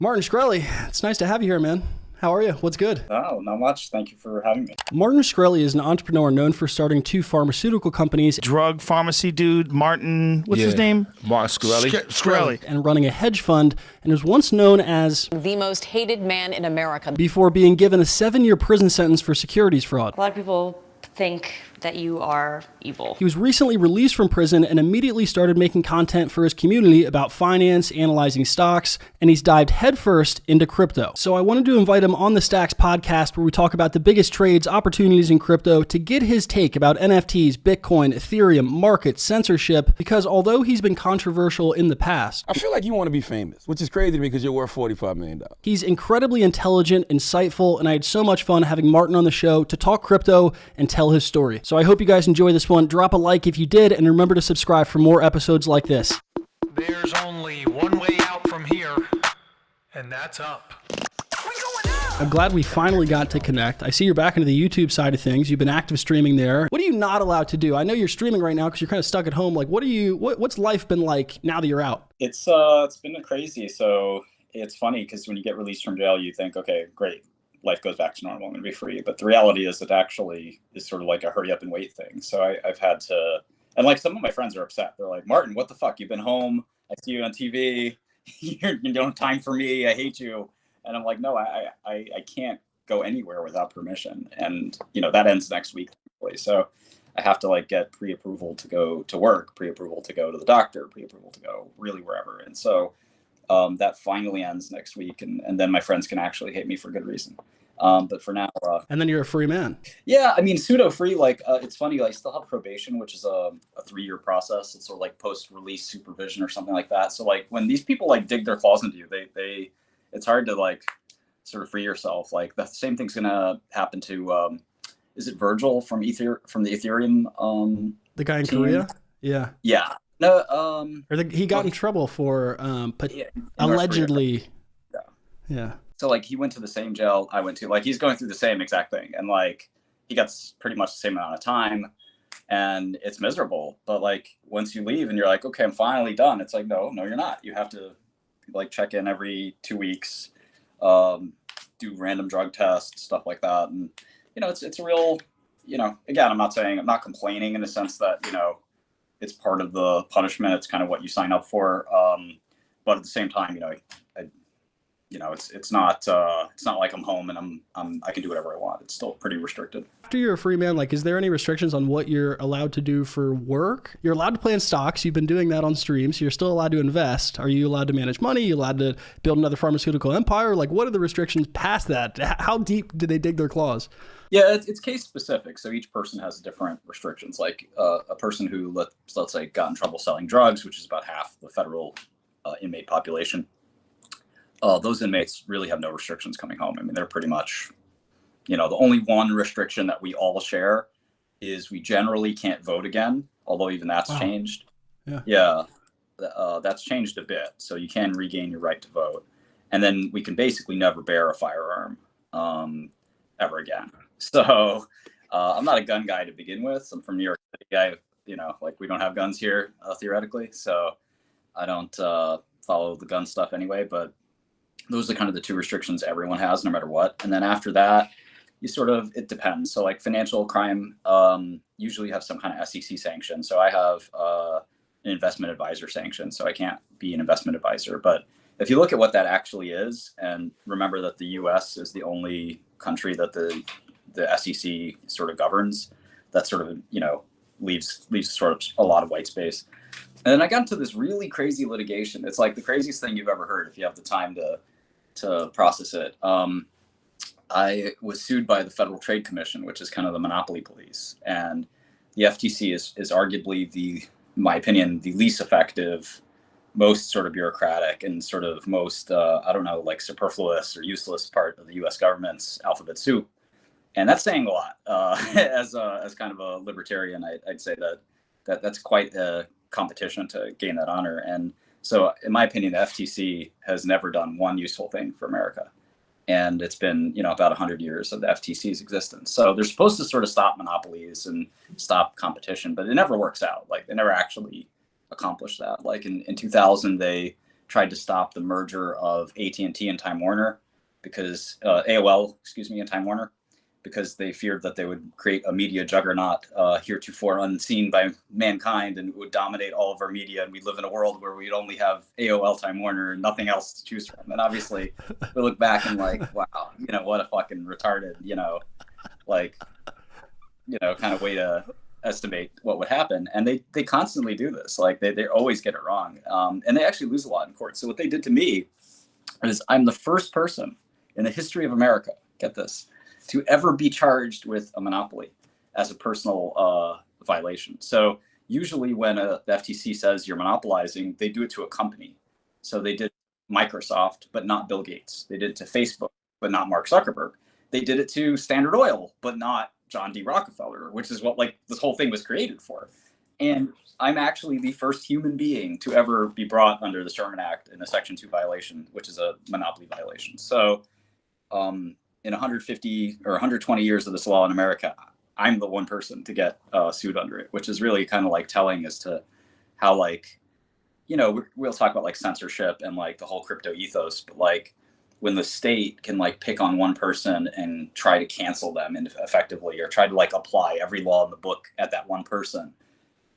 Martin Shkreli, it's nice to have you here, man. How are you? What's good? Oh, not much. Thank you for having me. Martin Shkreli is an entrepreneur known for starting 2 pharmaceutical companies, drug pharmacy dude, Martin, what's his name? Martin Shkreli. Shkreli. and running a hedge fund, and was once known as the most hated man in America before being given a 7-year prison sentence for securities fraud. A lot of people think that you are evil. He was recently released from prison and immediately started making content for his community about finance, analyzing stocks, and he's dived headfirst into crypto. So I wanted to invite him on the Stacks podcast where we talk about the biggest trades, opportunities in crypto to get his take about NFTs, Bitcoin, Ethereum, markets, censorship, because although he's been controversial in the past, I feel like you want to be famous, which is crazy to me because you're worth $45 million. He's incredibly intelligent, insightful, and I had so much fun having Martin on the show to talk crypto and tell his story. So I hope you guys enjoy this one. Drop a like if you did, and remember to subscribe for more episodes like this. There's only one way out from here, and that's up. I'm glad we finally got to connect. I see you're back into the YouTube side of things. You've been active streaming there. What are you not allowed to do? I know you're streaming right now because you're kind of stuck at home. Like, what's life been like now that you're out? It's been crazy. So it's funny because when you get released from jail, you think, okay, great, life goes back to normal. I'm going to be free. But the reality is it actually is sort of like a hurry up and wait thing. So I've had to, and like some of my friends are upset. They're like, Martin, what the fuck? You've been home. I see you on TV. You don't have time for me. I hate you. And I'm like, no, I can't go anywhere without permission. And, that ends next week. So I have to like get pre-approval to go to work, pre-approval to go to the doctor, pre-approval to go really wherever. And so that finally ends next week. And then my friends can actually hate me for good reason. But for now. And then you're a free man. Yeah, I mean, pseudo-free, like it's funny, I still have probation, which is a 3-year process. It's sort of like post-release supervision or something like that. So like when these people like dig their claws into you, they it's hard to like sort of free yourself. Like the same thing's gonna happen to is it Virgil from the Ethereum the guy in team? Korea? Yeah. Yeah. No, he got in trouble for allegedly. Yeah. So like he went to the same jail I went to. Like he's going through the same exact thing, and like he got pretty much the same amount of time, and it's miserable. But like once you leave and you're like, okay, I'm finally done. It's like no, you're not. You have to like check in every 2 weeks, do random drug tests, stuff like that. And it's a real, again, I'm not complaining in the sense that it's part of the punishment. It's kind of what you sign up for. But at the same time, it's not like I'm home and I can do whatever I want. It's still pretty restricted. After you're a free man, like, is there any restrictions on what you're allowed to do for work? You're allowed to play in stocks. You've been doing that on stream, so you're still allowed to invest. Are you allowed to manage money? Are you allowed to build another pharmaceutical empire? Like, what are the restrictions past that? How deep do they dig their claws? Yeah, it's case specific. So each person has different restrictions. Like a person who let's say got in trouble selling drugs, which is about half the federal inmate population. Those inmates really have no restrictions coming home. I mean, they're pretty much, the only one restriction that we all share is we generally can't vote again, although even that's changed. Yeah. That's changed a bit. So you can regain your right to vote. And then we can basically never bear a firearm ever again. So I'm not a gun guy to begin with. I'm from New York City. We don't have guns here, theoretically. So I don't follow the gun stuff anyway, but those are kind of the 2 restrictions everyone has, no matter what. And then after that, it depends. So like financial crime, usually you have some kind of SEC sanction. So I have an investment advisor sanction, so I can't be an investment advisor. But if you look at what that actually is, and remember that the US is the only country that the SEC sort of governs, that sort of, leaves sort of a lot of white space. And then I got into this really crazy litigation. It's like the craziest thing you've ever heard if you have the time to process it. I was sued by the Federal Trade Commission, which is kind of the monopoly police. And the FTC is arguably in my opinion, the least effective, most sort of bureaucratic and sort of most, like superfluous or useless part of the US government's alphabet soup. And that's saying a lot. As kind of a libertarian, I'd say that's quite a competition to gain that honor. And so in my opinion, the FTC has never done one useful thing for America. And it's been, about 100 years of the FTC's existence. So they're supposed to sort of stop monopolies and stop competition, but it never works out. Like they never actually accomplish that. Like in 2000, they tried to stop the merger of AT&T and Time Warner because AOL, and Time Warner, because they feared that they would create a media juggernaut heretofore unseen by mankind, and it would dominate all of our media. And we live in a world where we'd only have AOL, Time Warner, and nothing else to choose from. And obviously, we look back and like, wow, what a fucking retarded, kind of way to estimate what would happen. And they constantly do this. Like they always get it wrong. And they actually lose a lot in court. So what they did to me is I'm the first person in the history of America, get this, to ever be charged with a monopoly as a personal violation. So usually when the FTC says you're monopolizing, they do it to a company. So they did Microsoft, but not Bill Gates. They did it to Facebook, but not Mark Zuckerberg. They did it to Standard Oil, but not John D. Rockefeller, which is what this whole thing was created for. And I'm actually the first human being to ever be brought under the Sherman Act in a Section 2 violation, which is a monopoly violation. So in 150 or 120 years of this law in America, I'm the one person to get sued under it, which is really kind of telling as to how we'll talk about censorship and the whole crypto ethos, but when the state can pick on one person and try to cancel them effectively, or try to apply every law in the book at that one person,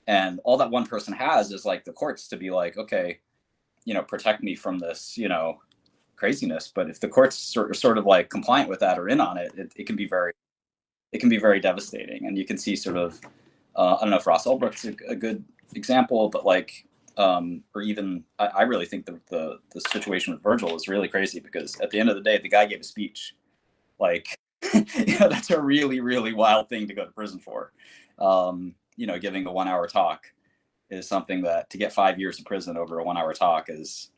and all that one person has is the courts to be okay, protect me from this, craziness. But if the courts sort of compliant with that or in on it, it can be very devastating. And you can see sort of I don't know if Ross Ulbricht's a good example, but or even I really think the situation with Virgil is really crazy, because at the end of the day, the guy gave a speech. That's a really, really wild thing to go to prison for. Giving a 1 hour talk is something that to get 5 years in prison over a 1 hour talk is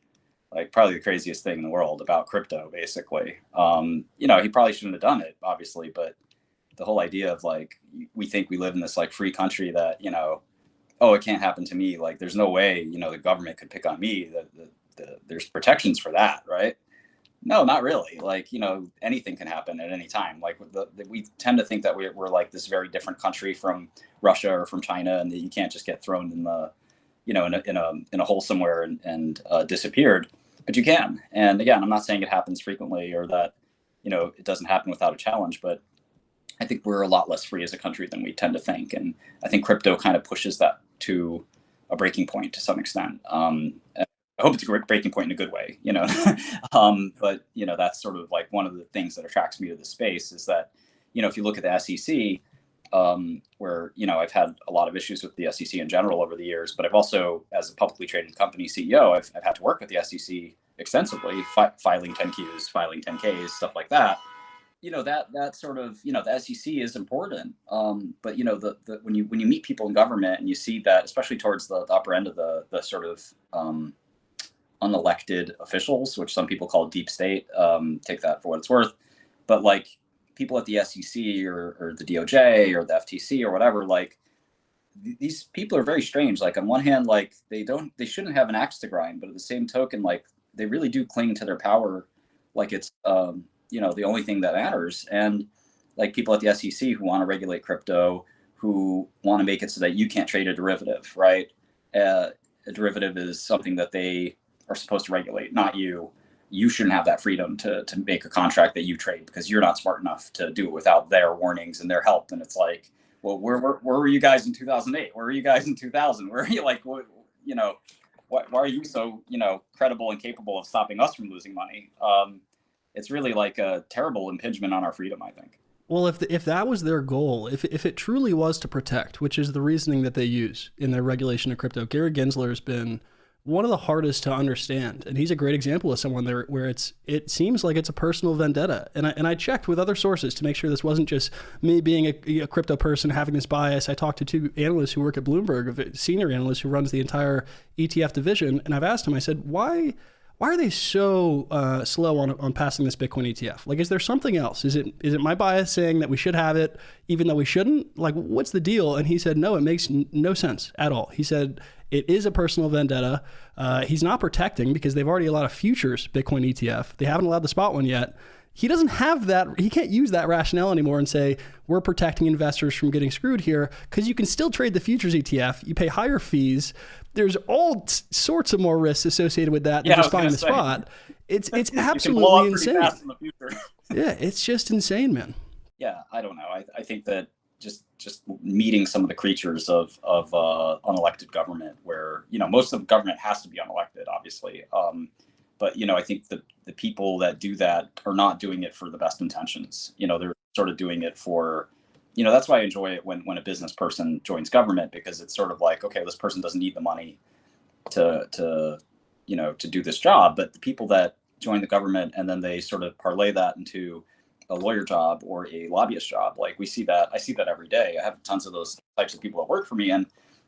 probably the craziest thing in the world about crypto, basically. He probably shouldn't have done it, obviously, but the whole idea of we think we live in this free country that, oh, it can't happen to me. There's no way, the government could pick on me. There's protections for that, right? No, not really. Anything can happen at any time. We tend to think that we're this very different country from Russia or from China, and that you can't just get thrown in the, in a hole somewhere and disappeared, but you can. And again, I'm not saying it happens frequently or that, it doesn't happen without a challenge, but I think we're a lot less free as a country than we tend to think. And I think crypto kind of pushes that to a breaking point to some extent. I hope it's a great breaking point in a good way, but that's sort of one of the things that attracts me to the space is that, if you look at the SEC, where, I've had a lot of issues with the SEC in general over the years, but I've also, as a publicly traded company CEO, I've had to work with the SEC extensively, filing 10Qs, filing 10Ks, stuff like that. That sort of, the SEC is important. But when you meet people in government and you see that, especially towards the upper end of the sort of unelected officials, which some people call deep state, take that for what it's worth. But people at the SEC or the DOJ or the FTC or whatever, these people are very strange. On one hand, they shouldn't have an axe to grind, but at the same token, they really do cling to their power it's the only thing that matters. And people at the SEC who want to regulate crypto, who want to make it so that you can't trade a derivative, right? A derivative is something that they are supposed to regulate, not you. You shouldn't have that freedom to make a contract that you trade because you're not smart enough to do it without their warnings and their help. And it's well, where were you guys in 2008? Where were you guys in 2000? Where are you why are you so, credible and capable of stopping us from losing money? It's really a terrible impingement on our freedom, I think. Well, if that was their goal, if it truly was to protect, which is the reasoning that they use in their regulation of crypto, Gary Gensler has been one of the hardest to understand, and he's a great example of someone there where it seems like it's a personal vendetta. And I checked with other sources to make sure this wasn't just me being a crypto person having this bias. I talked to two analysts who work at Bloomberg, a senior analyst who runs the entire ETF division, and I've asked him. I said, why are they so slow on passing this Bitcoin ETF? Is there something else? Is it my bias saying that we should have it even though we shouldn't? What's the deal? And he said, no, it makes no sense at all. He said, it is a personal vendetta. He's not protecting because they've already allowed a futures Bitcoin ETF. They haven't allowed the spot one yet. he doesn't have that. He can't use that rationale anymore and say, we're protecting investors from getting screwed here, because you can still trade the futures ETF. You pay higher fees. There's all sorts of more risks associated with that than just buying the spot. It's absolutely insane. Fast in the future. Yeah, it's just insane, man. Yeah, I don't know. I think that just meeting some of the creatures of unelected government, where, you know, most of the government has to be unelected, obviously. But, you know, I think the people that do that are not doing it for the best intentions. You know, they're sort of doing it for, you know, that's why I enjoy it when a business person joins government, because it's sort of like, okay, this person doesn't need the money to you know, to do this job. But the people that join the government and then they sort of parlay that into a lawyer job or a lobbyist job, like I see that every day. I have tons of those types of people that work for me, and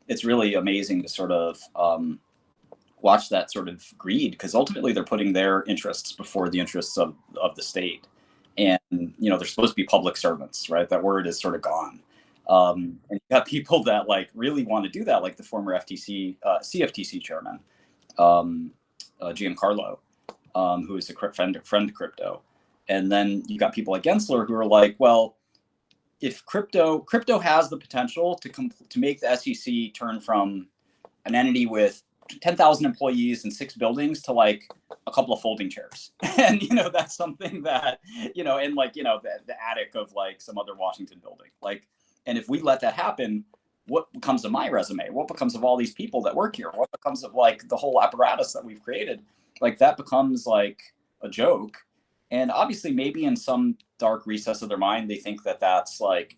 it's really amazing to sort of watch that sort of greed, because ultimately they're putting their interests before the interests of the state. And, you know, they're supposed to be public servants, right? That word is sort of gone. And you got people that like really want to do that, like the former CFTC chairman, Giancarlo, who is a friend to crypto. And then you got people like Gensler who are like, well, if crypto has the potential to make the SEC turn from an entity with 10,000 employees and 6 buildings to like a couple of folding chairs. And, you know, that's something that, you know, in like, you know, the attic of like some other Washington building. Like, and if we let that happen, what becomes of my resume? What becomes of all these people that work here? What becomes of like the whole apparatus that we've created? Like that becomes like a joke. And obviously maybe in some dark recess of their mind, they think that that's like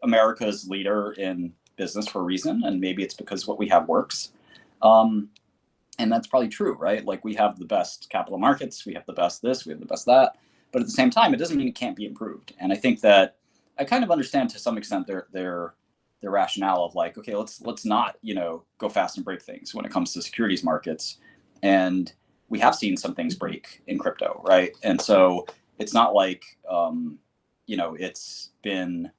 America's leader in business for a reason. And maybe it's because what we have works. And that's probably true, right? Like we have the best capital markets, we have the best this, we have the best that, but at the same time, it doesn't mean it can't be improved. And I think that I kind of understand to some extent their rationale of like, okay, let's not, you know, go fast and break things when it comes to securities markets. And we have seen some things break in crypto, right? And so it's not like, you know, it's been,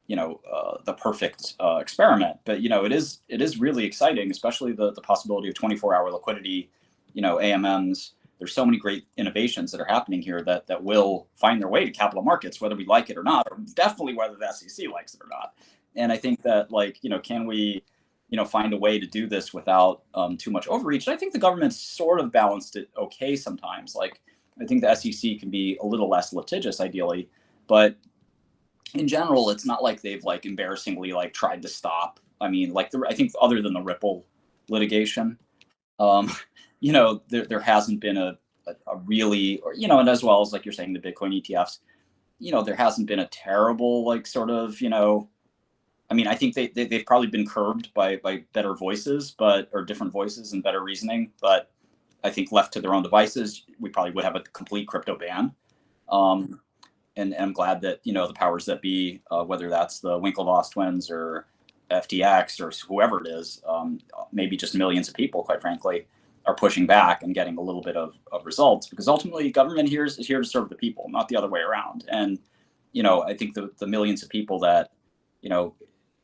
you know, the perfect experiment, but, you know, it is really exciting, especially the possibility of 24-hour liquidity, you know, AMMs. There's so many great innovations that are happening here that will find their way to capital markets, whether we like it or not, or definitely whether the SEC likes it or not. And I think that, like, you know, can we, you know, find a way to do this without too much overreach? And I think the government's sort of balanced it okay sometimes. Like, I think the SEC can be a little less litigious, ideally, but in general, it's not like they've like embarrassingly like tried to stop. I mean, like I think other than the Ripple litigation, you know, there hasn't been a really, or, you know, and as well as like you're saying, the Bitcoin ETFs, you know, there hasn't been a terrible like sort of, you know, I mean, I think they've probably been curbed by better voices, or different voices and better reasoning. But I think left to their own devices, we probably would have a complete crypto ban. And I'm glad that, you know, the powers that be, whether that's the Winklevoss twins or FTX or whoever it is, maybe just millions of people, quite frankly, are pushing back and getting a little bit of results, because ultimately government is here to serve the people, not the other way around. And, you know, I think the millions of people that, you know,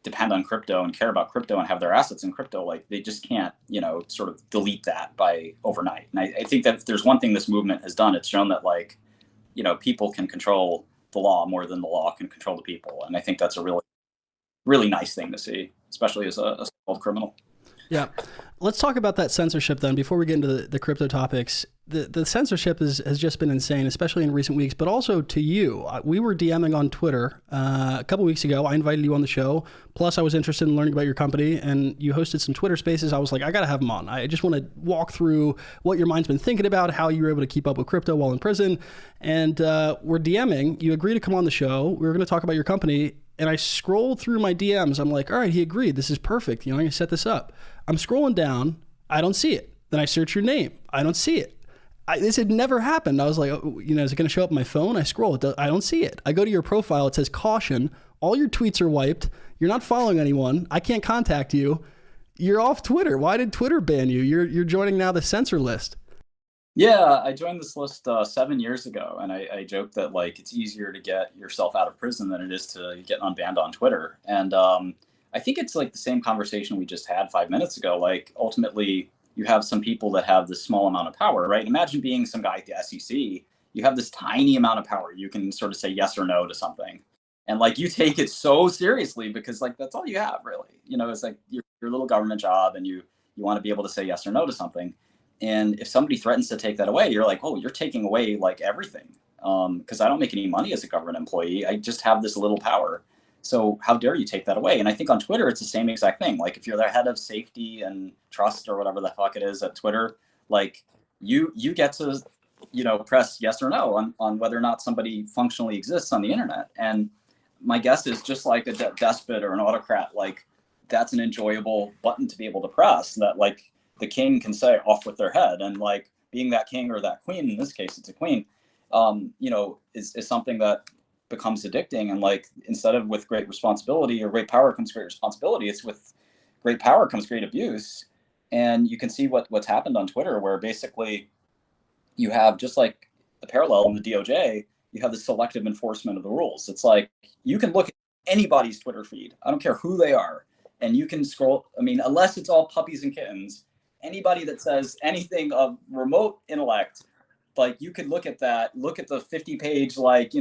depend on crypto and care about crypto and have their assets in crypto, like they just can't, you know, sort of delete that by overnight. And I think that if there's one thing this movement has done, it's shown that, like, you know, people can control the law more than the law can control the people. And I think that's a really, really nice thing to see, especially as a criminal. Yeah. Let's talk about that censorship then before we get into the crypto topics. The censorship has just been insane, especially in recent weeks, but also to you. We were DMing on Twitter a couple weeks ago. I invited you on the show. Plus, I was interested in learning about your company, and you hosted some Twitter spaces. I was like, I got to have him on. I just want to walk through what your mind's been thinking about, how you were able to keep up with crypto while in prison. And we're DMing. You agreed to come on the show. We were going to talk about your company. And I scroll through my DMs. I'm like, all right, he agreed. This is perfect. You know, I'm going to set this up. I'm scrolling down. I don't see it. Then I search your name. I don't see it. This had never happened. I was like, oh, you know, is it going to show up on my phone? I scroll. I don't see it. I go to your profile. It says caution. All your tweets are wiped. You're not following anyone. I can't contact you. You're off Twitter. Why did Twitter ban you? You're joining now the censor list. Yeah, I joined this list 7 years ago, and I joke that, like, it's easier to get yourself out of prison than it is to get unbanned on Twitter. And I think it's like the same conversation we just had 5 minutes ago. Like, ultimately, you have some people that have this small amount of power, right? Imagine being some guy at the SEC you have this tiny amount of power. You can sort of say yes or no to something. And like you take it so seriously because like that's all you have really. It's like your little government job, and you want to be able to say yes or no to something. And if somebody threatens to take that away, you're like, oh, you're taking away like everything. Because I don't make any money as a government employee. I just have this little power. So how dare you take that away? And I think on Twitter, it's the same exact thing. Like if you're the head of safety and trust or whatever the fuck it is at Twitter, like you get to, press yes or no on whether or not somebody functionally exists on the internet. And my guess is just like a despot or an autocrat, like that's an enjoyable button to be able to press that like the king can say off with their head. And like being that king or that queen, in this case, it's a queen, is something that becomes addicting. And like, instead of with great responsibility or great power comes great responsibility, it's with great power comes great abuse. And you can see what's happened on Twitter, where basically you have, just like the parallel in the DOJ, you have the selective enforcement of the rules. It's like you can look at anybody's Twitter feed. I don't care who they are. And you can scroll. I mean, unless it's all puppies and kittens, anybody that says anything of remote intellect, like you could look at that, look at the 50-page, like,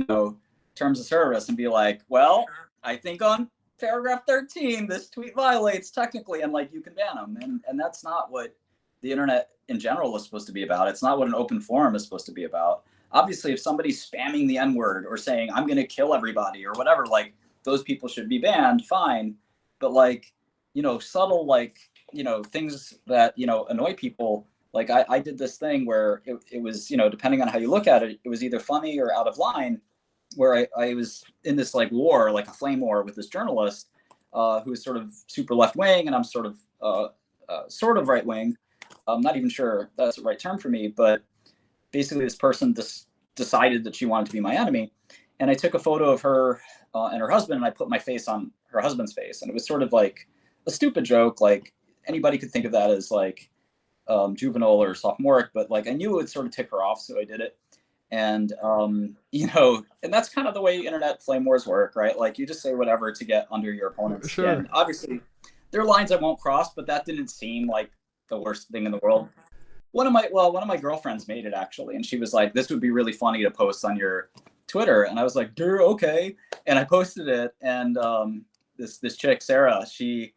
terms of service and be like, well, I think on paragraph 13, this tweet violates technically, and like you can ban them. And that's not what the internet in general is supposed to be about. It's not what an open forum is supposed to be about. Obviously, if somebody's spamming the N-word or saying, I'm going to kill everybody or whatever, like those people should be banned, fine. But like, subtle, like, things that, annoy people. Like I did this thing where it was, depending on how you look at it, it was either funny or out of line, where I was in this like war, like a flame war with this journalist who was sort of super left wing, and I'm sort of right wing. I'm not even sure that's the right term for me, but basically this person decided that she wanted to be my enemy. And I took a photo of her and her husband, and I put my face on her husband's face. And it was sort of like a stupid joke. Like anybody could think of that as like juvenile or sophomoric, but like I knew it would sort of tick her off, so I did it. And and that's kind of the way internet flame wars work, right? Like you just say whatever to get under your opponent's skin. Obviously there are lines I won't cross, but that didn't seem like the worst thing in the world. One of my girlfriends made it actually, and she was like, this would be really funny to post on your Twitter. And I was like, okay. And I posted it, and this chick Sarah, she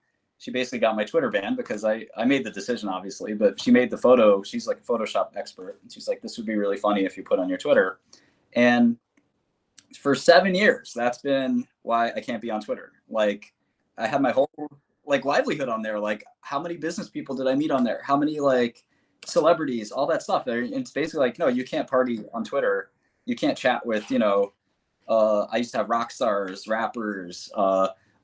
basically got my Twitter banned because I made the decision, obviously, but she made the photo. She's like a Photoshop expert, and she's like, this would be really funny if you put on your Twitter. And for 7 years, that's been why I can't be on Twitter. Like I had my whole like livelihood on there. Like how many business people did I meet on there? How many like celebrities, all that stuff there. It's basically like, no, you can't party on Twitter. You can't chat with, I used to have rock stars, rappers,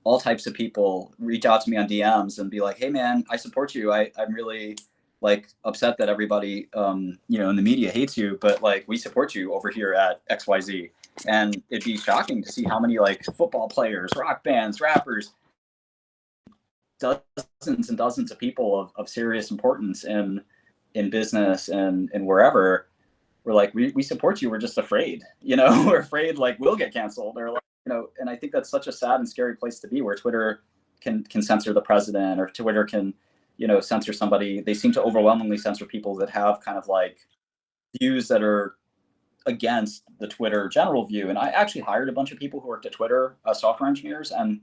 all types of people reach out to me on DMs and be like, hey man, I support you. I'm really like upset that everybody, in the media hates you, but like we support you over here at XYZ. And it'd be shocking to see how many like football players, rock bands, rappers, dozens and dozens of people of serious importance in business and wherever we're like, we support you. We're just afraid, we're afraid like we'll get canceled or like, and I think that's such a sad and scary place to be, where Twitter can censor the president, or Twitter can, censor somebody. They seem to overwhelmingly censor people that have kind of like views that are against the Twitter general view. And I actually hired a bunch of people who worked at Twitter, software engineers, and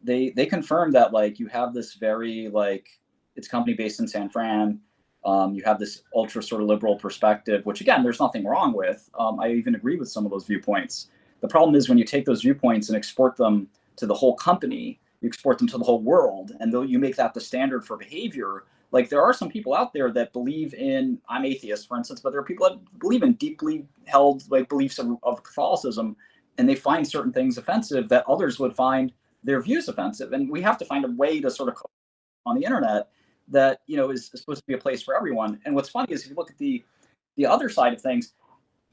they confirmed that like you have this very like, it's a company based in San Fran. You have this ultra sort of liberal perspective, which again, there's nothing wrong with. I even agree with some of those viewpoints. The problem is when you take those viewpoints and export them to the whole company, you export them to the whole world, and though you make that the standard for behavior, like there are some people out there that believe in, I'm atheist, for instance, but there are people that believe in deeply held like beliefs of Catholicism, and they find certain things offensive that others would find their views offensive. And we have to find a way to sort of on the internet that, is supposed to be a place for everyone. And what's funny is if you look at the other side of things,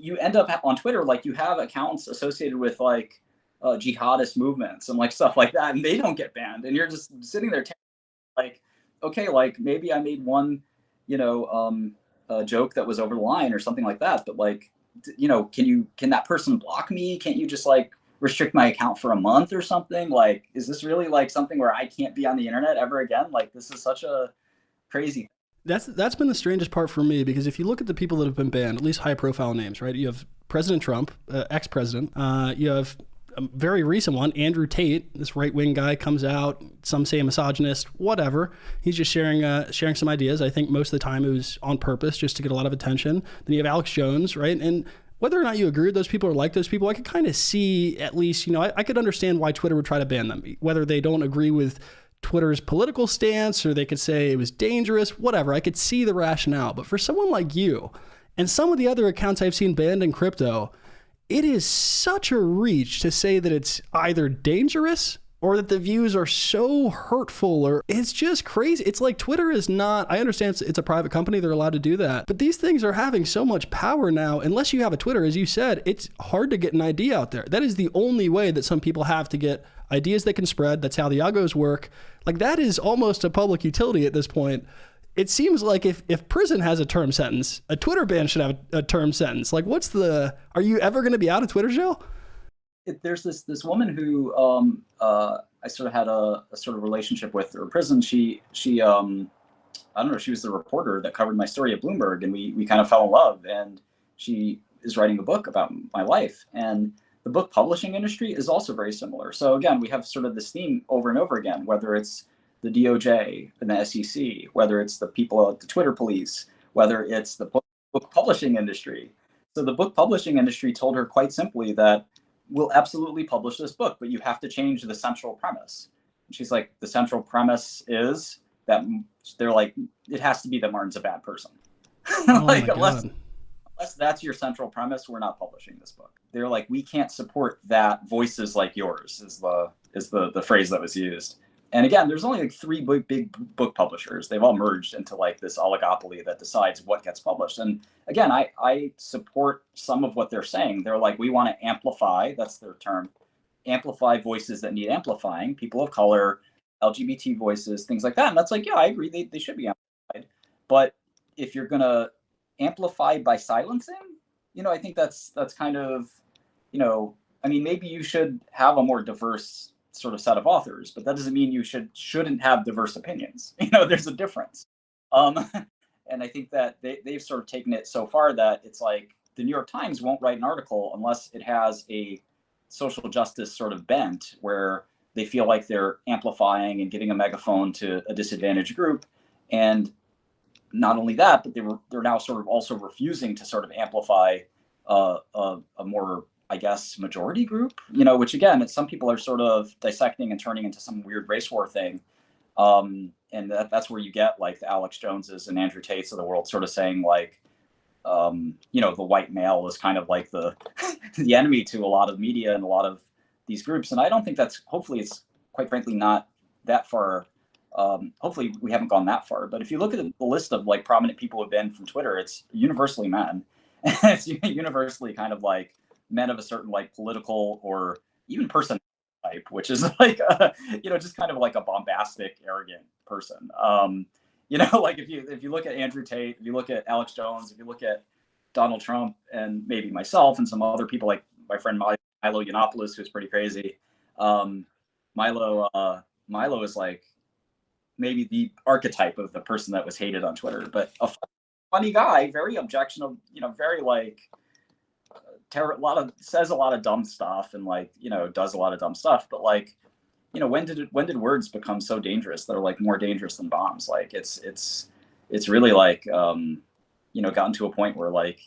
you end up on Twitter, like you have accounts associated with like jihadist movements and like stuff like that, and they don't get banned. And you're just sitting there like, okay, like maybe I made one, joke that was over the line or something like that. But like, can that person block me? Can't you just like restrict my account for a month or something? Like, is this really like something where I can't be on the internet ever again? Like, this is such a crazy That's been the strangest part for me, because if you look at the people that have been banned, at least high profile names, right? You have President Trump, ex-president. You have a very recent one, Andrew Tate, this right-wing guy comes out, some say a misogynist, whatever. He's just sharing some ideas. I think most of the time it was on purpose just to get a lot of attention. Then you have Alex Jones, right? And whether or not you agree with those people or like those people, I could kind of see at least, I could understand why Twitter would try to ban them, whether they don't agree with Twitter's political stance or they could say it was dangerous, whatever. I could see the rationale. But for someone like you and some of the other accounts I've seen banned in crypto, it is such a reach to say that it's either dangerous or that the views are so hurtful, or it's just crazy. It's like Twitter is not, I understand it's a private company, they're allowed to do that, but these things are having so much power now. Unless you have a Twitter, as you said, it's hard to get an idea out there. That is the only way that some people have to get ideas that can spread. That's how the algos work. Like, that is almost a public utility at this point. It seems like if prison has a term sentence, a Twitter ban should have a term sentence. Like, are you ever going to be out of Twitter jail? There's this woman who I sort of had a sort of relationship with her in prison. She I don't know, she was the reporter that covered my story at Bloomberg, and we kind of fell in love, and she is writing a book about my life. And the book publishing industry is also very similar. So again, we have sort of this theme over and over again, whether it's the DOJ and the SEC, whether it's the people at the Twitter police, whether it's the book publishing industry. So the book publishing industry told her quite simply that we'll absolutely publish this book, but you have to change the central premise. And she's like, the central premise is that they're like, it has to be that Martin's a bad person. Like, unless that's your central premise, we're not publishing this book. They're like, we can't support that. Voices like yours is the phrase that was used. And again, there's only like 3 big book publishers. They've all merged into like this oligopoly that decides what gets published. And again, I support some of what they're saying. They're like, we want to amplify, that's their term, amplify voices that need amplifying, people of color, LGBT voices, things like that. And that's like, yeah, I agree, they should be amplified. But if you're going to amplify by silencing, I think that's kind of, I mean, maybe you should have a more diverse sort of set of authors, but that doesn't mean you shouldn't have diverse opinions. There's a difference. And I think that they've sort of taken it so far that it's like the New York Times won't write an article unless it has a social justice sort of bent where they feel like they're amplifying and giving a megaphone to a disadvantaged group. And not only that, but they're now sort of also refusing to sort of amplify a more, I guess, majority group, which again, some people are sort of dissecting and turning into some weird race war thing. And that's where you get like the Alex Joneses and Andrew Tates of the world sort of saying like, the white male is kind of like the the enemy to a lot of media and a lot of these groups. And I don't think hopefully it's quite frankly not that far. Hopefully we haven't gone that far, but if you look at the list of like prominent people who have been from Twitter, it's universally men. It's universally kind of like men of a certain like political or even person type, which is like, just kind of like a bombastic, arrogant person. Like if you look at Andrew Tate, if you look at Alex Jones, if you look at Donald Trump and maybe myself and some other people like my friend Milo Yiannopoulos, who's pretty crazy. Milo is like maybe the archetype of the person that was hated on Twitter, but a funny guy, very objectionable, very like, says a lot of dumb stuff and like, does a lot of dumb stuff. But like, when did words become so dangerous that are like more dangerous than bombs? Like it's really like, gotten to a point where like,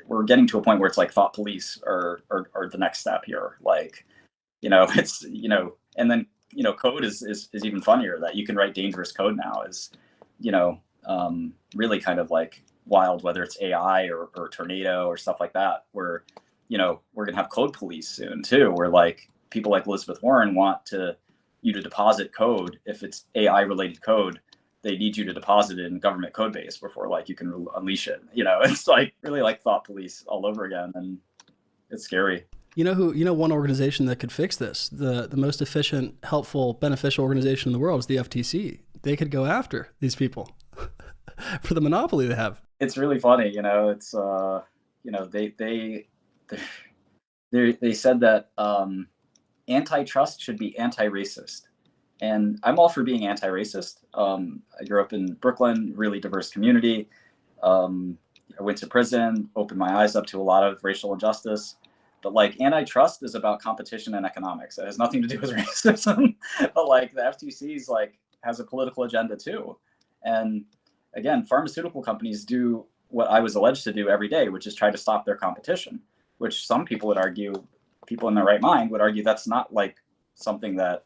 we're getting to a point where it's like thought police are the next step here. Like, it's, and then, code is even funnier that you can write dangerous code now is, really kind of like wild, whether it's AI or Tornado or stuff like that, where, we're going to have code police soon too, where like people like Elizabeth Warren want you to deposit code. If it's AI related code, they need you to deposit it in government code base before like you can unleash it. It's like really like thought police all over again. And it's scary. One organization that could fix this, the most efficient, helpful, beneficial organization in the world is the FTC. They could go after these people for the monopoly they have. It's really funny, it's, they said that antitrust should be anti-racist. And I'm all for being anti-racist. I grew up in Brooklyn, really diverse community. I went to prison, opened my eyes up to a lot of racial injustice. But like antitrust is about competition and economics. It has nothing to do with racism. But like the FTC's like has a political agenda too. And again, pharmaceutical companies do what I was alleged to do every day, which is try to stop their competition, which some people would argue, people in their right mind would argue that's not like something that,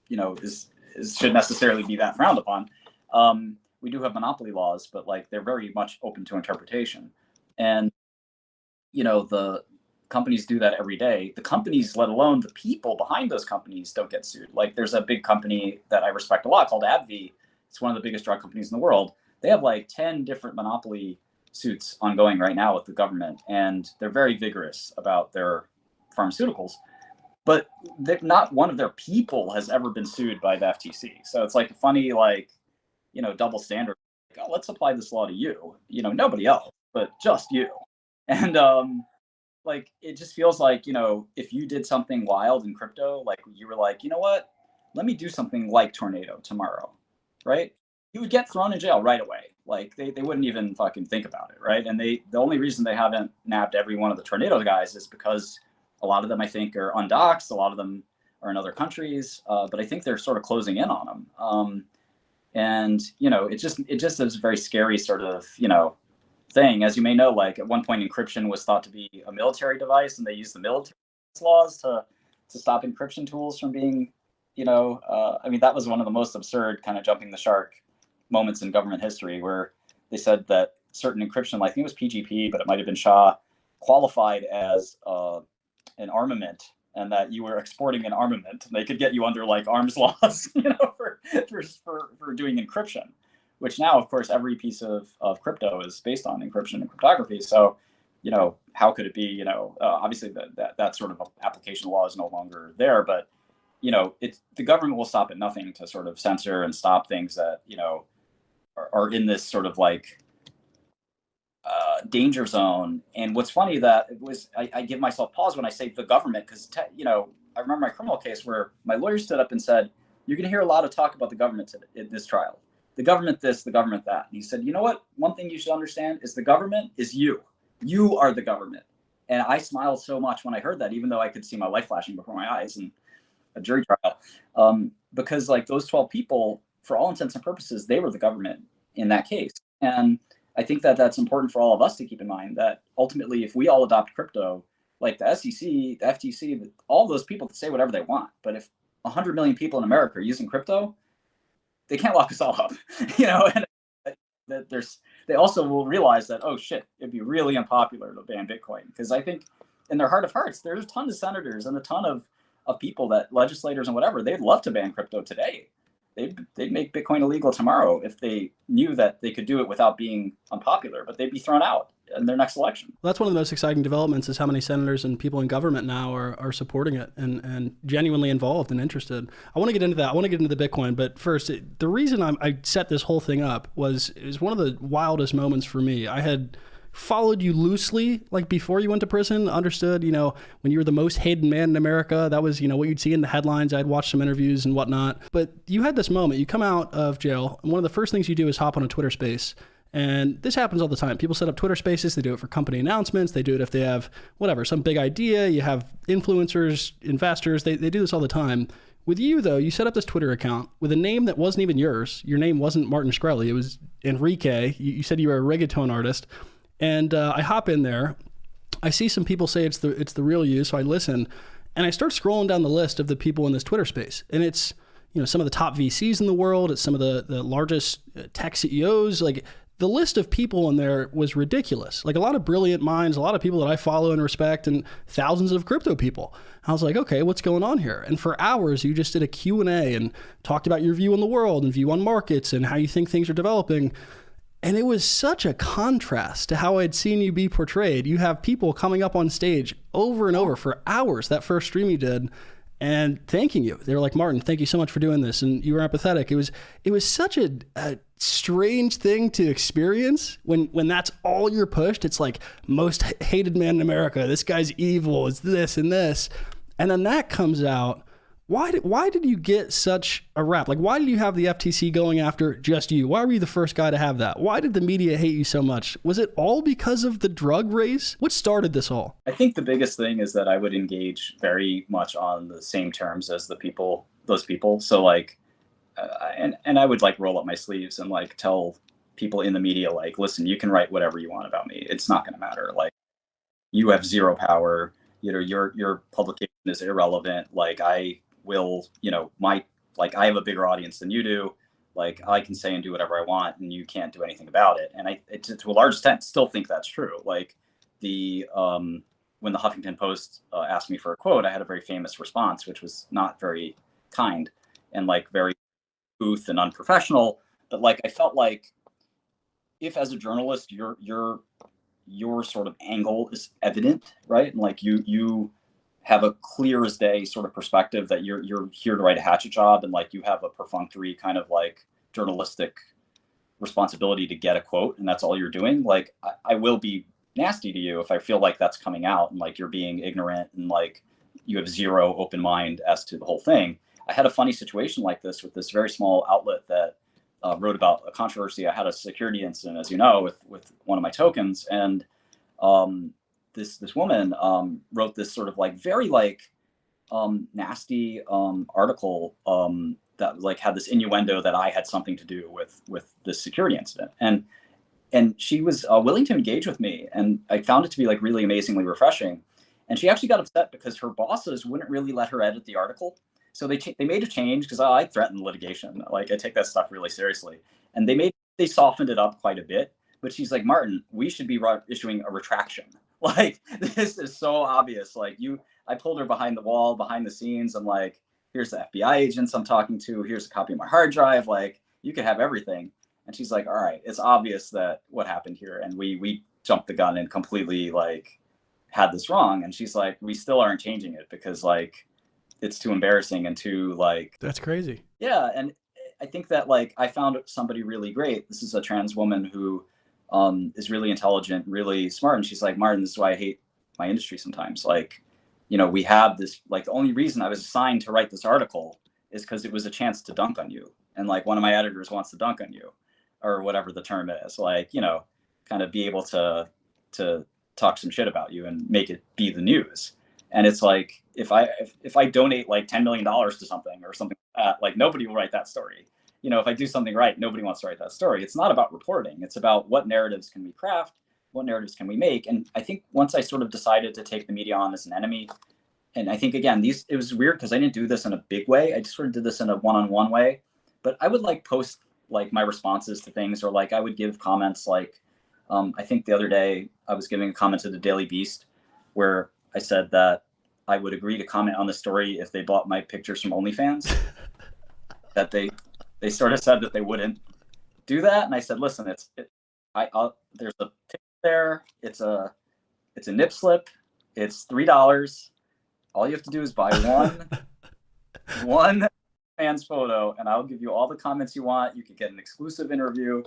you know, is should necessarily be that frowned upon. We do have monopoly laws, but like they're very much open to interpretation. And, you know, the companies do that every day. The companies, let alone the people behind those companies, don't get sued. Like there's a big company that I respect a lot called AbbVie. It's one of the biggest drug companies in the world. They have like 10 different monopoly suits ongoing right now with the government, and they're very vigorous about their pharmaceuticals. But not one of their people has ever been sued by the FTC. So it's like a funny, like, you know, double standard. Like, oh, let's apply this law to you. You know, nobody else, but just you. And like, it just feels like, you know, if you did something wild in crypto, like you were like, you know what, let me do something like Tornado tomorrow, right? You would get thrown in jail right away. Like they wouldn't even fucking think about it, right? And the only reason they haven't nabbed every one of the Tornado guys is because a lot of them, I think, are undoxed. A lot of them are in other countries, but I think they're sort of closing in on them. And you know, it just is a very scary sort of, you know, thing. As you may know, like at one point, encryption was thought to be a military device, and they used the military laws to stop encryption tools from being, you know, I mean, that was one of the most absurd kind of jumping the shark moments in government history, where they said that certain encryption, like I think it was PGP, but it might have been SHA, qualified as an armament, and that you were exporting an armament, and they could get you under like arms laws, you know, for doing encryption, which now, of course, every piece of crypto is based on encryption and cryptography. So, you know, how could it be, you know, obviously that sort of application law is no longer there, but, you know, the government will stop at nothing to sort of censor and stop things that, you know, are in this sort of like danger zone. And what's funny that it was, I give myself pause when I say the government, because, you know, I remember my criminal case where my lawyer stood up and said, you're going to hear a lot of talk about the government in this trial. The government this, the government that. And he said, you know what? One thing you should understand is the government is you. You are the government. And I smiled so much when I heard that, even though I could see my life flashing before my eyes in a jury trial. Because like those 12 people, for all intents and purposes, they were the government in that case. And I think that that's important for all of us to keep in mind, that ultimately, if we all adopt crypto, like the SEC, the FTC, all those people can say whatever they want. But if 100 million people in America are using crypto, they can't lock us all up, you know. And they also will realize that, oh shit, it'd be really unpopular to ban Bitcoin, because I think in their heart of hearts, there's a ton of senators and a ton of people, that legislators and whatever, they'd love to ban crypto today. They'd make Bitcoin illegal tomorrow if they knew that they could do it without being unpopular, but they'd be thrown out in their next election. Well, that's one of the most exciting developments, is how many senators and people in government now are supporting it and genuinely involved and interested. I want to get into that. I want to get into the Bitcoin, but first, the reason I set this whole thing up was, it was one of the wildest moments for me. I had followed you loosely, like before you went to prison, understood, you know, when you were the most hated man in America, that was, you know, what you'd see in the headlines. I'd watched some interviews and whatnot, but you had this moment, you come out of jail, and one of the first things you do is hop on a Twitter space. And this happens all the time. People set up Twitter spaces. They do it for company announcements. They do it if they have whatever, some big idea. You have influencers, investors. They do this all the time. With you, though, you set up this Twitter account with a name that wasn't even yours. Your name wasn't Martin Shkreli. It was Enrique. You said you were a reggaeton artist. And I hop in there. I see some people say it's the real you, so I listen. And I start scrolling down the list of the people in this Twitter space. And it's, you know, some of the top VCs in the world. It's some of the largest tech CEOs. Like, the list of people in there was ridiculous. Like, a lot of brilliant minds, a lot of people that I follow and respect, and thousands of crypto people. I was like, okay, what's going on here? And for hours, you just did a Q&A and talked about your view on the world and view on markets and how you think things are developing. And it was such a contrast to how I'd seen you be portrayed. You have people coming up on stage over and over for hours, that first stream you did, and thanking you. They were like, Martin, thank you so much for doing this. And you were empathetic. It was such a strange thing to experience when that's all you're pushed. It's like, most hated man in America. This guy's evil. It's this and this. And then that comes out Why did you get such a rap? Like, why did you have the FTC going after just you? Why were you the first guy to have that? Why did the media hate you so much? Was it all because of the drug race? What started this all? I think the biggest thing is that I would engage very much on the same terms as those people. So like, and I would like roll up my sleeves and like tell people in the media, like, listen, you can write whatever you want about me. It's not going to matter. Like, you have zero power. You know, your publication is irrelevant. Like, I will, you know, I have a bigger audience than you do. Like, I can say and do whatever I want, and you can't do anything about it. And to a large extent, still think that's true. Like, when the Huffington Post asked me for a quote, I had a very famous response, which was not very kind and like very booth and unprofessional. But like, I felt like if as a journalist, your sort of angle is evident, right? And like you have a clear as day sort of perspective that you're here to write a hatchet job, and like you have a perfunctory kind of like journalistic responsibility to get a quote, and that's all you're doing. Like, I will be nasty to you if I feel like that's coming out and like you're being ignorant and like you have zero open mind as to the whole thing. I had a funny situation like this with this very small outlet that wrote about a controversy. I had a security incident, as you know, with one of my tokens, and this woman wrote this sort of like very like nasty article that like had this innuendo that I had something to do with this security incident, and she was willing to engage with me, and I found it to be like really amazingly refreshing. And she actually got upset because her bosses wouldn't really let her edit the article. So they made a change because I threaten litigation. Like, I take that stuff really seriously. And they softened it up quite a bit. But she's like, Martin, we should be issuing a retraction. Like, this is so obvious. Like, I pulled her behind the wall, behind the scenes. I'm like, here's the FBI agents I'm talking to. Here's a copy of my hard drive. Like, you could have everything. And she's like, all right, it's obvious that what happened here. And we jumped the gun and completely like had this wrong. And she's like, we still aren't changing it because like, it's too embarrassing and too like. That's crazy. Yeah. And I think that like I found somebody really great. This is a trans woman who is really intelligent, really smart. And she's like, Martin, this is why I hate my industry sometimes. Like, you know, we have this, like, the only reason I was assigned to write this article is because it was a chance to dunk on you. And like one of my editors wants to dunk on you, or whatever the term is, like, you know, kind of be able to talk some shit about you and make it be the news. And it's like, if I donate like $10 million to something or something like that, like nobody will write that story. You know, if I do something right, nobody wants to write that story. It's not about reporting. It's about what narratives can we craft, what narratives can we make. And I think once I sort of decided to take the media on as an enemy, and I think, again, it was weird because I didn't do this in a big way. I just sort of did this in a one-on-one way. But I would like post like my responses to things, or like I would give comments like, I think the other day I was giving a comment to the Daily Beast where I said that I would agree to comment on the story if they bought my pictures from OnlyFans. That they sort of said that they wouldn't do that, and I said, listen, there's a picture there. It's a nip slip. It's $3. All you have to do is buy one fan's photo, and I'll give you all the comments you want. You could get an exclusive interview,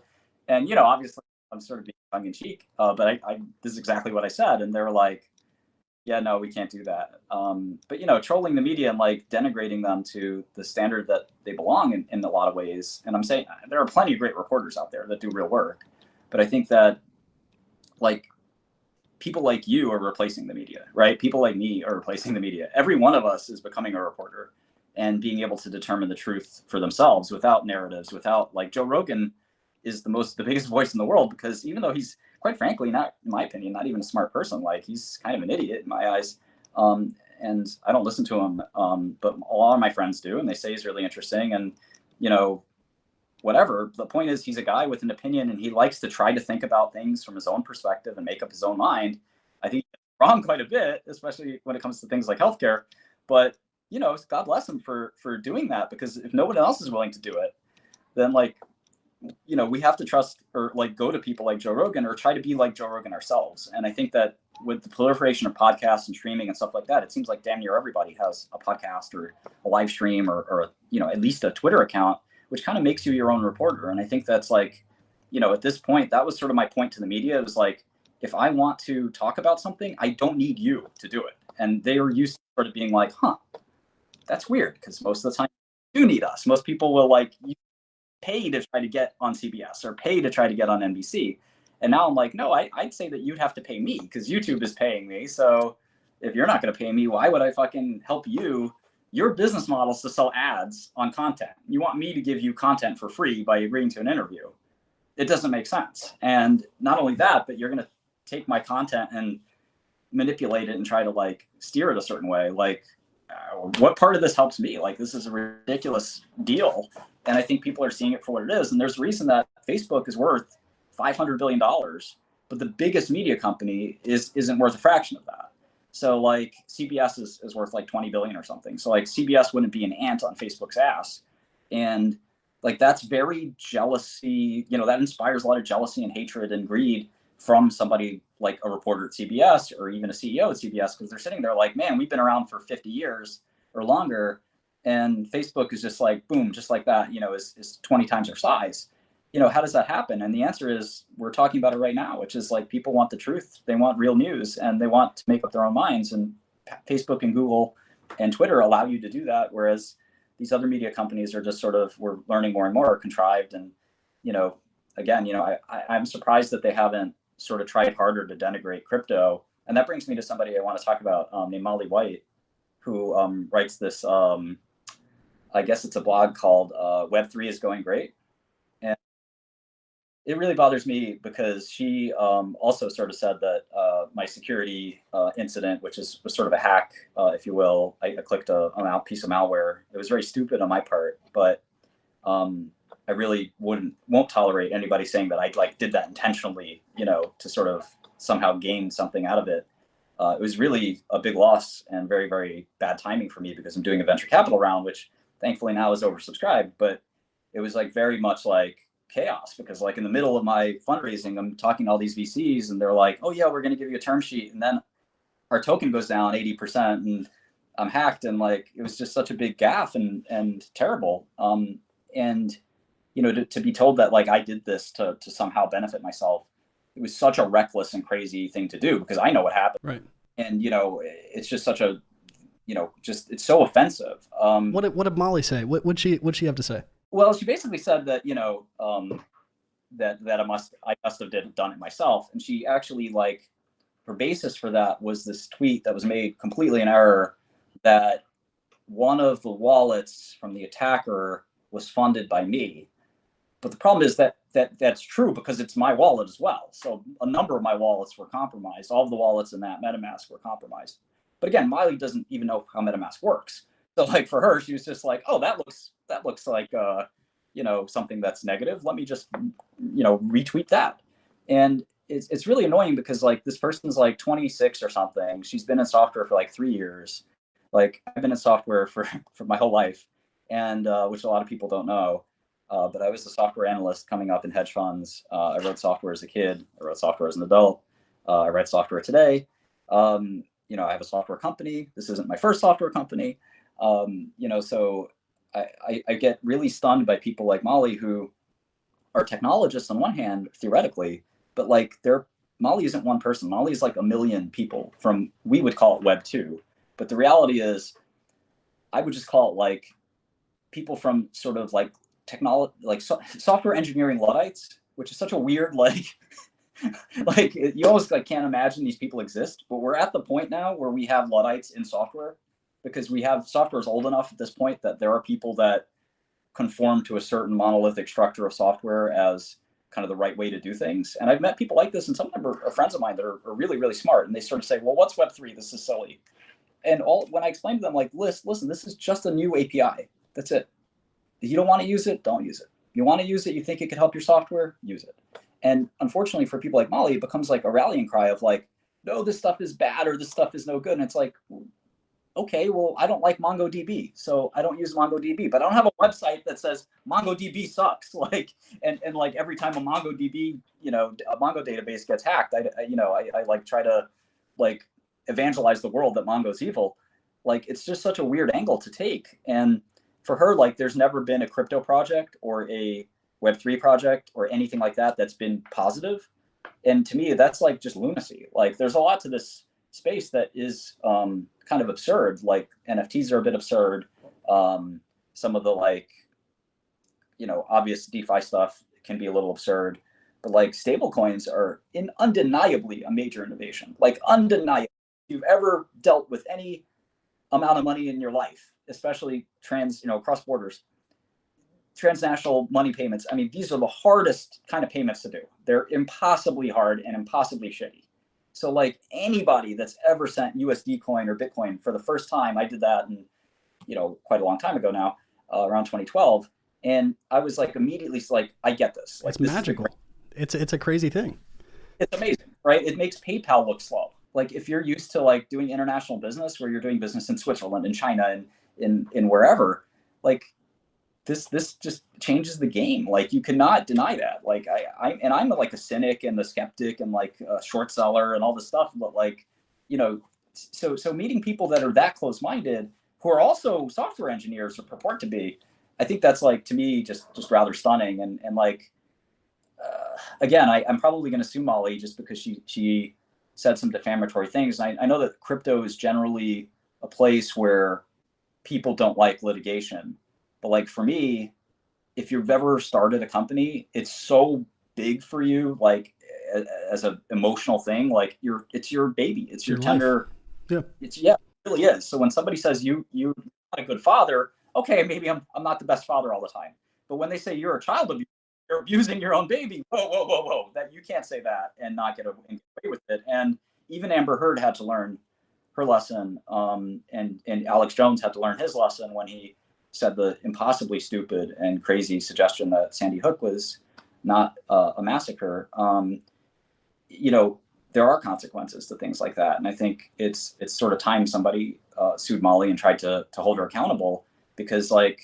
and you know, obviously, I'm sort of being tongue in cheek, but this is exactly what I said, and they were like, yeah, no, we can't do that. But you know, trolling the media and like denigrating them to the standard that they belong in a lot of ways. And I'm saying there are plenty of great reporters out there that do real work, but I think that like people like you are replacing the media, right? People like me are replacing the media. Every one of us is becoming a reporter and being able to determine the truth for themselves without narratives, without like Joe Rogan is the biggest voice in the world, because even though he's, quite frankly, not, in my opinion, not even a smart person, like he's kind of an idiot in my eyes. And I don't listen to him, but a lot of my friends do, and they say he's really interesting, and you know, whatever. The point is, he's a guy with an opinion, and he likes to try to think about things from his own perspective and make up his own mind. I think he's wrong quite a bit, especially when it comes to things like healthcare. But you know, God bless him for doing that, because if no one else is willing to do it, then like, you know, we have to trust or like go to people like Joe Rogan, or try to be like Joe Rogan ourselves. And I think that with the proliferation of podcasts and streaming and stuff like that, it seems like damn near everybody has a podcast or a live stream or you know, at least a Twitter account, which kind of makes you your own reporter. And I think that's like, you know, at this point, that was sort of my point to the media. It was like, if I want to talk about something, I don't need you to do it. And they were used to sort of being like, huh, that's weird because most of the time you do need us. Most people will like pay to try to get on CBS or pay to try to get on NBC. And now I'm like, no, I'd say that you'd have to pay me because YouTube is paying me. So if you're not going to pay me, why would I fucking help you? Your business model is to sell ads on content. You want me to give you content for free by agreeing to an interview. It doesn't make sense. And not only that, but you're going to take my content and manipulate it and try to like steer it a certain way. Like, what part of this helps me? Like, this is a ridiculous deal. And I think people are seeing it for what it is. And there's a reason that Facebook is worth $500 billion, but the biggest media company isn't worth a fraction of that. So like CBS is worth like 20 billion or something. So like CBS wouldn't be an ant on Facebook's ass. And like, that's very jealousy, you know, that inspires a lot of jealousy and hatred and greed from somebody like a reporter at CBS or even a CEO at CBS, because they're sitting there like, man, we've been around for 50 years or longer. And Facebook is just like, boom, just like that, you know, is 20 times our size. You know, how does that happen? And the answer is, we're talking about it right now, which is like, people want the truth. They want real news and they want to make up their own minds. And Facebook and Google and Twitter allow you to do that. Whereas these other media companies are just sort of, we're learning more and more, contrived. And, you know, again, you know, I'm surprised that they haven't sort of tried harder to denigrate crypto. And that brings me to somebody I want to talk about named Molly White, who writes this, I guess it's a blog called Web3 is Going Great. And it really bothers me because she also sort of said that my security incident, which was sort of a hack, if you will, I clicked a piece of malware. It was very stupid on my part, but I really won't tolerate anybody saying that I like did that intentionally, you know, to sort of somehow gain something out of it. It was really a big loss and very, very bad timing for me because I'm doing a venture capital round, which thankfully now is oversubscribed, but it was like very much like chaos because like in the middle of my fundraising, I'm talking to all these VCs and they're like, oh yeah, we're going to give you a term sheet. And then our token goes down 80% and I'm hacked. And like, it was just such a big gaffe and terrible. And, you know, to be told that like I did this to somehow benefit myself, it was such a reckless and crazy thing to do because I know what happened. Right. And, you know, it's just such a, you know, just, it's so offensive. What did Molly say? What'd she have to say? Well, she basically said that, you know, that I must have done it myself. And she actually, like, her basis for that was this tweet that was made completely in error, that one of the wallets from the attacker was funded by me. But the problem is that that's true because it's my wallet as well. So a number of my wallets were compromised. All of the wallets in that MetaMask were compromised. But again, Miley doesn't even know how MetaMask works. So like for her, she was just like, oh, that looks like you know, something that's negative. Let me just, you know, retweet that. And it's really annoying because like this person's like 26 or something. She's been in software for like 3 years. Like I've been in software for my whole life, and which a lot of people don't know. But I was a software analyst coming up in hedge funds. I wrote software as a kid. I wrote software as an adult. I write software today. You know, I have a software company. This isn't my first software company. You know, so I get really stunned by people like Molly who are technologists on one hand, theoretically, but like Molly isn't one person. Molly is like a million people from, we would call it Web 2. But the reality is, I would just call it like people from sort of like technology, like software engineering Luddites, which is such a weird, like, like you almost like can't imagine these people exist. But we're at the point now where we have Luddites in software, because we have software is old enough at this point that there are people that conform to a certain monolithic structure of software as kind of the right way to do things. And I've met people like this, and some of them are friends of mine that are really, really smart. And they sort of say, well, what's Web3? This is silly. And when I explain to them, like, listen, this is just a new API. That's it. If you don't want to use it, don't use it. If you want to use it, you think it could help your software, use it. And unfortunately for people like Molly, it becomes like a rallying cry of like, no, this stuff is bad or this stuff is no good. And it's like, okay, well, I don't like MongoDB, so I don't use MongoDB, but I don't have a website that says MongoDB sucks. Like, and like every time a MongoDB, you know, a Mongo database gets hacked, I like try to like evangelize the world that Mongo's evil. Like, it's just such a weird angle to take. And for her, like, there's never been a crypto project or a Web3 project or anything like that that's been positive. And to me, that's like just lunacy. Like, there's a lot to this space that is kind of absurd. Like, NFTs are a bit absurd. Some of the like, obvious DeFi stuff can be a little absurd, but like stable coins are undeniably a major innovation. Like undeniably, if you've ever dealt with any amount of money in your life, especially cross borders, transnational money payments. I mean, these are the hardest kind of payments to do. They're impossibly hard and impossibly shitty. So like anybody that's ever sent USD coin or Bitcoin for the first time, I did that in, quite a long time ago now, around 2012. And I was like, immediately like, I get this. Like, it's magical. It's a crazy thing. It's amazing, right? It makes PayPal look slow. Like if you're used to like doing international business where you're doing business in Switzerland and China and in wherever, like this just changes the game. Like you cannot deny that. Like I'm like a cynic and a skeptic and like a short seller and all this stuff. But like, so meeting people that are that close-minded who are also software engineers or purport to be, I think that's like, to me, just rather stunning. And like, again, I'm probably going to sue Molly just because she said some defamatory things. And I know that crypto is generally a place where people don't like litigation. But like for me, if you've ever started a company, it's so big for you, like as an emotional thing, like it's your baby, it's your tender. Life. Yeah. It really is. So when somebody says you're not a good father, okay, maybe I'm not the best father all the time. But when they say you're a child abuser, you're abusing your own baby, whoa, that you can't say that and not get away with it. And even Amber Heard had to learn her lesson, and Alex Jones had to learn his lesson when he said the impossibly stupid and crazy suggestion that Sandy Hook was not a massacre. There are consequences to things like that. And I think it's sort of time somebody sued Molly and tried to hold her accountable, because like,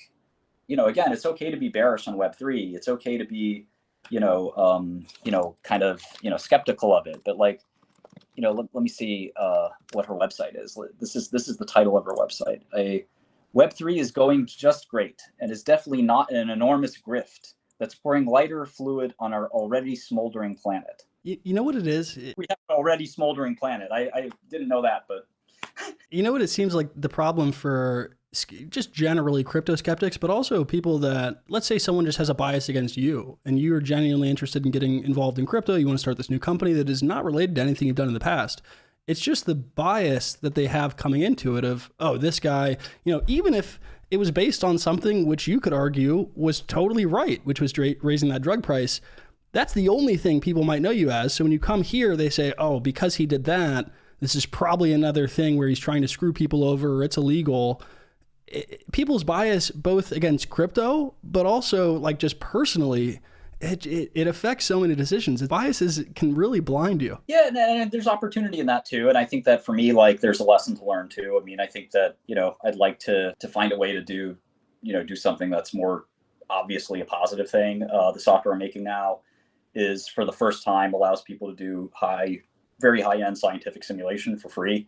again, it's okay to be bearish on Web3. It's okay to be, kind of, skeptical of it. But like, let me see what her website is. This is the title of her website. Web3 is going just great and is definitely not an enormous grift that's pouring lighter fluid on our already smoldering planet. You know what it is? We have an already smoldering planet. I didn't know that, but... You know what it seems like the problem for just generally crypto skeptics, but also people that, let's say someone just has a bias against you and you're genuinely interested in getting involved in crypto. You want to start this new company that is not related to anything you've done in the past. It's just the bias that they have coming into it of, oh, this guy, even if it was based on something which you could argue was totally right, which was raising that drug price, that's the only thing people might know you as. So when you come here, they say, oh, because he did that, this is probably another thing where he's trying to screw people over, or it's illegal. People's bias, both against crypto, but also like just personally, it affects so many decisions. Biases can really blind you. Yeah, and there's opportunity in that too. And I think that for me, like there's a lesson to learn too. I mean, I think that, I'd like to find a way to do something that's more obviously a positive thing. The software I'm making now is, for the first time, allows people to do very high-end scientific simulation for free,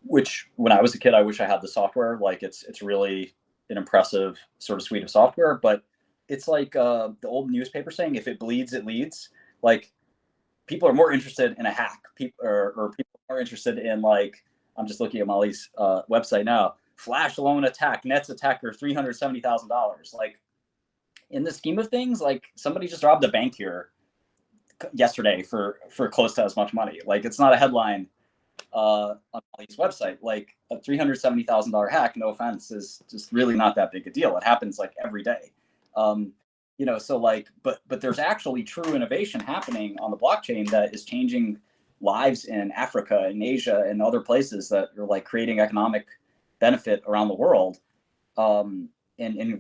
which when I was a kid, I wish I had the software. Like it's really an impressive sort of suite of software, but it's like the old newspaper saying, if it bleeds, it leads. Like people are more interested in a hack, people are more interested in, like, I'm just looking at Molly's website now, flash loan attack, Nets attacker, $370,000. Like in the scheme of things, like somebody just robbed a bank here yesterday for close to as much money. Like it's not a headline on Molly's website. Like a $370,000 hack, no offense, is just really not that big a deal. It happens like every day. So like, but there's actually true innovation happening on the blockchain that is changing lives in Africa and Asia and other places that are like creating economic benefit around the world, and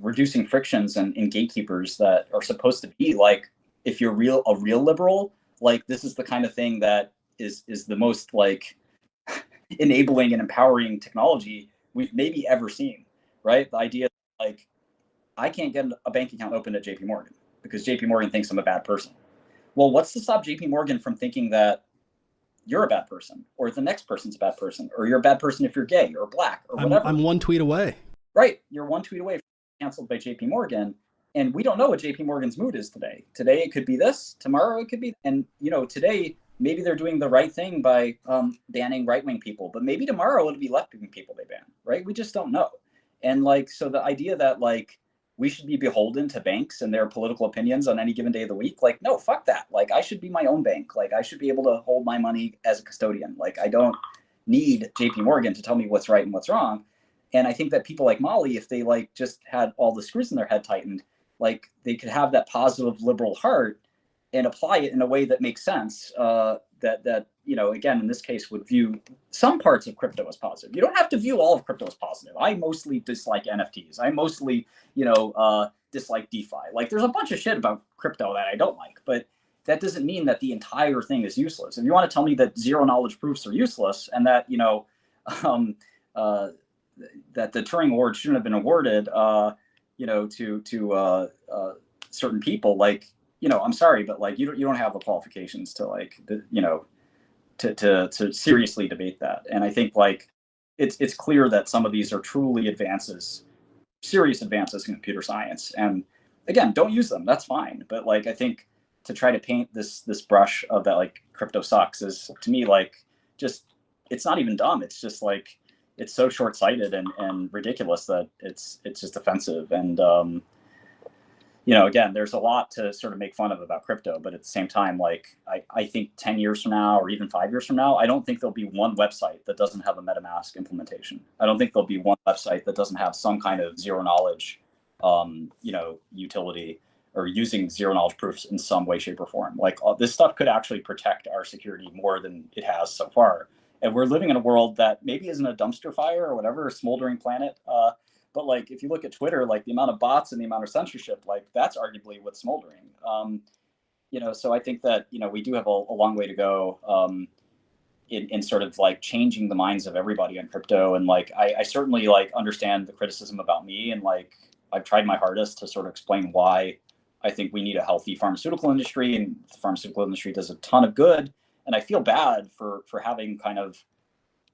reducing frictions and gatekeepers that are supposed to be like, if you're a real liberal, like this is the kind of thing that is the most like enabling and empowering technology we've maybe ever seen, right? The idea like, I can't get a bank account opened at JP Morgan because JP Morgan thinks I'm a bad person. Well, what's to stop JP Morgan from thinking that you're a bad person, or the next person's a bad person, or you're a bad person if you're gay or black or whatever? I'm one tweet away. Right. You're one tweet away from being canceled by JP Morgan. And we don't know what JP Morgan's mood is today. Today it could be this, tomorrow it could be, and today maybe they're doing the right thing by banning right-wing people, but maybe tomorrow it'll be left-wing people they ban, right? We just don't know. And like, so the idea that like we should be beholden to banks and their political opinions on any given day of the week, like, no, fuck that. Like, I should be my own bank. Like, I should be able to hold my money as a custodian. Like, I don't need JP Morgan to tell me what's right and what's wrong. And I think that people like Molly, if they like just had all the screws in their head tightened, like they could have that positive liberal heart and apply it in a way that makes sense. That you know, again, in this case, would view some parts of crypto as positive. You don't have to view all of crypto as positive. I mostly dislike NFTs. I mostly, dislike DeFi. Like, there's a bunch of shit about crypto that I don't like, but that doesn't mean that the entire thing is useless. If you want to tell me that zero knowledge proofs are useless and that, that the Turing Award shouldn't have been awarded, to certain people, like, I'm sorry, but like, you don't have the qualifications to like, to seriously debate that. And I think like, it's clear that some of these are truly serious advances in computer science. And again, don't use them. That's fine. But like, I think to try to paint this brush of that, like crypto sucks is to me, like, just, it's not even dumb. It's just like, it's so short-sighted and ridiculous that it's just offensive. And, again, there's a lot to sort of make fun of about crypto, but at the same time, like, I think 10 years from now, or even 5 years from now, I don't think there'll be one website that doesn't have a MetaMask implementation. I don't think there'll be one website that doesn't have some kind of zero knowledge, utility, or using zero knowledge proofs in some way, shape, or form. Like, this stuff could actually protect our security more than it has so far. And we're living in a world that maybe isn't a dumpster fire or whatever, a smoldering planet. But like, if you look at Twitter, like the amount of bots and the amount of censorship, like that's arguably what's smoldering. So I think that, we do have a long way to go in sort of like changing the minds of everybody on crypto. And like, I certainly like understand the criticism about me. And like, I've tried my hardest to sort of explain why I think we need a healthy pharmaceutical industry, and the pharmaceutical industry does a ton of good. And I feel bad for having kind of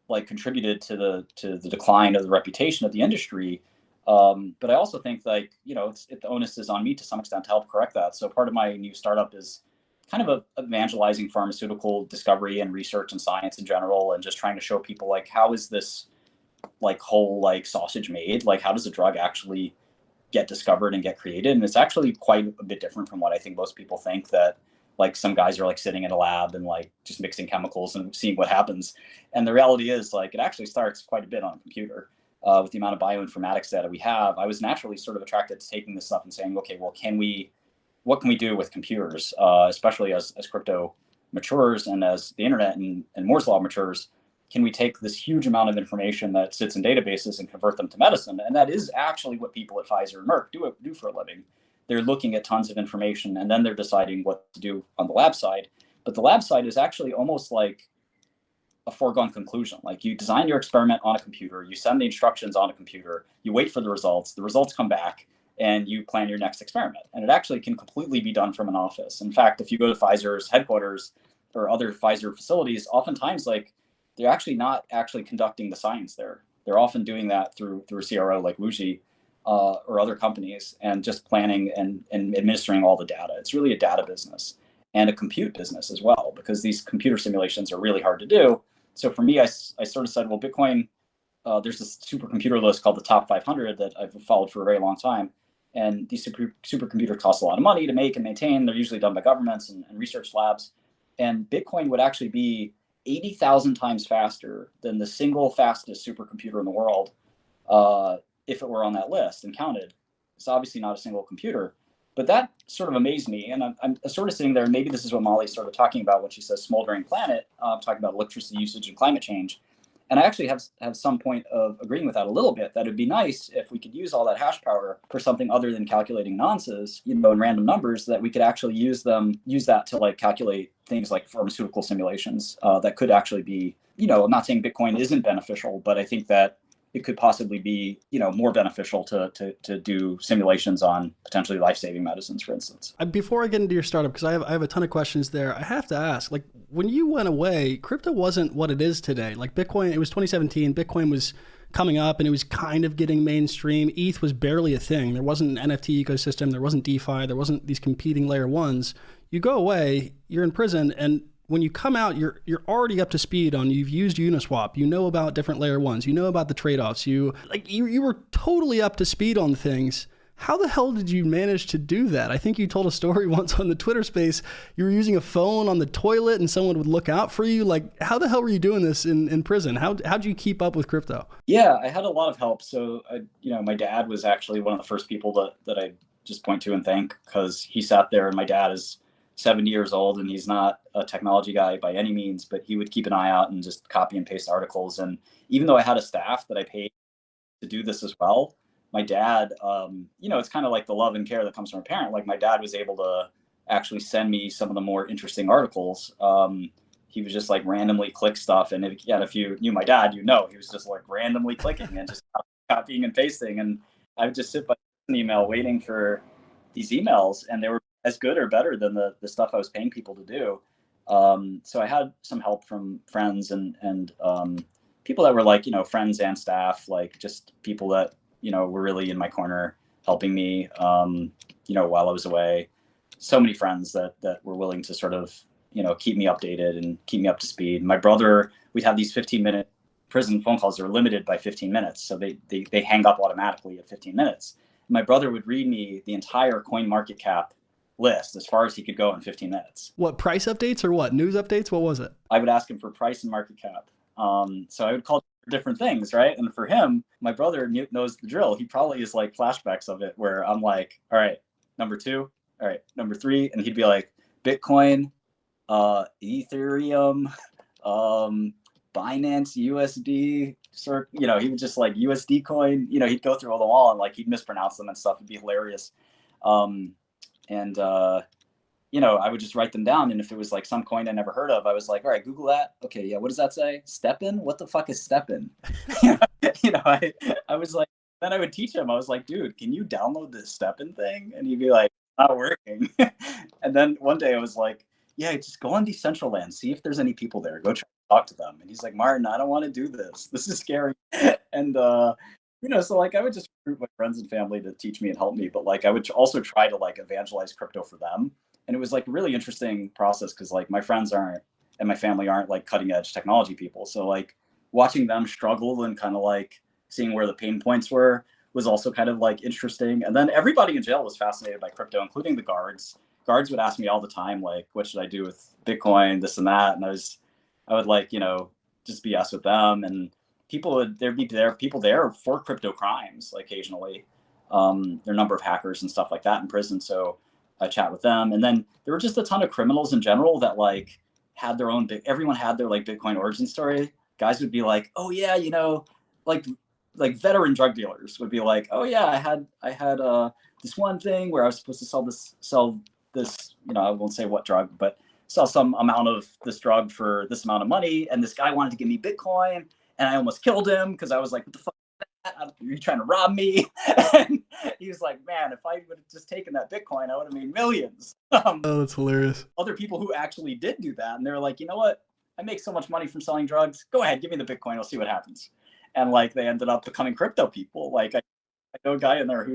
like contributed to the decline of the reputation of the industry. But I also think like, the onus is on me to some extent to help correct that. So part of my new startup is kind of evangelizing pharmaceutical discovery and research and science in general, and just trying to show people like, how is this like whole like sausage made? Like, how does a drug actually get discovered and get created? And it's actually quite a bit different from what I think most people think, that like some guys are like sitting in a lab and like just mixing chemicals and seeing what happens. And the reality is like, it actually starts quite a bit on a computer. With the amount of bioinformatics data we have, I was naturally sort of attracted to taking this stuff and saying, okay, well, what can we do with computers, especially as crypto matures and as the internet and Moore's law matures? Can we take this huge amount of information that sits in databases and convert them to medicine? And that is actually what people at Pfizer and Merck do for a living. They're looking at tons of information and then they're deciding what to do on the lab side. But the lab side is actually almost like a foregone conclusion. Like, you design your experiment on a computer, you send the instructions on a computer, you wait for the results come back, and you plan your next experiment. And it actually can completely be done from an office. In fact, if you go to Pfizer's headquarters or other Pfizer facilities, oftentimes like they're actually not actually conducting the science there. They're often doing that through a CRO like WuXi. Or other companies, and just planning and administering all the data. It's really a data business and a compute business as well, because these computer simulations are really hard to do. So for me, I sort of said, well, Bitcoin, there's this supercomputer list called the top 500 that I've followed for a very long time. And these supercomputers cost a lot of money to make and maintain. They're usually done by governments and research labs. And Bitcoin would actually be 80,000 times faster than the single fastest supercomputer in the world, if it were on that list and counted. It's obviously not a single computer, but that sort of amazed me. And I'm sort of sitting there, and maybe this is what Molly's sort of talking about when she says smoldering planet, talking about electricity usage and climate change. And I actually have some point of agreeing with that a little bit, that it'd be nice if we could use all that hash power for something other than calculating nonces, in random numbers, that we could actually use that to like calculate things like pharmaceutical simulations that could actually be, I'm not saying Bitcoin isn't beneficial, but I think that it could possibly be, more beneficial to do simulations on potentially life-saving medicines, for instance. Before I get into your startup, because I have a ton of questions there, I have to ask, like, when you went away, crypto wasn't what it is today. Like Bitcoin, it was 2017, Bitcoin was coming up and it was kind of getting mainstream. ETH was barely a thing. There wasn't an NFT ecosystem. There wasn't DeFi. There wasn't these competing layer ones. You go away, you're in prison, and when you come out, you're already up to speed on, you've used Uniswap, you know about different layer ones, you know about the trade-offs, you were totally up to speed on things. How the hell did you manage to do that? I think you told a story once on the Twitter space. You were using a phone on the toilet and someone would look out for you. Like, how the hell were you doing this in prison? How'd you keep up with crypto? Yeah, I had a lot of help. So, my dad was actually one of the first people that I just point to and thank, because he sat there, and my dad is 70 years old and he's not a technology guy by any means, but he would keep an eye out and just copy and paste articles. And even though I had a staff that I paid to do this as well, my dad, it's kind of like the love and care that comes from a parent. Like, my dad was able to actually send me some of the more interesting articles. He was just like randomly click stuff. And if you knew my dad, he was just like randomly clicking and just copying and pasting. And I would just sit by an email waiting for these emails, and they were as good or better than the stuff I was paying people to do. So I had some help from friends and people that were like, friends and staff, like just people that, were really in my corner helping me, while I was away. So many friends that were willing to sort of, keep me updated and keep me up to speed. My brother, we'd have these 15-minute prison phone calls. They're limited by 15 minutes. So they hang up automatically at 15 minutes. My brother would read me the entire CoinMarketCap list as far as he could go in 15 minutes. What, price updates or what? News updates? What was it? I would ask him for price and market cap. So I would call different things, right? And for him, my brother knows the drill. He probably is like flashbacks of it where I'm like, all right, number 2, all right, number 3. And he'd be like, Bitcoin, Ethereum, Binance, USD, he would just like USD coin, he'd go through all the wall and like he'd mispronounce them and stuff. It'd be hilarious. I would just write them down. And if it was like some coin I never heard of, I was like, all right, Google that. Okay, yeah, what does that say? Steppen? What the fuck is Steppen? I was like, then I would teach him. I was like, dude, can you download this Steppen thing? And he'd be like, not working. And then one day I was like, yeah, just go on Decentraland, see if there's any people there. Go try to talk to them. And he's like, Martin, I don't want to do this. This is scary. And so like I would just recruit my friends and family to teach me and help me, but like I would also try to like evangelize crypto for them. And it was like a really interesting process because like my friends aren't and my family aren't like cutting edge technology people. So like watching them struggle and kind of like seeing where the pain points were was also kind of like interesting. And then everybody in jail was fascinated by crypto, including the guards. Guards would ask me all the time, like, what should I do with Bitcoin, this and that. And I would like, just BS with them. And there'd be people there for crypto crimes occasionally. There are a number of hackers and stuff like that in prison. So I chat with them. And then there were just a ton of criminals in general that like had their own, everyone had their like Bitcoin origin story. Guys would be like, oh yeah, like veteran drug dealers would be like, oh yeah, I had this one thing where I was supposed to sell this, I won't say what drug, but sell some amount of this drug for this amount of money. And this guy wanted to give me Bitcoin and I almost killed him because I was like, what the fuck? Are you trying to rob me? And he was like, man, if I would have just taken that Bitcoin, I would have made millions. Oh, that's hilarious. Other people who actually did do that. And they were like, you know what? I make so much money from selling drugs. Go ahead, give me the Bitcoin. I'll see what happens. And like, they ended up becoming crypto people. Like I know a guy in there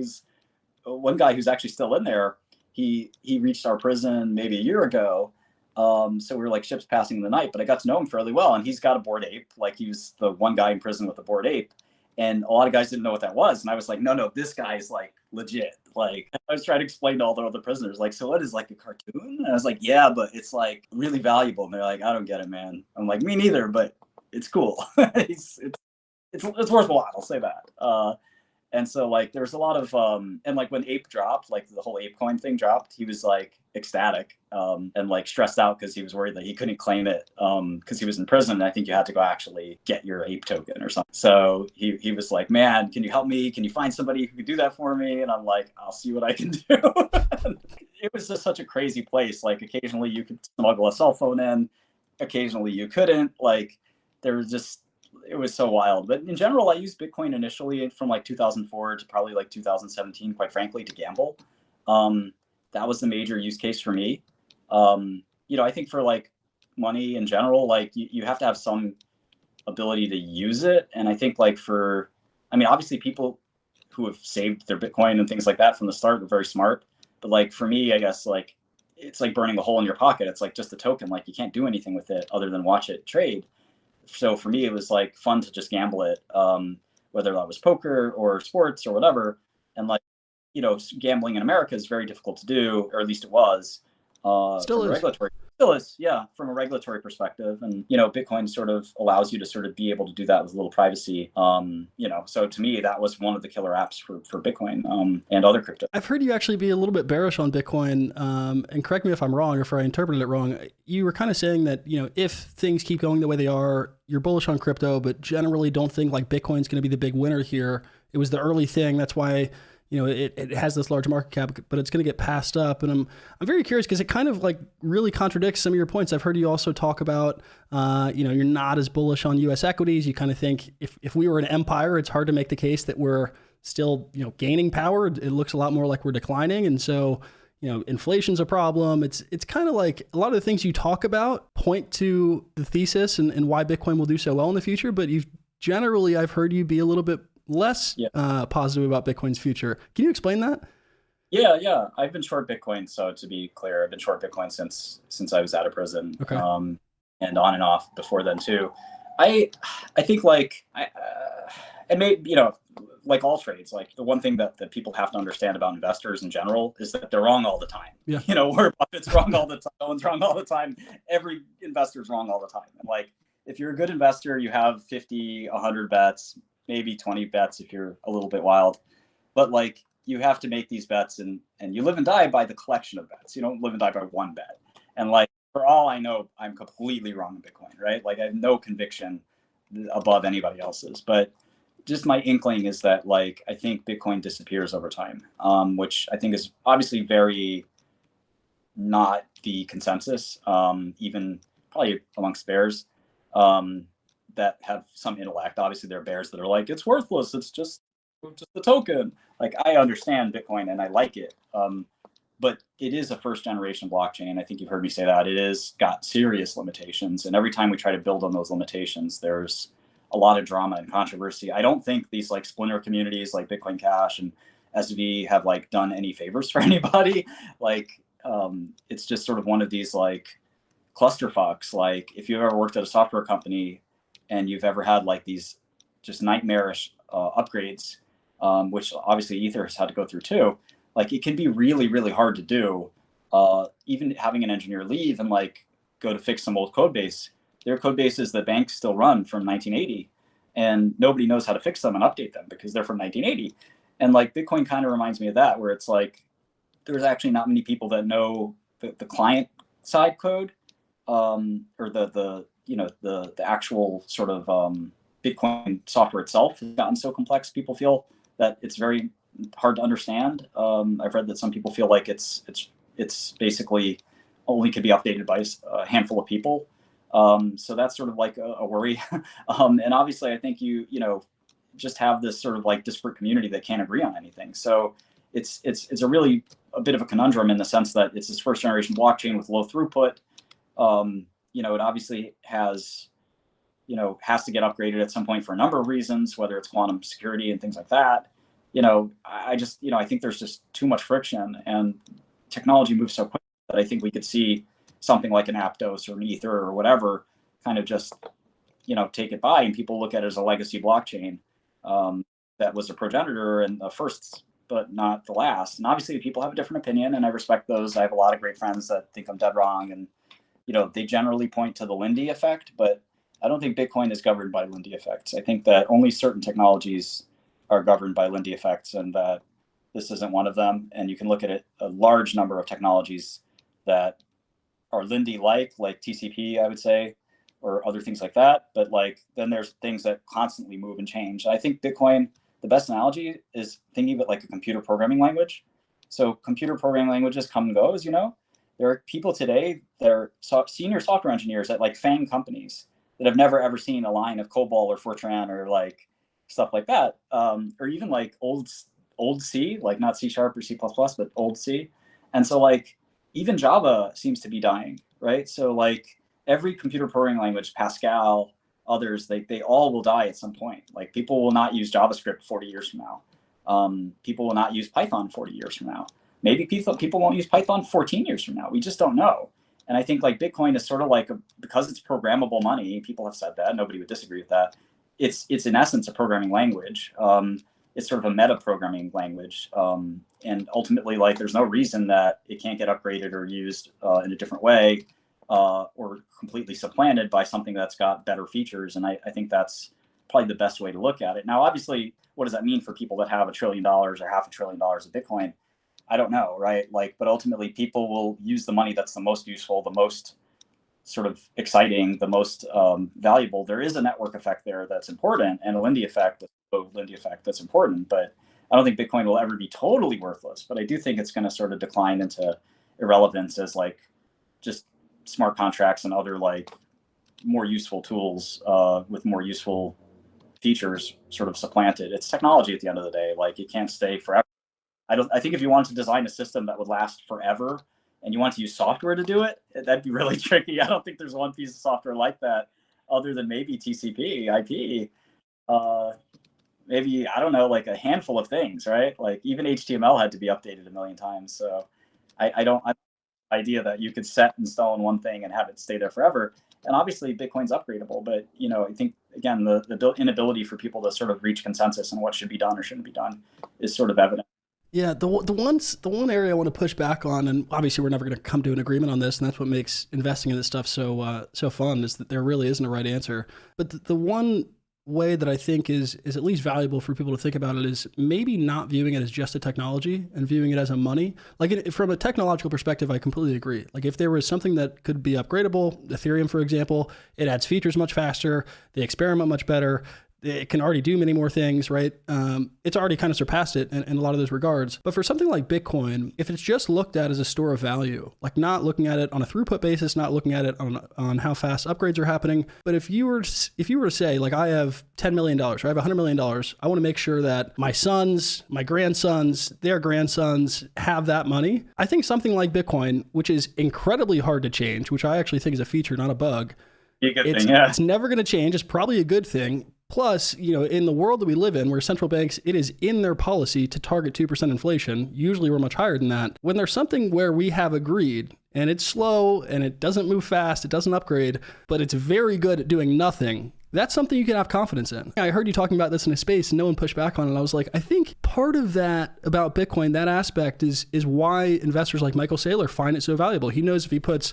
one guy who's actually still in there. He reached our prison maybe a year ago. So we were like ships passing in the night, but I got to know him fairly well. And he's got a Bored Ape. Like he was the one guy in prison with a Bored Ape. And a lot of guys didn't know what that was. And I was like, no, this guy is like legit. Like I was trying to explain to all the other prisoners, like, so what is like a cartoon? And I was like, yeah, but it's like really valuable. And they're like, I don't get it, man. I'm like, me neither, but it's cool. it's worthwhile. I'll say that. And so like there's a lot of and like when Ape dropped, like the whole Ape coin thing dropped, he was like ecstatic and like stressed out because he was worried that he couldn't claim it because he was in prison. And I think you had to go actually get your Ape token or something. So he was like, man, can you help me? Can you find somebody who could do that for me? And I'm like, I'll see what I can do. It was just such a crazy place. Like occasionally you could smuggle a cell phone in, occasionally you couldn't. Like there was just, it was so wild. But in general, I used Bitcoin initially from like 2004 to probably like 2017, quite frankly, to gamble. That was the major use case for me. I think for like money in general, like you have to have some ability to use it. And I think like obviously people who have saved their Bitcoin and things like that from the start are very smart. But like for me, I guess like it's like burning a hole in your pocket. It's like just a token. Like you can't do anything with it other than watch it trade. So for me, it was like fun to just gamble it, whether that was poker or sports or whatever. And like, gambling in America is very difficult to do, or at least it was. Still from a is. regulatory, still is, yeah, from a regulatory perspective. And Bitcoin sort of allows you to sort of be able to do that with a little privacy. So to me, that was one of the killer apps for Bitcoin and other crypto. I've heard you actually be a little bit bearish on Bitcoin, and correct me if I'm wrong or if I interpreted it wrong. You were kind of saying that, if things keep going the way they are, you're bullish on crypto, but generally don't think like Bitcoin's going to be the big winner here. It was the early thing. That's why, it has this large market cap, but it's going to get passed up. And I'm very curious because it kind of like really contradicts some of your points. I've heard you also talk about, you're not as bullish on U.S. equities. You kind of think if we were an empire, it's hard to make the case that we're still, gaining power. It looks a lot more like we're declining. And so, inflation's a problem. It's kind of like a lot of the things you talk about point to the thesis and why Bitcoin will do so well in the future. But I've heard you be a little bit less positive about Bitcoin's future. Can you explain that? Yeah. I've been short Bitcoin. So to be clear, I've been short Bitcoin since I was out of prison. Okay. And on and off before then too. I think like and maybe like all trades, like the one thing that people have to understand about investors in general is that they're wrong all the time. Yeah. Warren Buffett's wrong all the time. Owen's wrong all the time. Every investor's wrong all the time. And like if you're a good investor, you have 50, 100 bets, maybe 20 bets if you're a little bit wild. But like you have to make these bets and you live and die by the collection of bets. You don't live and die by one bet. And like for all I know, I'm completely wrong in Bitcoin, right? Like I have no conviction above anybody else's. But just my inkling is that like I think Bitcoin disappears over time, which I think is obviously very not the consensus, even probably amongst bears that have some intellect. Obviously, there are bears that are like, it's worthless. It's just the token. Like I understand Bitcoin and I like it, but it is a first generation blockchain. I think you've heard me say that. It is got serious limitations, and every time we try to build on those limitations, there's a lot of drama and controversy. I don't think these like splinter communities like Bitcoin Cash and SV have like done any favors for anybody. Like it's just sort of one of these like clusterfucks. Like if you've ever worked at a software company and you've ever had like these just nightmarish upgrades, which obviously Ether has had to go through too, like it can be really, really hard to do. Even having an engineer leave and like go to fix some old code base. There are code bases that banks still run from 1980, and nobody knows how to fix them and update them because they're from 1980. And like Bitcoin kind of reminds me of that, where it's like there's actually not many people that know the client side code, or the actual sort of Bitcoin software itself has gotten so complex. People feel that it's very hard to understand. I've read that some people feel like it's basically only could be updated by a handful of people. So that's sort of like a worry. And obviously I think you just have this sort of like disparate community that can't agree on anything. So it's a bit of a conundrum in the sense that it's this first generation blockchain with low throughput. It obviously has to get upgraded at some point for a number of reasons, whether it's quantum security and things like that. I think there's just too much friction, and technology moves so quick that I think we could see something like an Aptos or an Ether or whatever kind of just, take it by, and people look at it as a legacy blockchain that was a progenitor and the first, but not the last. And obviously people have a different opinion, and I respect those. I have a lot of great friends that think I'm dead wrong, and, they generally point to the Lindy effect, but I don't think Bitcoin is governed by Lindy effects. I think that only certain technologies are governed by Lindy effects, and that this isn't one of them. And you can look at it, a large number of technologies that are Lindy-like TCP, I would say, or other things like that. But then there's things that constantly move and change. I think Bitcoin, the best analogy is thinking of it like a computer programming language. So computer programming languages come and go, as you know. There are people today that are senior software engineers at FANG companies that have never ever seen a line of COBOL or Fortran or stuff like that, or even old C, not C# or C++, but old C. And so even Java seems to be dying, right? So every computer programming language, Pascal, others, they all will die at some point. People will not use JavaScript 40 years from now. People will not use Python 40 years from now. maybe people won't use Python 14 years from now. We just don't know. And I think like Bitcoin is sort of like because it's programmable money. People have said that. Nobody would disagree with that. It's in essence a programming language. It's sort of a meta programming language. And ultimately, like there's no reason that it can't get upgraded or used in a different way or completely supplanted by something that's got better features. And I think that's probably the best way to look at it. Now, obviously, what does that mean for people that have $1 trillion or $500 billion of Bitcoin? I don't know, right? Like, but ultimately, people will use the money that's the most useful, the most sort of exciting, the most valuable. There is a network effect there that's important, and a Lindy effect that's important. But I don't think Bitcoin will ever be totally worthless. But I do think it's going to sort of decline into irrelevance as like just smart contracts and other like more useful tools with more useful features sort of supplanted. It's technology at the end of the day. Like it can't stay forever. I think if you wanted to design a system that would last forever and you want to use software to do it, that'd be really tricky. I don't think there's one piece of software like that other than maybe TCP, IP. Maybe, I don't know, like a handful of things, right? Like even HTML had to be updated a million times. So I don't idea that you could set install in one thing and have it stay there forever. And obviously Bitcoin's upgradable, but I think again, the inability for people to sort of reach consensus on what should be done or shouldn't be done is sort of evident. Yeah, the one area I want to push back on, and obviously we're never going to come to an agreement on this, and that's what makes investing in this stuff so fun, is that there really isn't a right answer. But the one way that I think is at least valuable for people to think about it is maybe not viewing it as just a technology and viewing it as a money. Like from a technological perspective, I completely agree. Like if there was something that could be upgradable, Ethereum, for example, it adds features much faster, they experiment much better, it can already do many more things, right? It's already kind of surpassed it in a lot of those regards. But for something like Bitcoin, if it's just looked at as a store of value, like not looking at it on a throughput basis, not looking at it on how fast upgrades are happening, but if you were to say, like, I have $10 million, or I have $100 million, I want to make sure that my sons, my grandsons, their grandsons have that money. I think something like Bitcoin, which is incredibly hard to change, which I actually think is a feature, not a bug. It's never going to change. It's probably a good thing. Plus, in the world that we live in, where central banks, it is in their policy to target 2% inflation. Usually we're much higher than that. When there's something where we have agreed, and it's slow, and it doesn't move fast, it doesn't upgrade, but it's very good at doing nothing, that's something you can have confidence in. I heard you talking about this in a space and no one pushed back on it. I was like, I think part of that about Bitcoin, that aspect is why investors like Michael Saylor find it so valuable. He knows if he puts,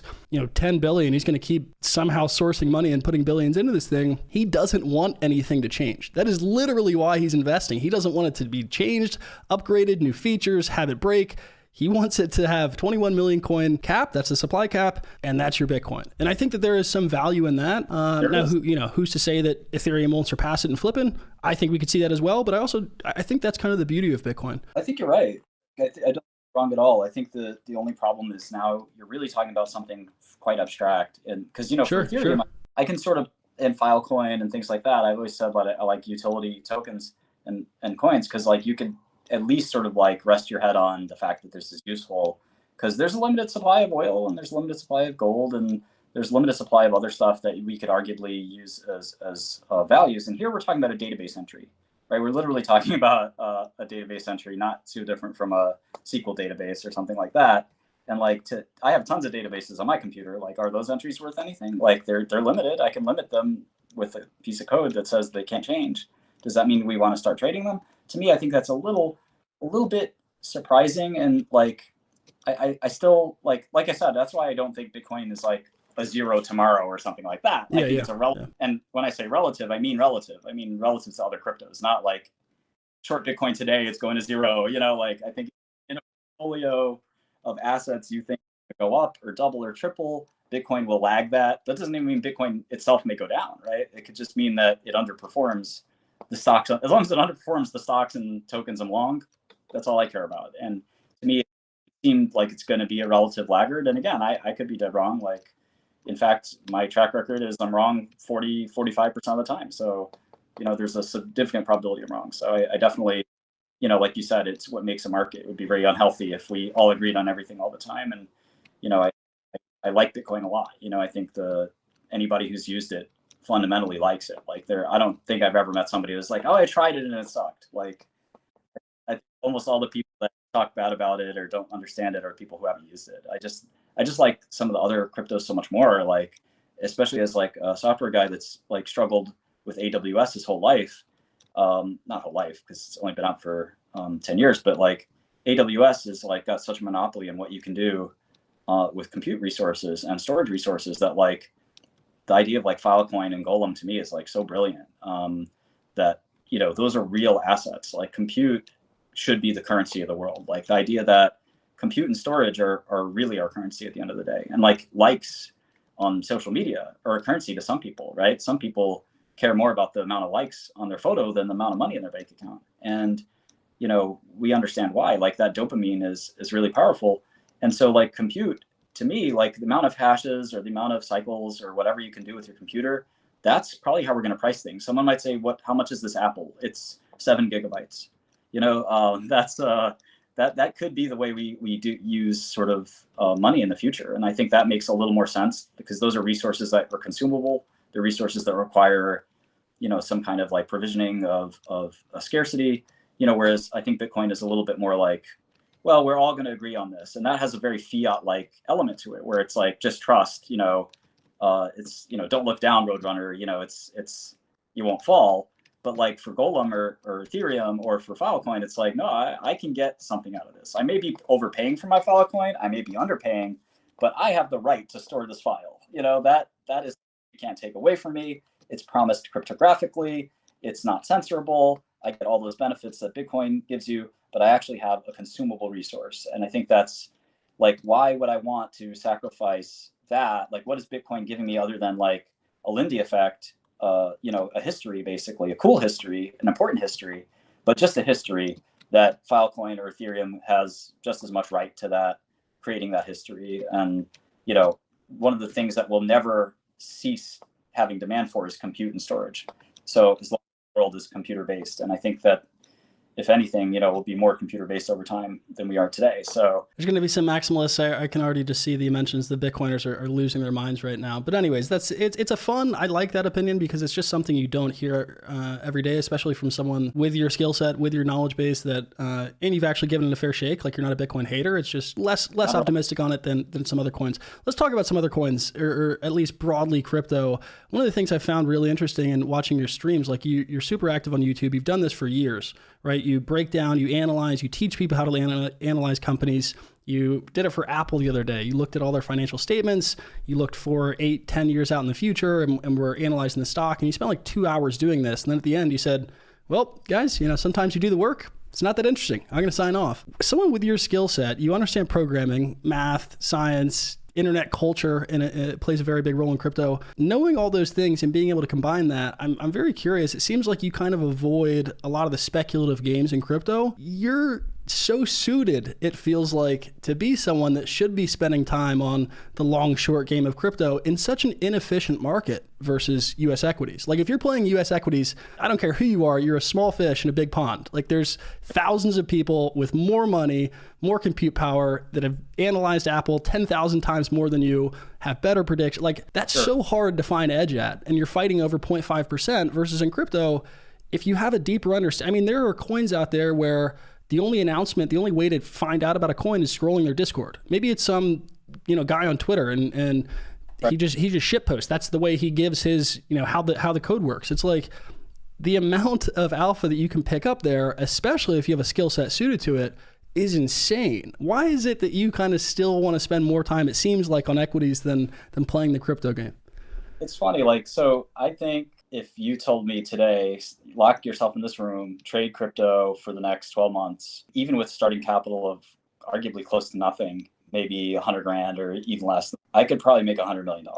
10 billion, he's going to keep somehow sourcing money and putting billions into this thing. He doesn't want anything to change. That is literally why he's investing. He doesn't want it to be changed, upgraded, new features, have it break. He wants it to have 21 million coin cap. That's the supply cap, and that's your Bitcoin. And I think that there is some value in that. Now, who's to say that Ethereum won't surpass it in flipping? I think we could see that as well. But I think that's kind of the beauty of Bitcoin. I think you're right. I don't think you're wrong at all. I think the only problem is now you're really talking about something quite abstract, and because for Ethereum, I can sort of and Filecoin and things like that. I've always said that I like utility tokens and coins because like you could at least sort of like rest your head on the fact that this is useful because there's a limited supply of oil and there's a limited supply of gold and there's limited supply of other stuff that we could arguably use as values. And here we're talking about a database entry, right? We're literally talking about a database entry, not too different from a SQL database or something like that. And like I have tons of databases on my computer. Like, are those entries worth anything? Like they're limited. I can limit them with a piece of code that says they can't change. Does that mean we want to start trading them? To me, I think that's a little bit surprising. And like, I still like I said, that's why I don't think Bitcoin is like a zero tomorrow or something like that. I think it's a relative. Yeah. And when I say relative, I mean relative. I mean relative to other cryptos, not like short Bitcoin today, it's going to zero. Like I think in a portfolio of assets, you think go up or double or triple, Bitcoin will lag that. That doesn't even mean Bitcoin itself may go down, right? It could just mean that it underperforms the stocks. As long as it underperforms the stocks and tokens I'm long, that's all I care about. And to me, it seemed like it's going to be a relative laggard. And again, I could be dead wrong. Like, in fact, my track record is I'm wrong 45% of the time. So, there's a significant probability I'm wrong. So I definitely, like you said, it's what makes a market. It would be very unhealthy if we all agreed on everything all the time. And, I like Bitcoin a lot. I think anybody who's used it fundamentally likes it. Like I don't think I've ever met somebody who's like, oh, I tried it and it sucked. Like almost all the people that talk bad about it or don't understand it are people who haven't used it. I just like some of the other cryptos so much more, like, especially as like a software guy that's like struggled with AWS his whole life. Not whole life, because it's only been out for 10 years, but like AWS is like got such a monopoly in what you can do with compute resources and storage resources that like the idea of like Filecoin and Golem to me is like so brilliant, that, you know, those are real assets. Like compute should be the currency of the world. Like the idea that compute and storage are really our currency at the end of the day. And like likes on social media are a currency to some people, right? Some people care more about the amount of likes on their photo than the amount of money in their bank account. And, you know, we understand why. Like that dopamine is really powerful. And so like compute, to me, like the amount of hashes or the amount of cycles or whatever you can do with your computer, that's probably how we're going to price things. Someone might say, how much is this apple? It's 7 gigabytes. You know, that could be the way we do use sort of money in the future. And I think that makes a little more sense because those are resources that are consumable. They're resources that require, you know, some kind of like provisioning of a scarcity, you know, whereas I think Bitcoin is a little bit more like, well, we're all going to agree on this. And that has a very fiat-like element to it where it's like, just trust, you know, it's, you know, don't look down, Roadrunner, you know, it's, you won't fall. But like for Golem or Ethereum or for Filecoin, it's like, no, I can get something out of this. I may be overpaying for my Filecoin. I may be underpaying, but I have the right to store this file. You know, that is, you can't take away from me. It's promised cryptographically. It's not censorable. I get all those benefits that Bitcoin gives you, but I actually have a consumable resource. And I think that's like, why would I want to sacrifice that? Like, what is Bitcoin giving me other than like a Lindy effect? You know, a history, basically, a cool history, an important history, but just a history that Filecoin or Ethereum has just as much right to that, creating that history. And, you know, one of the things that will never cease having demand for is compute and storage. So as long as the world is computer based, and I think that if anything, you know, we'll be more computer based over time than we are today. So there's going to be some maximalists. I can already just see the mentions. The Bitcoiners are losing their minds right now. But anyways, it's a fun. I like that opinion because it's just something you don't hear every day, especially from someone with your skill set, with your knowledge base that, and you've actually given it a fair shake. Like you're not a Bitcoin hater. It's just less optimistic on it than some other coins. Let's talk about some other coins, or at least broadly crypto. One of the things I found really interesting in watching your streams, like you're super active on YouTube. You've done this for years, right? You break down, you analyze, you teach people how to analyze companies. You did it for Apple the other day. You looked at all their financial statements. You looked for 8-10 years out in the future and we're analyzing the stock. And you spent like 2 hours doing this. And then at the end you said, well, guys, you know, sometimes you do the work. It's not that interesting. I'm going to sign off. Someone with your skill set, you understand programming, math, science, internet culture, and it plays a very big role in crypto. Knowing all those things and being able to combine that, I'm very curious. It seems like you kind of avoid a lot of the speculative games in crypto. You're so suited, it feels like, to be someone that should be spending time on the long short game of crypto in such an inefficient market versus US equities. Like if you're playing US equities, I don't care who you are, you're a small fish in a big pond. Like there's thousands of people with more money, more compute power that have analyzed Apple 10,000 times more than you, have better prediction. Like that's so hard to find edge at, and you're fighting over 0.5% versus in crypto, if you have a deeper understanding. I mean, there are coins out there where the only announcement, the only way to find out about a coin is scrolling their Discord. Maybe it's some, you know, guy on Twitter and he just shit posts. That's the way he gives his, you know, how the code works. It's like the amount of alpha that you can pick up there, especially if you have a skill set suited to it, is insane. Why is it that you kind of still want to spend more time, it seems like, on equities than playing the crypto game? It's funny, like, so I think if you told me today, lock yourself in this room, trade crypto for the next 12 months, even with starting capital of arguably close to nothing, maybe 100 grand or even less, I could probably make $100 million.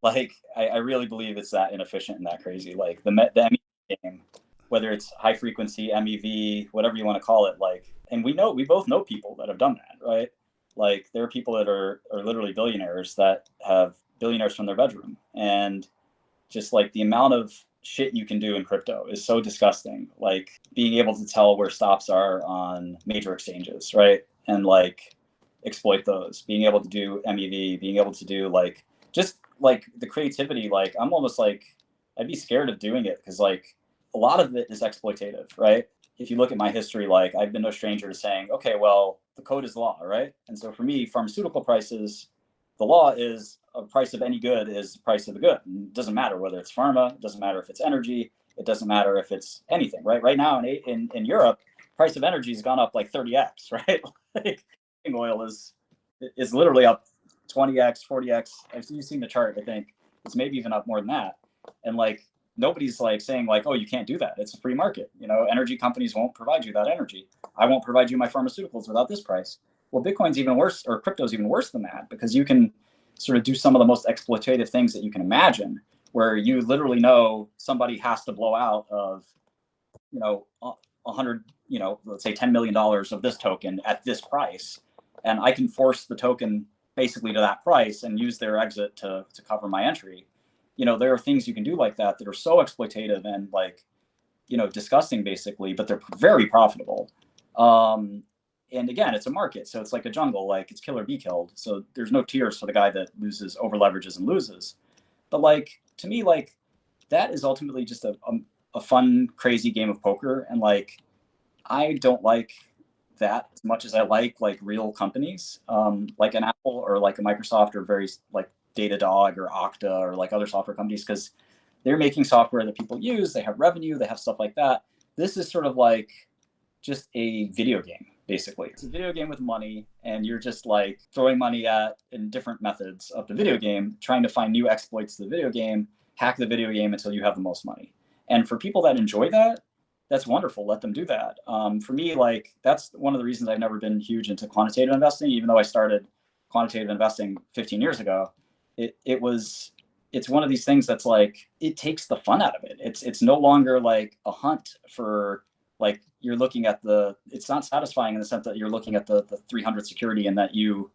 Like, I really believe it's that inefficient and that crazy. Like the MEV game, whether it's high frequency, MEV, whatever you want to call it, like, and we both know people that have done that, right? Like there are people that are literally billionaires that have billionaires from their bedroom. And just like the amount of shit you can do in crypto is so disgusting. Like being able to tell where stops are on major exchanges, right? And like exploit those, being able to do MEV, being able to do like, just like the creativity. Like I'm almost like, I'd be scared of doing it because like a lot of it is exploitative, right? if you look at my history, like I've been no stranger to saying, okay, well, the code is law, right? And so for me, pharmaceutical prices, the law is a price of any good is the price of the good. And it doesn't matter whether it's pharma, it doesn't matter if it's energy, it doesn't matter if it's anything, right? Right now in Europe, price of energy has gone up like 30x, right? Like oil is literally up 20x, 40x. You've seen the chart, I think it's maybe even up more than that. And like nobody's like saying like, oh, you can't do that. It's a free market. You know, energy companies won't provide you that energy. I won't provide you my pharmaceuticals without this price. Well, Bitcoin's even worse, or crypto's even worse than that, because you can sort of do some of the most exploitative things that you can imagine, where you literally know somebody has to blow out of, you know, 100, you know, let's say $10 million of this token at this price. And I can force the token basically to that price and use their exit to cover my entry. You know, there are things you can do like that that are so exploitative and like, you know, disgusting basically, but they're very profitable. And again, it's a market, so it's like a jungle, like it's kill or be killed. So there's no tears for the guy that loses, over leverages and loses. But like, to me, like that is ultimately just a fun, crazy game of poker. And like, I don't like that as much as I like real companies, like an Apple or like a Microsoft or very like Datadog or Okta or like other software companies, because they're making software that people use, they have revenue, they have stuff like that. This is sort of like just a video game, basically. It's a video game with money, and you're just like throwing money at in different methods of the video game, trying to find new exploits to the video game, hack the video game until you have the most money. And for people that enjoy that, that's wonderful. Let them do that. For me, like that's one of the reasons I've never been huge into quantitative investing, even though I started quantitative investing 15 years ago. It's one of these things that's like, it takes the fun out of it. It's no longer like a hunt for like, you're looking at it's not satisfying in the sense that you're looking at the 300 security and that you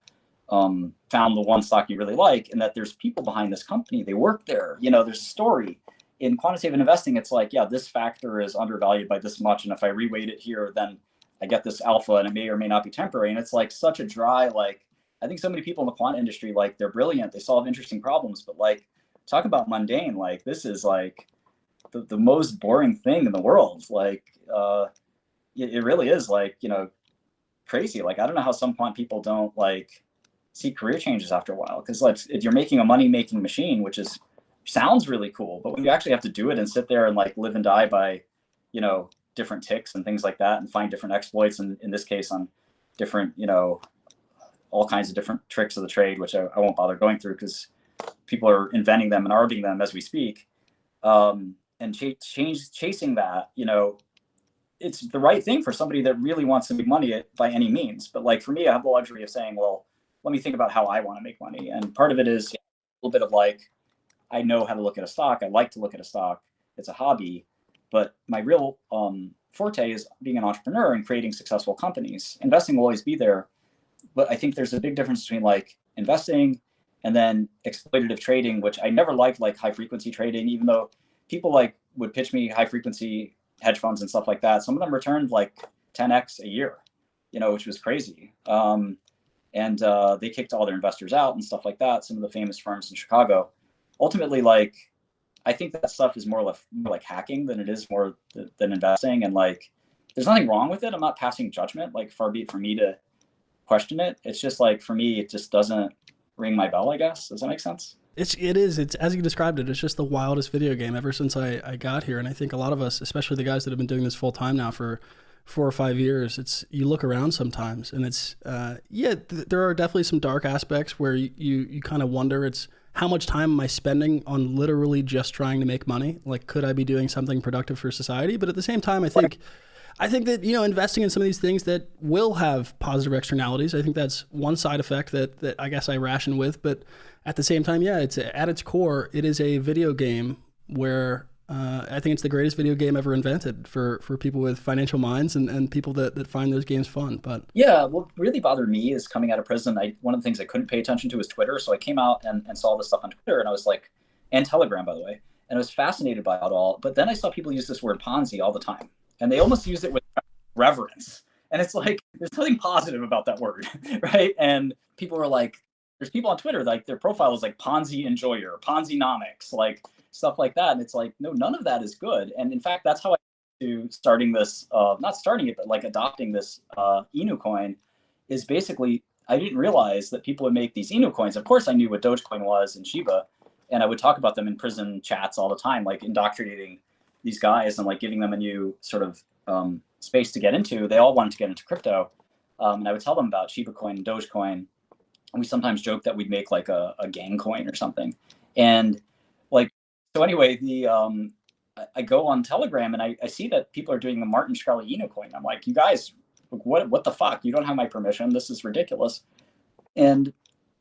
found the one stock you really like and that there's people behind this company, they work there, you know, there's a story. In quantitative investing, it's like, yeah, this factor is undervalued by this much, and if I reweight it here, then I get this alpha, and it may or may not be temporary. And it's like such a dry, like, I think so many people in the quant industry, like they're brilliant, they solve interesting problems, but like talk about mundane, like this is like the most boring thing in the world. Like it really is like, you know, crazy. Like I don't know how some quant people don't like see career changes after a while, because like if you're making a money making machine, which is sounds really cool, but when you actually have to do it and sit there and like live and die by, you know, different ticks and things like that, and find different exploits, and in this case on different, you know, all kinds of different tricks of the trade, which I won't bother going through because people are inventing them and arguing them as we speak, and chasing that, you know, it's the right thing for somebody that really wants to make money by any means. But like for me, I have the luxury of saying, well, let me think about how I want to make money. And part of it is a little bit of like, I know how to look at a stock. I like to look at a stock. It's a hobby, but my real forte is being an entrepreneur and creating successful companies. Investing will always be there, but I think there's a big difference between like investing and then exploitative trading, which I never liked, like high frequency trading, even though people like would pitch me high frequency hedge funds and stuff like that. Some of them returned like 10x a year, you know, which was crazy. And they kicked all their investors out and stuff like that. Some of the famous firms in Chicago. Ultimately, like, I think that stuff is more like hacking than it is more than investing. And like, there's nothing wrong with it. I'm not passing judgment, like far be it for me to question it. It's just like, for me, it just doesn't ring my bell, I guess. Does that make sense? It's as you described it, it's just the wildest video game ever since I got here. And I think a lot of us, especially the guys that have been doing this full time now for 4 or 5 years, you look around sometimes and it's, there are definitely some dark aspects where you kind of wonder, it's how much time am I spending on literally just trying to make money? Like, could I be doing something productive for society? But at the same time, I think that, you know, investing in some of these things that will have positive externalities, I think that's one side effect that I guess I ration with. But at the same time, yeah, it's at its core, it is a video game where I think it's the greatest video game ever invented for people with financial minds and people that find those games fun. But yeah, what really bothered me is coming out of prison, one of the things I couldn't pay attention to was Twitter. So I came out and saw this stuff on Twitter, and I was like, and Telegram, by the way, and I was fascinated by it all. But then I saw people use this word Ponzi all the time, and they almost use it with reverence. And it's like, there's nothing positive about that word, right? And people were like, there's people on Twitter, like their profile is like Ponzi enjoyer, Ponzi-nomics, like stuff like that. And it's like, no, none of that is good. And in fact, that's how I to starting this, not starting it, but like adopting this Inu coin is basically, I didn't realize that people would make these Inu coins. Of course, I knew what Dogecoin was and Shiba, and I would talk about them in prison chats all the time, like indoctrinating these guys and like giving them a new sort of space to get into. They all wanted to get into crypto. And I would tell them about Shiba coin and Dogecoin. And we sometimes joke that we'd make like a gang coin or something. And like, so anyway, I go on Telegram and I see that people are doing the Martin Shkreli Inu coin. I'm like, you guys, what the fuck? You don't have my permission. This is ridiculous. And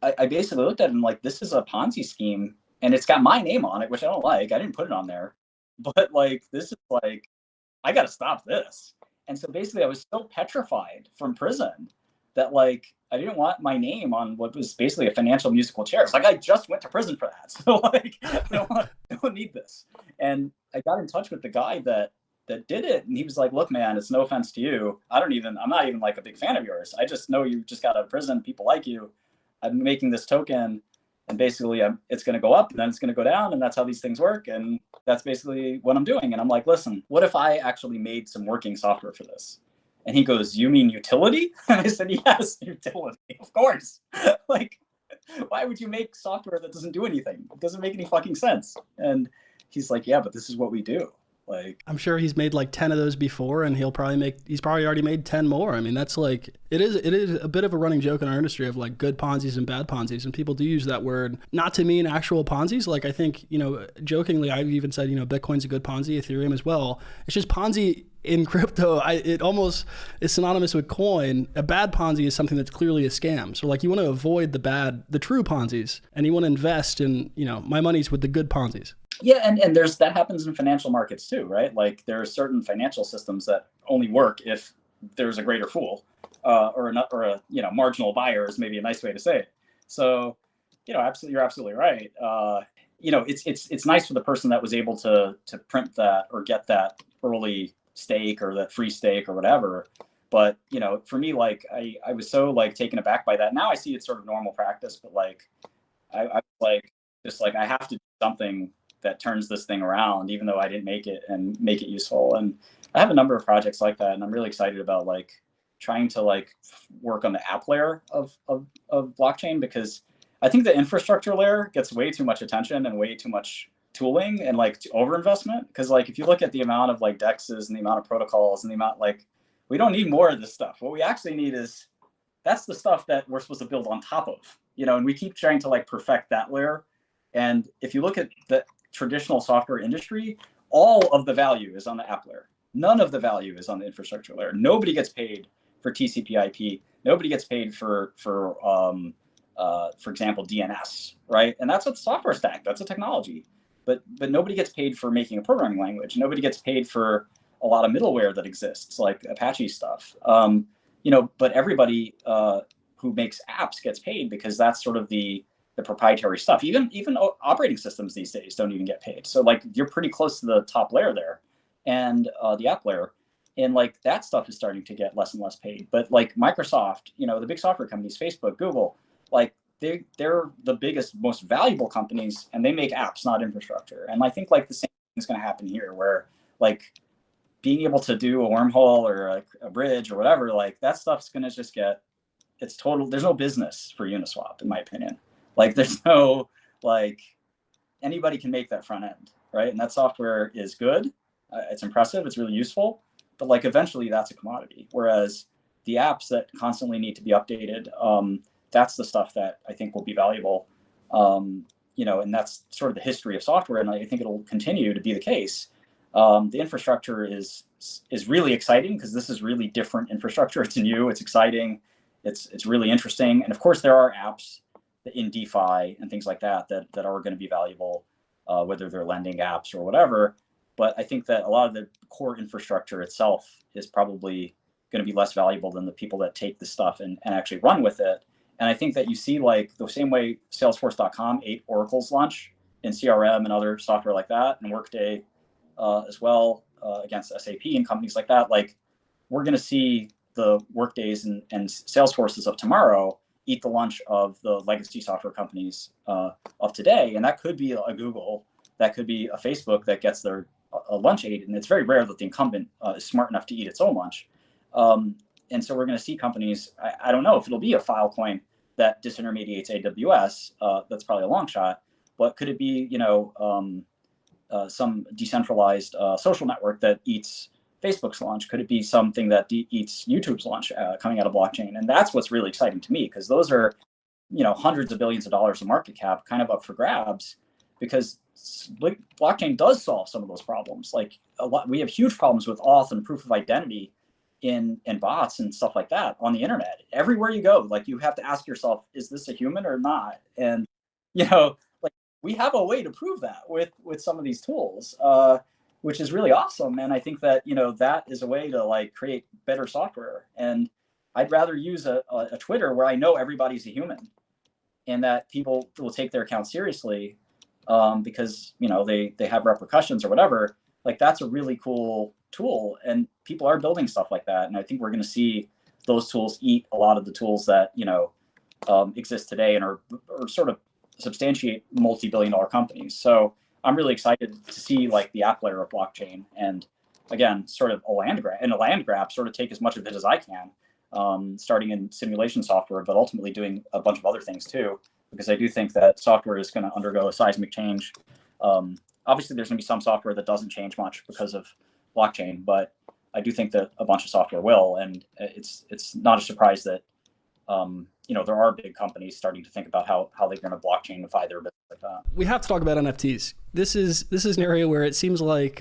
I basically looked at it and like, this is a Ponzi scheme and it's got my name on it, which I don't like. I didn't put it on there, but like, this is like, I got to stop this. And so basically I was so petrified from prison that like, I didn't want my name on what was basically a financial musical chair. It's like, I just went to prison for that. So like, I don't need this. And I got in touch with the guy that did it. And he was like, look, man, it's no offense to you. I'm not even like a big fan of yours. I just know you just got out of prison. People like you. I'm making this token and basically it's going to go up and then it's going to go down. And that's how these things work. And that's basically what I'm doing. And I'm like, listen, what if I actually made some working software for this? And he goes, you mean utility? And I said, yes, utility, of course. Like, why would you make software that doesn't do anything? It doesn't make any fucking sense. And he's like, yeah, but this is what we do. Like, I'm sure he's made like 10 of those before, and he's probably already made 10 more. I mean, that's like, it is a bit of a running joke in our industry of like good Ponzi's and bad Ponzi's. And people do use that word not to mean actual Ponzi's. Like, I think, jokingly, I've even said, Bitcoin's a good Ponzi, Ethereum as well. It's just Ponzi in crypto, it almost is synonymous with coin. A bad Ponzi is something that's clearly a scam. So like, you want to avoid the true Ponzi's, and you want to invest in, my money's with the good Ponzi's. Yeah, and that happens in financial markets too, right? Like, there are certain financial systems that only work if there's a greater fool, or a marginal buyer is maybe a nice way to say it. So, you're absolutely right. It's nice for the person that was able to print that or get that early stake or that free stake or whatever. But for me, like, I was so like taken aback by that. Now I see it's sort of normal practice, but like I like just like I have to do something that turns this thing around, even though I didn't make it, and make it useful. And I have a number of projects like that, and I'm really excited about like trying to like work on the app layer of blockchain, because I think the infrastructure layer gets way too much attention and way too much tooling and like overinvestment. Because like, if you look at the amount of like DEXs and the amount of protocols and the amount, like, we don't need more of this stuff. What we actually need is, that's the stuff that we're supposed to build on top of, and we keep trying to like perfect that layer. And if you look at the traditional software industry, all of the value is on the app layer. None of the value is on the infrastructure layer. Nobody gets paid for TCP/IP. Nobody gets paid for example, DNS, right? And that's a software stack. That's a technology. But nobody gets paid for making a programming language. Nobody gets paid for a lot of middleware that exists, like Apache stuff. But everybody who makes apps gets paid, because that's sort of the proprietary stuff. Even operating systems these days don't even get paid. So like, you're pretty close to the top layer there, and the app layer, and like that stuff is starting to get less and less paid. But like Microsoft, the big software companies, Facebook, Google, like they're the biggest, most valuable companies, and they make apps, not infrastructure. And I think like the same thing is going to happen here, where like being able to do a wormhole or like a bridge or whatever, like that stuff's going to just there's no business for Uniswap, in my opinion. Like, there's no, like, anybody can make that front end, right? And that software is good. It's impressive. It's really useful. But like, eventually that's a commodity. Whereas the apps that constantly need to be updated, that's the stuff that I think will be valuable. And that's sort of the history of software. And I think it'll continue to be the case. The infrastructure is really exciting, because this is really different infrastructure. It's new, it's exciting, it's really interesting. And of course there are apps in DeFi and things like that are going to be valuable, whether they're lending apps or whatever. But I think that a lot of the core infrastructure itself is probably going to be less valuable than the people that take the stuff and actually run with it. And I think that you see, like, the same way Salesforce.com ate Oracle's lunch in CRM and other software like that, and Workday as well, against SAP and companies like that. Like, we're going to see the Workdays and Salesforces of tomorrow eat the lunch of the legacy software companies of today. And that could be a Google, that could be a Facebook that gets their a lunch aid, and it's very rare that the incumbent is smart enough to eat its own lunch. And so we're going to see companies. I don't know if it'll be a Filecoin that disintermediates AWS. That's probably a long shot. But could it be, some decentralized social network that eats Facebook's lunch? Could it be something that eats YouTube's lunch coming out of blockchain? And that's what's really exciting to me, because those are, hundreds of billions of dollars of market cap kind of up for grabs, because blockchain does solve some of those problems. Like we have huge problems with auth and proof of identity in bots and stuff like that on the internet. Everywhere you go, like you have to ask yourself, is this a human or not? And, like we have a way to prove that with some of these tools, which is really awesome. And I think that, that is a way to like create better software. And I'd rather use a Twitter where I know everybody's a human and that people will take their account seriously, because, they have repercussions or whatever. Like that's a really cool tool, and people are building stuff like that. And I think we're going to see those tools eat a lot of the tools that, exist today and are sort of substantiate multi-billion-dollar companies. So I'm really excited to see like the app layer of blockchain, and again, sort of a land grab, sort of take as much of it as I can, starting in simulation software, but ultimately doing a bunch of other things too, because I do think that software is going to undergo a seismic change. Obviously, there's going to be some software that doesn't change much because of blockchain, but I do think that a bunch of software will, and it's not a surprise that there are big companies starting to think about how they're going to blockchainify their business like that. We have to talk about NFTs. This is an area where it seems like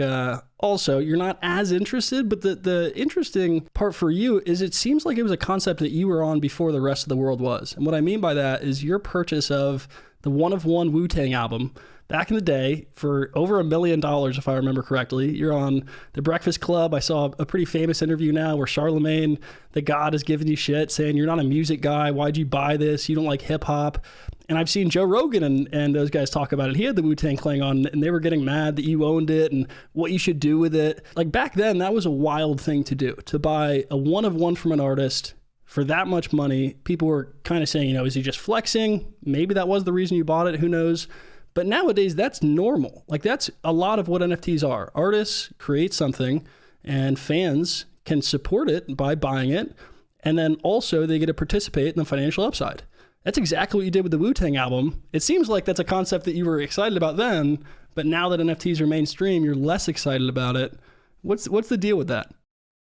also you're not as interested, but the interesting part for you is it seems like it was a concept that you were on before the rest of the world was. And what I mean by that is your purchase of the One of One Wu-Tang album back in the day for over $1 million, if I remember correctly. You're on The Breakfast Club. I saw a pretty famous interview now where Charlemagne, the God, is giving you shit, saying you're not a music guy. Why'd you buy this? You don't like hip hop. And I've seen Joe Rogan and those guys talk about it. He had the Wu-Tang Clan on, and they were getting mad that you owned it and what you should do with it. Like back then, that was a wild thing to do, to buy a one of one from an artist for that much money. People were kind of saying, is he just flexing? Maybe that was the reason you bought it. Who knows? But nowadays, that's normal. Like that's a lot of what NFTs are. Artists create something and fans can support it by buying it. And then also they get to participate in the financial upside. That's exactly what you did with the Wu-Tang album. It seems like that's a concept that you were excited about then, but now that NFTs are mainstream, you're less excited about it. What's the deal with that?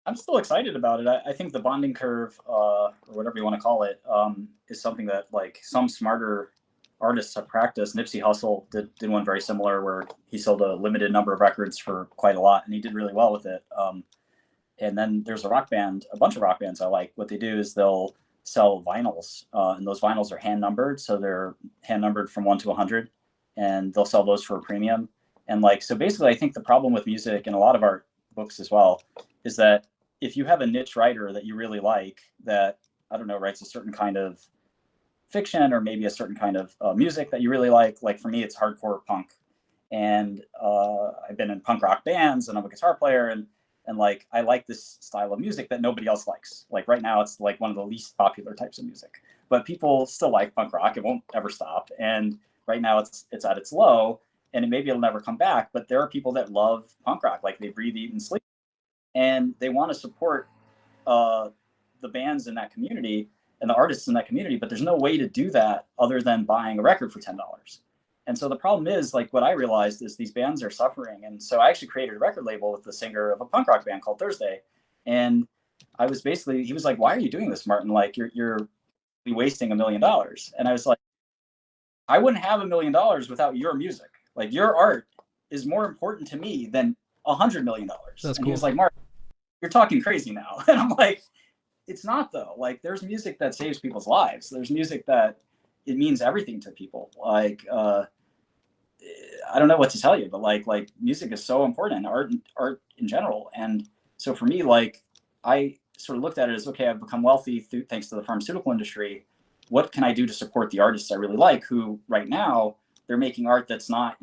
I'm still excited about it. I think the bonding curve, or whatever you want to call it, is something that like some smarter artists have practiced. Nipsey Hussle did one very similar where he sold a limited number of records for quite a lot, and he did really well with it. And then there's a bunch of rock bands I like. What they do is they'll sell vinyls, and those vinyls are hand numbered. So they're hand numbered from 1 to 100, and they'll sell those for a premium. And like, so basically I think the problem with music and a lot of art books as well is that if you have a niche writer that you really like that, I don't know, writes a certain kind of fiction or maybe a certain kind of music that you really like for me, it's hardcore punk. And I've been in punk rock bands and I'm a guitar player and like, I like this style of music that nobody else likes. Like right now, it's like one of the least popular types of music, but people still like punk rock. It won't ever stop. And right now it's at its low and maybe it'll never come back, but there are people that love punk rock, like they breathe, eat and sleep. And they want to support the bands in that community and the artists in that community, but there's no way to do that other than buying a record for $10. And so the problem is, like, what I realized is these bands are suffering. And so I actually created a record label with the singer of a punk rock band called Thursday. And I was he was like, why are you doing this, Martin? Like, you're wasting $1 million. And I was like, I wouldn't have $1 million without your music. Like, your art is more important to me than $100 million. That's and cool. He was like, Mark, you're talking crazy now. And I'm like, it's not though. Like there's music that saves people's lives. There's music that it means everything to people. Like, I don't know what to tell you, but like music is so important, art in general. And so for me, like I sort of looked at it as, okay, I've become wealthy thanks to the pharmaceutical industry. What can I do to support the artists I really like, who right now they're making art that's not,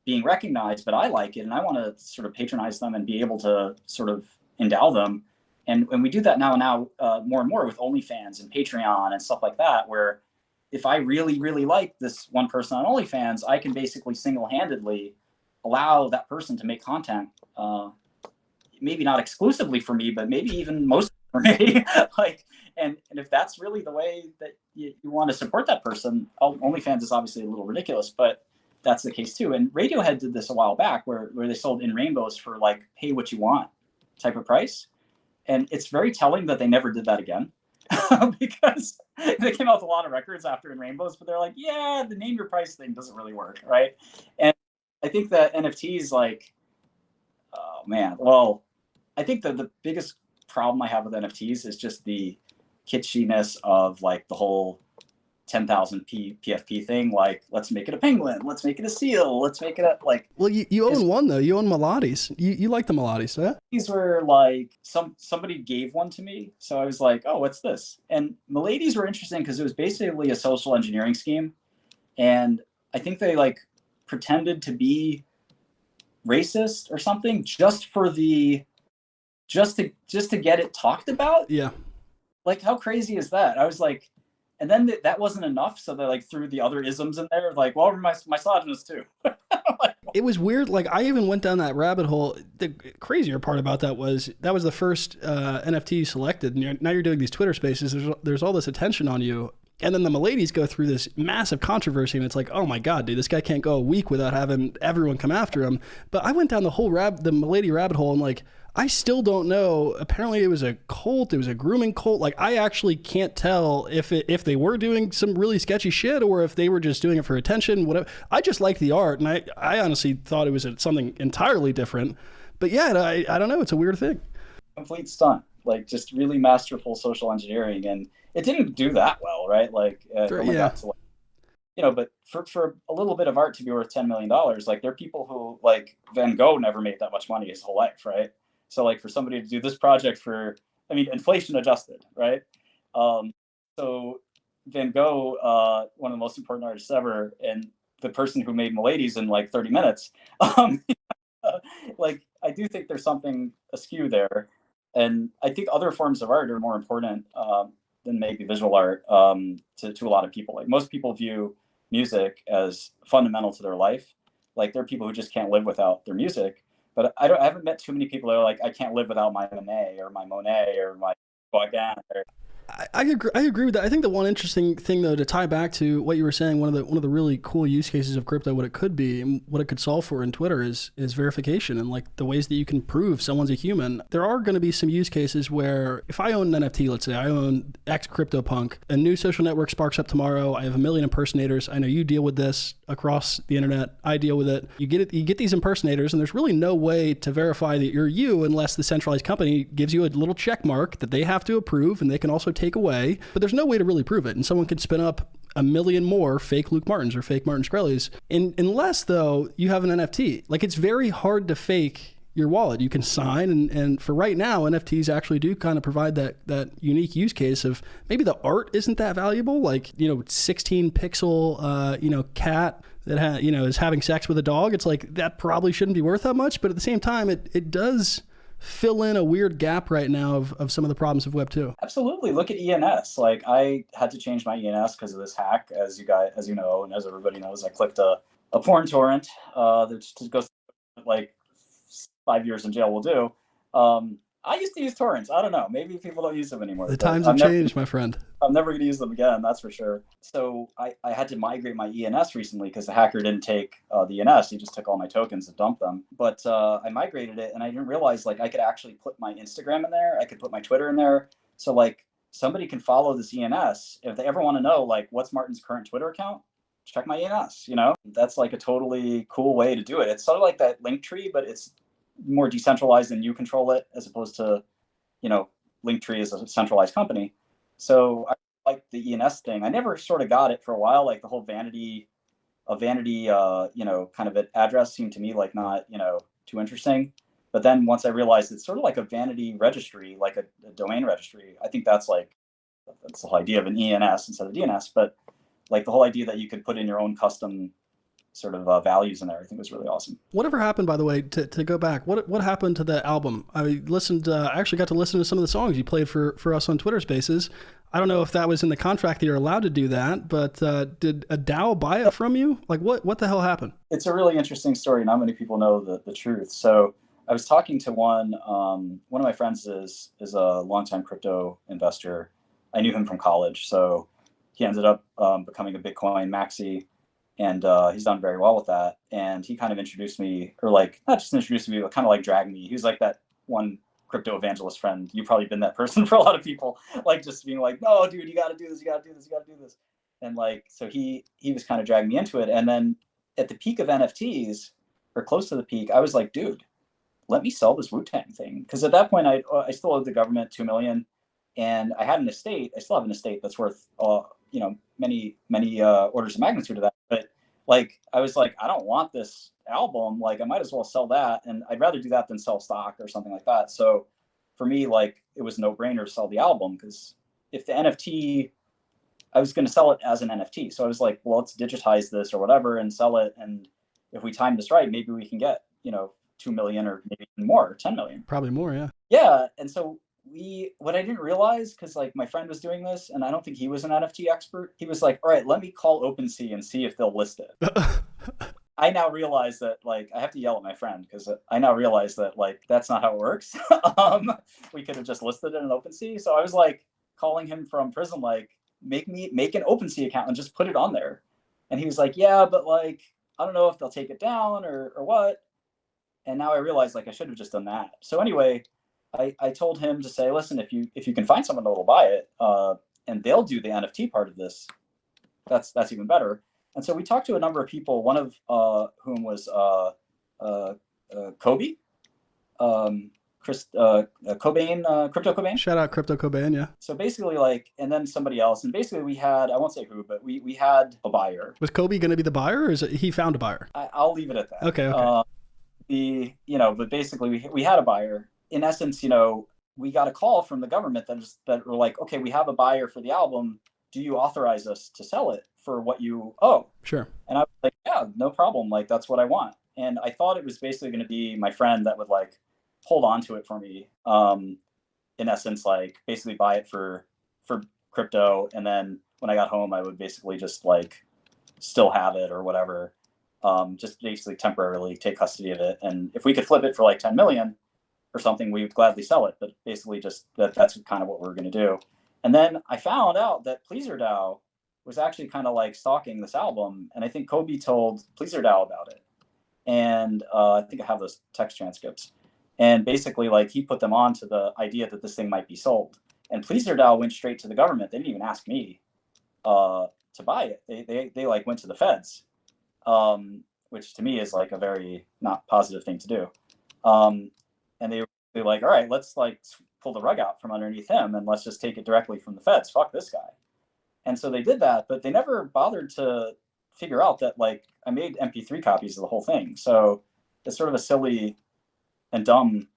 being recognized, but I like it and I want to sort of patronize them and be able to sort of endow them. And we do that now more and more with OnlyFans and Patreon and stuff like that, where if I really, really like this one person on OnlyFans, I can basically single-handedly allow that person to make content, maybe not exclusively for me, but maybe even mostly for me. Like, and if that's really the way that you want to support that person, OnlyFans is obviously a little ridiculous, but that's the case too. And Radiohead did this a while back where they sold In Rainbows for like pay what you want type of price. And it's very telling that they never did that again. Because they came out with a lot of records after In Rainbows, but they're like, yeah, the name your price thing doesn't really work, right? And I think that NFTs, like, oh man, well, I think that the biggest problem I have with NFTs is just the kitschiness of like the whole 10,000 PFP thing. Like, let's make it a penguin, let's make it a seal, let's make it a like. Well, you own one though. You own Melodies. You like the Melodies, huh? These were like somebody gave one to me, so I was like, oh, what's this? And Melodies were interesting because it was basically a social engineering scheme, and I think they like pretended to be racist or something just to get it talked about. Yeah. Like, how crazy is that? I was like, and then that wasn't enough, so they like threw the other isms in there, like, well, we're misogynist too. Like, it was weird. Like, I even went down that rabbit hole. The crazier part about that was the first NFT selected, and now you're doing these Twitter spaces. There's all this attention on you. And then the Miladies go through this massive controversy, and it's like, oh my God, dude, this guy can't go a week without having everyone come after him. But I went down the whole the Milady rabbit hole, and like, I still don't know. Apparently it was a cult. It was a grooming cult. Like, I actually can't tell if they were doing some really sketchy shit or if they were just doing it for attention, whatever. I just like the art, and I honestly thought it was something entirely different. But yeah, I don't know. It's a weird thing. Complete stunt, like just really masterful social engineering. And it didn't do that well, right? Like, got to, like, you know, but for a little bit of art to be worth $10 million, like, there are people who, like, Van Gogh never made that much money his whole life, right? So, like, for somebody to do this project for, I mean, inflation adjusted, right? So Van Gogh, one of the most important artists ever, and the person who made Miladies in like 30 minutes, like, I do think there's something askew there. And I think other forms of art are more important than maybe visual art to a lot of people. Like, most people view music as fundamental to their life. Like, there are people who just can't live without their music. But I haven't met too many people that are like, I can't live without my Monet or my Monet or my Gauguin. I agree with that. I think the one interesting thing, though, to tie back to what you were saying, one of the really cool use cases of crypto, what it could be and what it could solve for in Twitter is verification and like the ways that you can prove someone's a human. There are going to be some use cases where if I own an NFT, let's say I own X CryptoPunk, a new social network sparks up tomorrow. I have 1 million impersonators. I know you deal with this across the internet. I deal with it. You get these impersonators, and there's really no way to verify that you're you unless the centralized company gives you a little check mark that they have to approve, and they can also take away, but there's no way to really prove it. And someone could spin up 1 million more fake Luke Martins or fake Martin Shkreli's. Unless, though, you have an NFT. Like, it's very hard to fake your wallet. You can sign, and for right now, NFTs actually do kind of provide that unique use case of maybe the art isn't that valuable. Like, 16 pixel, cat that is having sex with a dog. It's like, that probably shouldn't be worth that much, but at the same time, it does fill in a weird gap right now of some of the problems of Web 2. Absolutely. Look at ENS. Like, I had to change my ENS because of this hack, as you know, and as everybody knows. I clicked a porn torrent that goes like 5 years in jail will do. I used to use torrents. I don't know. Maybe people don't use them anymore. The times have changed, my friend. I'm never going to use them again, that's for sure. So I had to migrate my ENS recently because the hacker didn't take the ENS. He just took all my tokens and dumped them. But I migrated it, and I didn't realize, like, I could actually put my Instagram in there. I could put my Twitter in there. So, like, somebody can follow this ENS. If they ever want to know, like, what's Martin's current Twitter account, check my ENS, That's, like, a totally cool way to do it. It's sort of like that link tree, but it's more decentralized and you control it, as opposed to, Linktree is a centralized company. So I like the ENS thing. I never sort of got it for a while. Like, the whole vanity, kind of an address seemed to me like not, too interesting. But then once I realized it's sort of like a vanity registry, like a domain registry, I think that's the whole idea of an ENS instead of DNS. But like, the whole idea that you could put in your own custom sort of values in there. I think was really awesome. Whatever happened, by the way, to go back, what happened to the album? I listened, I actually got to listen to some of the songs you played for us on Twitter Spaces. I don't know if that was in the contract that you're allowed to do that, but did a DAO buy it from you? Like what the hell happened? It's a really interesting story. Not many people know the truth. So I was talking to one of my friends is a longtime crypto investor. I knew him from college. So he ended up becoming a Bitcoin maxi, and he's done very well with that. And he kind of introduced me, or like, not just introduced me, but kind of like dragged me. He was like that one crypto evangelist friend. You've probably been that person for a lot of people, like just being like, no, dude, you got to do this, you got to do this, you got to do this. And like, so he was kind of dragging me into it. And then at the peak of NFTs, or close to the peak, I was like, dude, let me sell this Wu-Tang thing. Because at that point, I still owed the government $2 million. And I had an estate. I still have an estate that's worth, many orders of magnitude of that. But like, I was like, I don't want this album. Like, I might as well sell that, and I'd rather do that than sell stock or something like that. So, for me, like, it was no brainer to sell the album, because if the NFT, I was going to sell it as an NFT. So I was like, well, let's digitize this or whatever and sell it. And if we time this right, maybe we can get 2 million or maybe even more, 10 million. Probably more, yeah. Yeah, and so what I didn't realize, because like my friend was doing this, and I don't think he was an NFT expert. He was like, all right, let me call OpenSea and see if they'll list it. I now realize that like I have to yell at my friend, because I now realize that like that's not how it works. We could have just listed it in OpenSea. So I was like calling him from prison, like, make an OpenSea account and just put it on there. And he was like, yeah, but like I don't know if they'll take it down or what. And now I realize like I should have just done that. So anyway, I told him to say, listen, if you can find someone that will buy it, and they'll do the NFT part of this, that's even better. And so we talked to a number of people, one of whom was Kobe, Cobain, Crypto Cobain. Shout out Crypto Cobain, yeah. So basically, like, and then somebody else, and basically we had, I won't say who, but we had a buyer. Was Kobe going to be the buyer, or is it he found a buyer? I'll leave it at that. Okay. But basically we had a buyer. In essence, we got a call from the government that were like, okay, we have a buyer for the album. Do you authorize us to sell it for what you owe? Sure. And I was like, yeah, no problem. Like, that's what I want. And I thought it was basically going to be my friend that would like hold on to it for me. In essence, like basically buy it for crypto. And then when I got home, I would basically just like still have it or whatever. Just basically temporarily take custody of it. And if we could flip it for like 10 million or something, we would gladly sell it. But basically just that's kind of what we're going to do. And then I found out that PleaserDAO was actually kind of like stalking this album. And I think Kobe told PleaserDAO about it. And I think I have those text transcripts. And basically, like, he put them on to the idea that this thing might be sold. And PleaserDAO went straight to the government. They didn't even ask me to buy it. They like went to the feds, which to me is like a very not positive thing to do. And they were like, all right, let's like pull the rug out from underneath him and let's just take it directly from the feds. Fuck this guy. And so they did that, but they never bothered to figure out that like I made MP3 copies of the whole thing. So it's sort of a silly and dumb,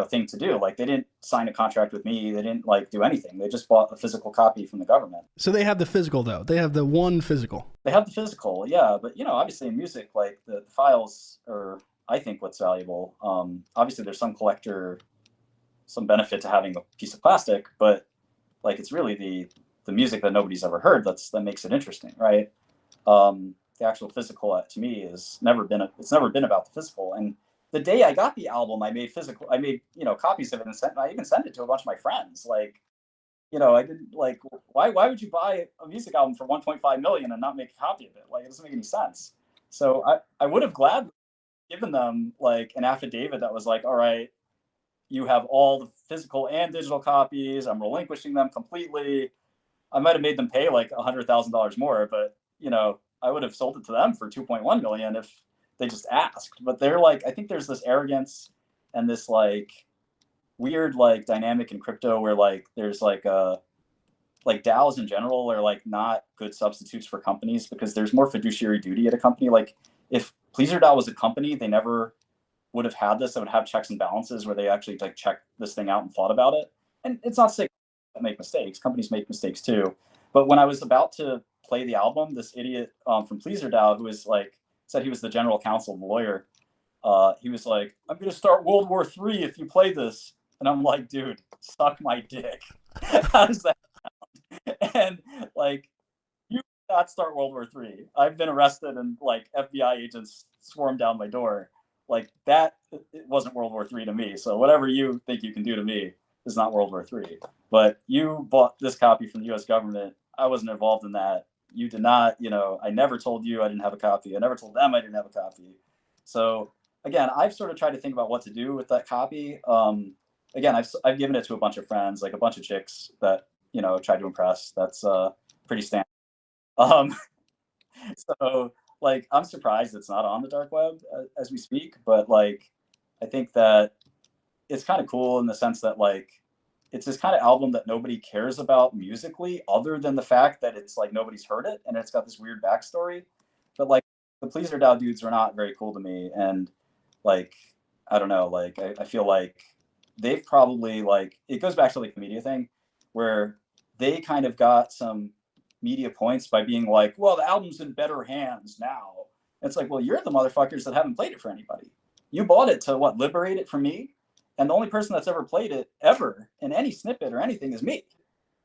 thing to do. Like, they didn't sign a contract with me. They didn't like do anything. They just bought a physical copy from the government. So they have the physical though. They have the one physical. They have the physical, yeah. But obviously in music, like the files are, I think, what's valuable. Obviously there's some benefit to having a piece of plastic, but like it's really the music that nobody's ever heard that makes it interesting, right? The actual physical to me it's never been about the physical. And the day I got the album, I made copies of it and I even sent it to a bunch of my friends. Like, I didn't like, why would you buy a music album for 1.5 million and not make a copy of it? Like, it doesn't make any sense. So I would have gladly given them like an affidavit that was like, all right, you have all the physical and digital copies. I'm relinquishing them completely. I might have made them pay like $100,000 more, but I would have sold it to them for 2.1 million if they just asked. But they're like, I think there's this arrogance and this like weird like dynamic in crypto where like there's like like DAOs in general are like not good substitutes for companies because there's more fiduciary duty at a company. Like, if PleaserDAO was a company, they never would have had this. They would have checks and balances where they actually like check this thing out and thought about it. And it's not sick to make mistakes. Companies make mistakes too. But when I was about to play the album, this idiot from PleaserDAO who was like said he was the general counsel, the lawyer. He was like, "I'm gonna start World War III if you play this," and I'm like, "Dude, suck my dick." How does that sound? And like, you cannot start World War III. I've been arrested and like FBI agents swarmed down my door. Like that, it wasn't World War III to me. So whatever you think you can do to me is not World War III. But you bought this copy from the U.S. government. I wasn't involved in that. You did not. I never told you I didn't have a copy. I never told them I didn't have a copy. So again, I've sort of tried to think about what to do with that copy. Again, I've given it to a bunch of friends, like a bunch of chicks that tried to impress. That's pretty standard. So like, I'm surprised it's not on the dark web as we speak, but like, I think that it's kind of cool in the sense that like, it's this kind of album that nobody cares about musically, other than the fact that it's like nobody's heard it and it's got this weird backstory. But like, the Pleaser DAO dudes are not very cool to me, and like, I don't know, like I feel like they've probably, like, it goes back to like the media thing where they kind of got some media points by being like, well, the album's in better hands now. It's like, well, you're the motherfuckers that haven't played it for anybody. You bought it to liberate it from me, and the only person that's ever played it ever in any snippet or anything is me.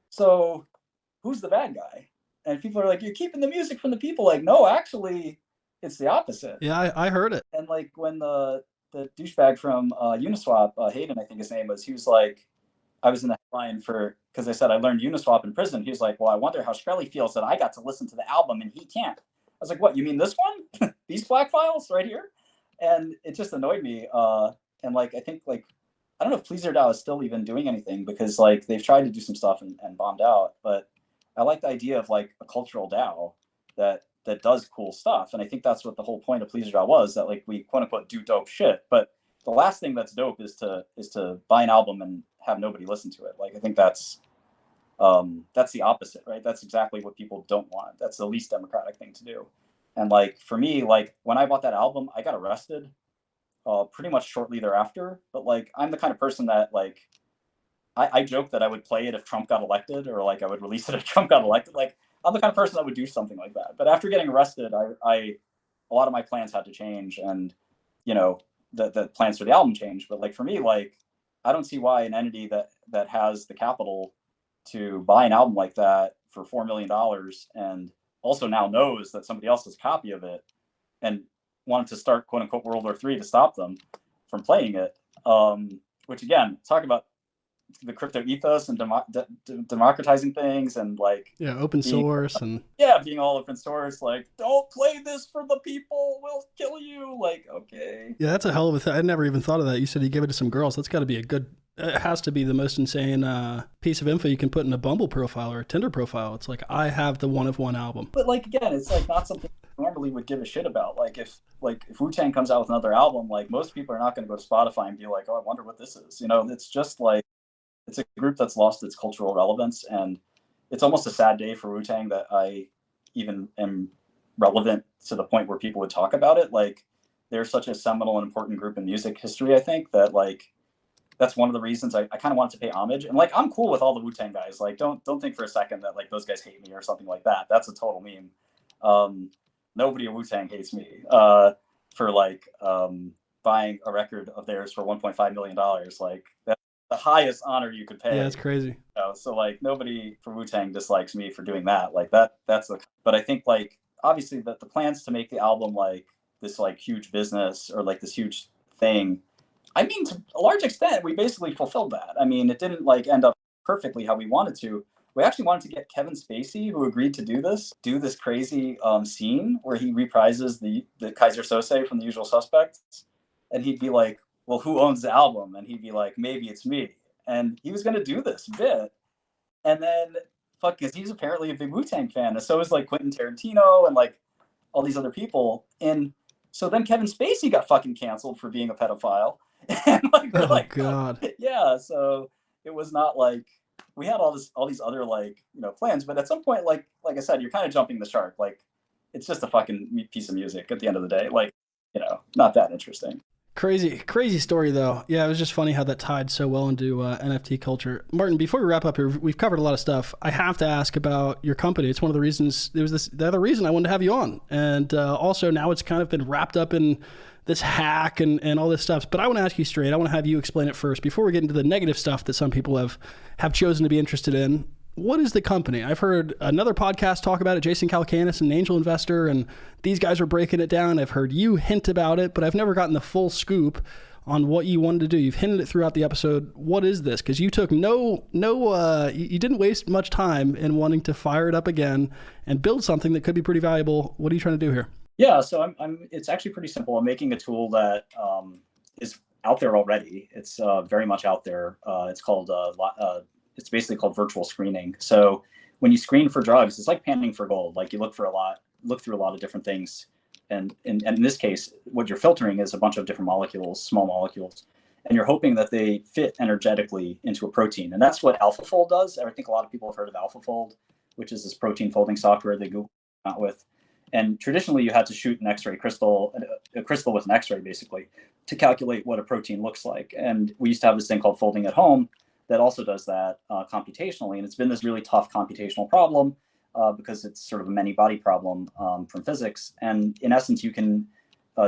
So who's the bad guy? And people are like, you're keeping the music from the people. Like, no, actually it's the opposite. Yeah, I heard it. And like, when the douchebag from Uniswap, Hayden, I think his name was, he was like, I was in the headline because I said I learned Uniswap in prison. He was like, well, I wonder how Shkreli feels that I got to listen to the album and he can't. I was like, what, you mean this one? These black files right here? And it just annoyed me. And like, I think like, I don't know if Pleaser DAO is still even doing anything, because like they've tried to do some stuff and bombed out. But I like the idea of like a cultural DAO that does cool stuff. And I think that's what the whole point of Pleaser DAO was, that like we quote unquote do dope shit. But the last thing that's dope is to buy an album and have nobody listen to it. Like, I think that's the opposite, right? That's exactly what people don't want. That's the least democratic thing to do. And like, for me, like when I bought that album, I got arrested pretty much shortly thereafter. But like, I'm the kind of person that like, I joke that I would play it if Trump got elected, or like I would release it if Trump got elected. Like, I'm the kind of person that would do something like that. But after getting arrested, a lot of my plans had to change, and the plans for the album changed. But like, for me, like, I don't see why an entity that has the capital to buy an album like that for $4 million, and also now knows that somebody else has a copy of it and wanted to start quote unquote World War III to stop them from playing it. Which again, talk about the crypto ethos and democratizing things, and like, open source, and being all open source. Like, don't play this for the people, we'll kill you. Like, okay. Yeah, that's a hell of a thing. I never even thought of that. You said you gave it to some girls. That's got to be it has to be the most insane piece of info you can put in a Bumble profile or a Tinder profile. It's like, I have the one of one album. But like, again, it's like not something I normally would give a shit about. Like, if Wu-Tang comes out with another album, like, most people are not going to go to Spotify and be like, oh, I wonder what this is. It's just like, it's a group that's lost its cultural relevance, and it's almost a sad day for Wu-Tang that I even am relevant to the point where people would talk about it. Like, they're such a seminal and important group in music history, I think, that like, that's one of the reasons I kind of wanted to pay homage. And like, I'm cool with all the Wu-Tang guys. Like, don't think for a second that like those guys hate me or something like that. That's a total meme. Nobody at Wu-Tang hates me for like buying a record of theirs for $1.5 million. Like, that's the highest honor you could pay. Yeah, that's crazy. So like, nobody for Wu-Tang dislikes me for doing that. Like, that's but I think like, obviously the plans to make the album like this like huge business or like this huge thing, I mean, to a large extent, we basically fulfilled that. I mean, it didn't like end up perfectly how we wanted to. We actually wanted to get Kevin Spacey, who agreed to do this crazy scene where he reprises the Kaiser Sose from The Usual Suspects. And he'd be like, well, who owns the album? And he'd be like, maybe it's me. And he was going to do this bit. And then, because he's apparently a big Wu-Tang fan. And so is like Quentin Tarantino and like all these other people. And so then Kevin Spacey got fucking canceled for being a pedophile. And like, we're like, God. Yeah. So it was not like, we had all these other like, plans. But at some point, like I said, you're kind of jumping the shark. Like, it's just a fucking piece of music at the end of the day. Like, not that interesting. Crazy story though. Yeah, it was just funny how that tied so well into NFT culture. Martin, before we wrap up here, we've covered a lot of stuff. I have to ask about your company. It's one of the reasons. The other reason I wanted to have you on, and also now it's kind of been wrapped up in this hack and all this stuff. But I want to ask you straight. I want to have you explain it first before we get into the negative stuff that some people have chosen to be interested in. What is the company? I've heard another podcast talk about it, Jason Calacanis, an angel investor, and these guys are breaking it down. I've heard you hint about it, but I've never gotten the full scoop on what you wanted to do. You've hinted it throughout the episode. What is this? Because you took you didn't waste much time in wanting to fire it up again and build something that could be pretty valuable. What are you trying to do here? Yeah, so it's actually pretty simple. I'm making a tool that is out there already. It's very much out there. It's basically called virtual screening. So when you screen for drugs, it's like panning for gold. Like you look through a lot of different things. And in this case, what you're filtering is a bunch of different molecules, small molecules, and you're hoping that they fit energetically into a protein. And that's what AlphaFold does. I think a lot of people have heard of AlphaFold, which is this protein folding software that Google came out with. And traditionally, you had to shoot an X-ray crystal, a crystal with an X-ray, basically, to calculate what a protein looks like. And we used to have this thing called Folding at Home that also does that computationally. And it's been this really tough computational problem because it's sort of a many-body problem from physics. And in essence, you can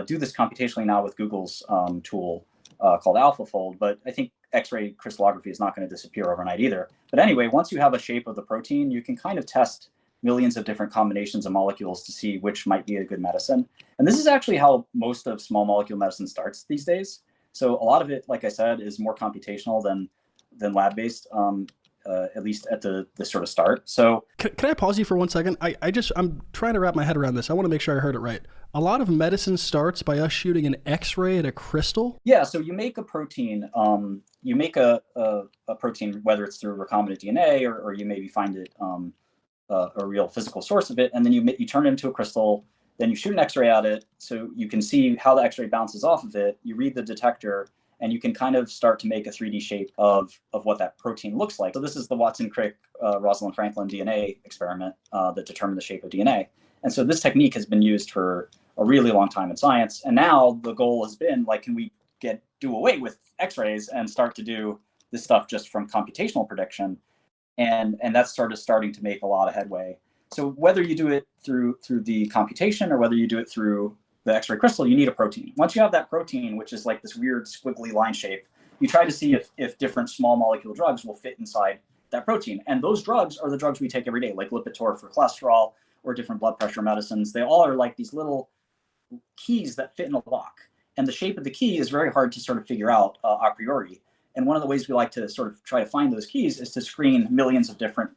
do this computationally now with Google's tool called AlphaFold. But I think X-ray crystallography is not going to disappear overnight either. But anyway, once you have a shape of the protein, you can kind of test millions of different combinations of molecules to see which might be a good medicine. And this is actually how most of small molecule medicine starts these days. So a lot of it, like I said, is more computational than lab-based, at least at the sort of start. So can I pause you for 1 second? I'm trying to wrap my head around this. I want to make sure I heard it right. A lot of medicine starts by us shooting an X-ray at a crystal? Yeah, so you make a protein, a protein, whether it's through recombinant DNA or you maybe find it a real physical source of it, and then you turn it into a crystal, then you shoot an X-ray at it so you can see how the X-ray bounces off of it. You read the detector, and you can kind of start to make a 3D shape of what that protein looks like. So this is the Watson-Crick, Rosalind Franklin DNA experiment that determined the shape of DNA. And so this technique has been used for a really long time in science. And now the goal has been, like, can we do away with X-rays and start to do this stuff just from computational prediction? And that's starting to make a lot of headway. So whether you do it through the computation or whether you do it through the X-ray crystal, you need a protein. Once you have that protein, which is like this weird squiggly line shape, you try to see if different small molecule drugs will fit inside that protein. And those drugs are the drugs we take every day, like Lipitor for cholesterol or different blood pressure medicines. They all are like these little keys that fit in a lock. And the shape of the key is very hard to sort of figure out a priori. And one of the ways we like to sort of try to find those keys is to screen millions of different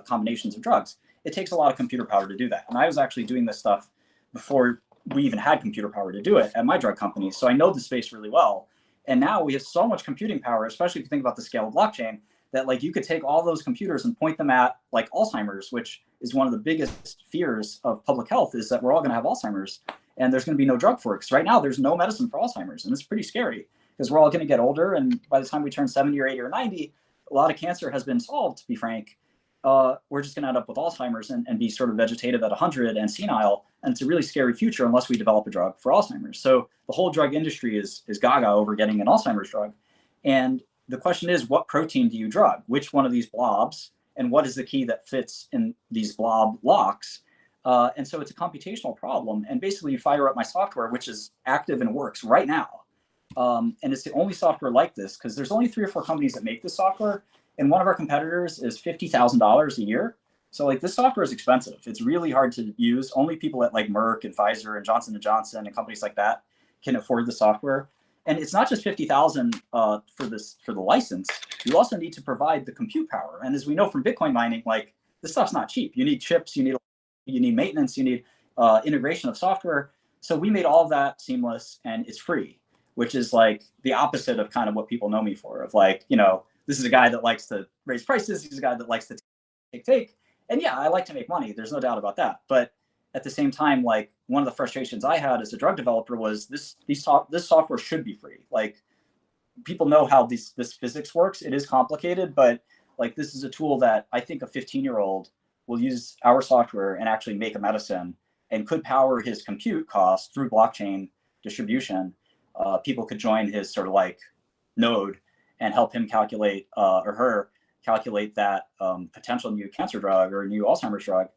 combinations of drugs. It takes a lot of computer power to do that. And I was actually doing this stuff before we even had computer power to do it at my drug company. So I know the space really well. And now we have so much computing power, especially if you think about the scale of blockchain, that like you could take all those computers and point them at like Alzheimer's, which is one of the biggest fears of public health, is that we're all going to have Alzheimer's and there's going to be no drug for it. Because right now there's no medicine for Alzheimer's, and it's pretty scary because we're all going to get older. And by the time we turn 70 or 80 or 90, a lot of cancer has been solved, to be frank. We're just going to end up with Alzheimer's and be sort of vegetative at 100 and senile. And it's a really scary future unless we develop a drug for Alzheimer's. So the whole drug industry is gaga over getting an Alzheimer's drug. And the question is, what protein do you drug? Which one of these blobs? And what is the key that fits in these blob locks? And so it's a computational problem. And basically you fire up my software, which is active and works right now. And it's the only software like this because there's only 3 or 4 companies that make this software. And one of our competitors is $50,000 a year. So like this software is expensive. It's really hard to use. Only people at like Merck and Pfizer and Johnson & Johnson and companies like that can afford the software. And it's not just $50,000 for the license. You also need to provide the compute power. And as we know from Bitcoin mining, like this stuff's not cheap. You need chips, you need maintenance, you need integration of software. So we made all of that seamless and it's free, which is like the opposite of kind of what people know me for, of like, you know, this is a guy that likes to raise prices. He's a guy that likes to take. And yeah, I like to make money. There's no doubt about that. But at the same time, like one of the frustrations I had as a drug developer was this software should be free. Like people know how this physics works. It is complicated, but like this is a tool that I think a 15-year-old will use our software and actually make a medicine and could power his compute costs through blockchain distribution. people could join his sort of like node and help him calculate or her calculate that potential new cancer drug or new Alzheimer's drug,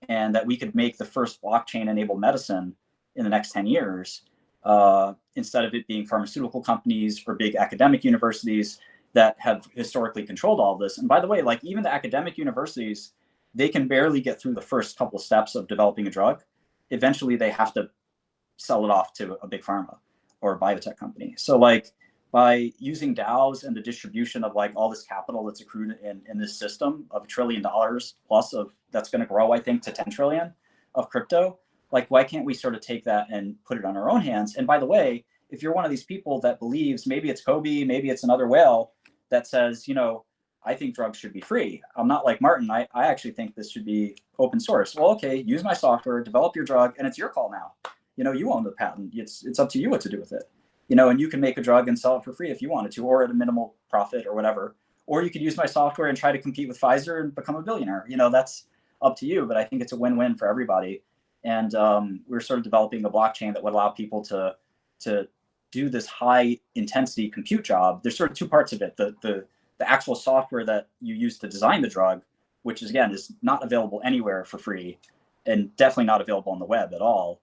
and that we could make the first blockchain-enabled medicine in the next 10 years, instead of it being pharmaceutical companies or big academic universities that have historically controlled all of this. And by the way, like even the academic universities, they can barely get through the first couple of steps of developing a drug. Eventually, they have to sell it off to a big pharma or a biotech company. So like by using DAOs and the distribution of like all this capital that's accrued in this system of $1 trillion plus of that's going to grow, I think, to 10 trillion of crypto, like why can't we sort of take that and put it on our own hands? And by the way, if you're one of these people that believes, maybe it's Kobe, maybe it's another whale that says, you know, I think drugs should be free. I'm not like Martin. I actually think this should be open source. Well, okay, use my software, develop your drug, and it's your call now. You know, you own the patent. It's up to you what to do with it. You know, and you can make a drug and sell it for free if you wanted to, or at a minimal profit or whatever. Or you could use my software and try to compete with Pfizer and become a billionaire. You know, that's up to you. But I think it's a win-win for everybody. And we're sort of developing a blockchain that would allow people to do this high intensity compute job. There's sort of two parts of it. The actual software that you use to design the drug, which is, again, is not available anywhere for free and definitely not available on the web at all.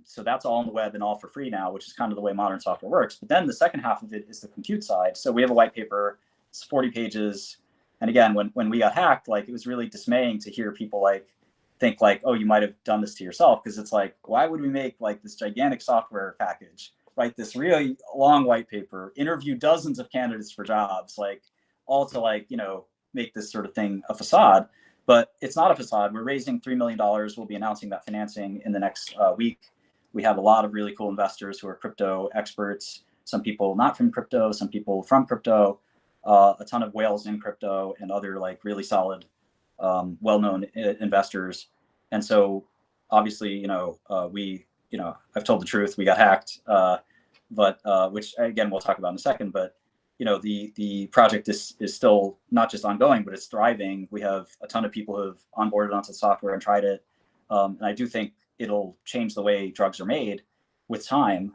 So that's all on the web and all for free now, which is kind of the way modern software works. But then the second half of it is the compute side. So we have a white paper, it's 40 pages. And again, when we got hacked, like it was really dismaying to hear people like think like, oh, you might have done this to yourself. Because it's like, why would we make like this gigantic software package, write this really long white paper, interview dozens of candidates for jobs, like all to like, you know, make this sort of thing a facade. But it's not a facade. We're raising $3 million. We'll be announcing that financing in the next week. We have a lot of really cool investors who are crypto experts, some people not from crypto, some people from crypto, a ton of whales in crypto and other like really solid, well-known investors. And so obviously, you know, I've told the truth, we got hacked, but which again, we'll talk about in a second, but you know, the project is still not just ongoing, but it's thriving. We have a ton of people who have onboarded onto the software and tried it. And I do think it'll change the way drugs are made with time.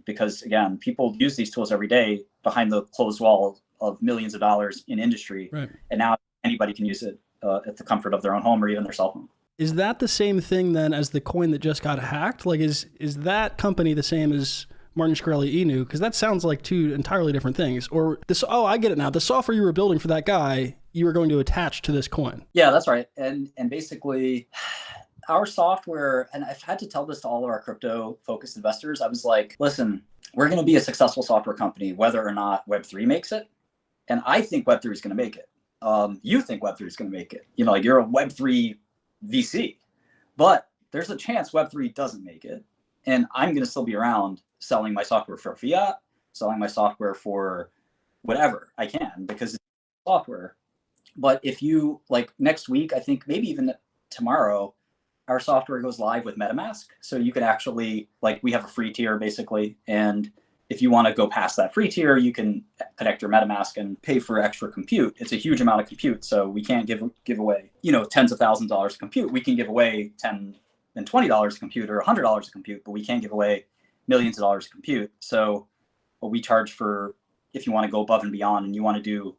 Because again, people use these tools every day behind the closed wall of millions of dollars in industry. Right. And now anybody can use it at the comfort of their own home or even their cell phone. Is that the same thing then as the coin that just got hacked? Like, is that company the same as Martin Shkreli Inu? Because that sounds like two entirely different things. Or this? Oh, I get it now. The software you were building for that guy, you were going to attach to this coin. Yeah, that's right. And basically, our software, and I've had to tell this to all of our crypto-focused investors. I was like, listen, we're going to be a successful software company, whether or not Web3 makes it. And I think Web3 is going to make it. You think Web3 is going to make it. You know, like you're a Web3 VC, but there's a chance Web3 doesn't make it. And I'm going to still be around selling my software for fiat, selling my software for whatever I can because it's software. But if you like next week, I think maybe even tomorrow, our software goes live with MetaMask. So you could actually, like, we have a free tier basically. And if you want to go past that free tier, you can connect your MetaMask and pay for extra compute. It's a huge amount of compute. So we can't give away, you know, tens of thousands of dollars of compute. We can give away $10 and $20 compute or $100 of compute, but we can't give away millions of dollars of compute. So what we charge for, if you want to go above and beyond and you want to do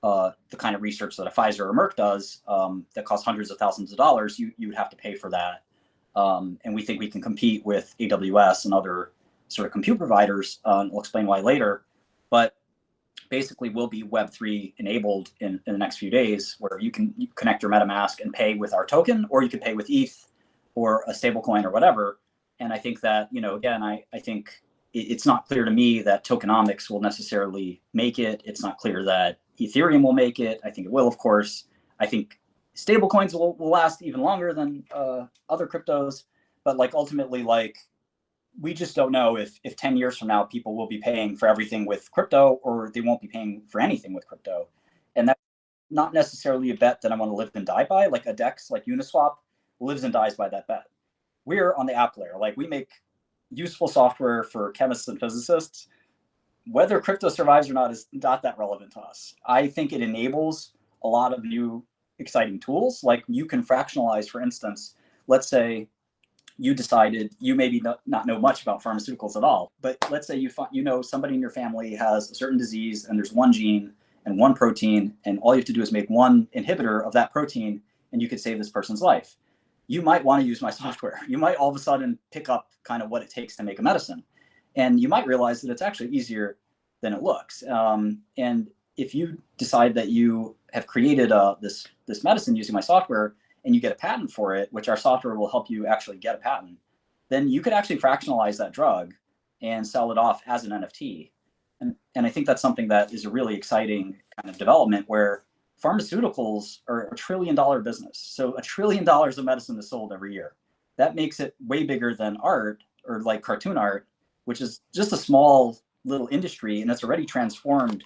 the kind of research that a Pfizer or Merck does that costs hundreds of thousands of dollars, you would have to pay for that. And we think we can compete with AWS and other sort of compute providers. We'll explain why later. But basically, we'll be Web3 enabled in the next few days, where you connect your MetaMask and pay with our token, or you can pay with ETH or a stablecoin or whatever. And I think that, you know, again, I think it's not clear to me that tokenomics will necessarily make it. It's not clear that Ethereum will make it. I think it will, of course. I think stablecoins will last even longer than other cryptos. But like ultimately, like we just don't know if 10 years from now, people will be paying for everything with crypto or they won't be paying for anything with crypto. And that's not necessarily a bet that I want to live and die by. Like a DEX, like Uniswap, lives and dies by that bet. We're on the app layer. Like we make useful software for chemists and physicists. Whether crypto survives or not is not that relevant to us. I think it enables a lot of new exciting tools. Like you can fractionalize, for instance, let's say you decided you maybe not know much about pharmaceuticals at all, but let's say you know somebody in your family has a certain disease and there's one gene and one protein, and all you have to do is make one inhibitor of that protein, and you could save this person's life. You might want to use my software. You might all of a sudden pick up kind of what it takes to make a medicine, and you might realize that it's actually easier than it looks. And if you decide that you have created this medicine using my software, and you get a patent for it, which our software will help you actually get a patent, then you could actually fractionalize that drug and sell it off as an NFT. And I think that's something that is a really exciting kind of development, where pharmaceuticals are $1 trillion business. So $1 trillion of medicine is sold every year. That makes it way bigger than art, or like cartoon art, which is just a small little industry, and it's already transformed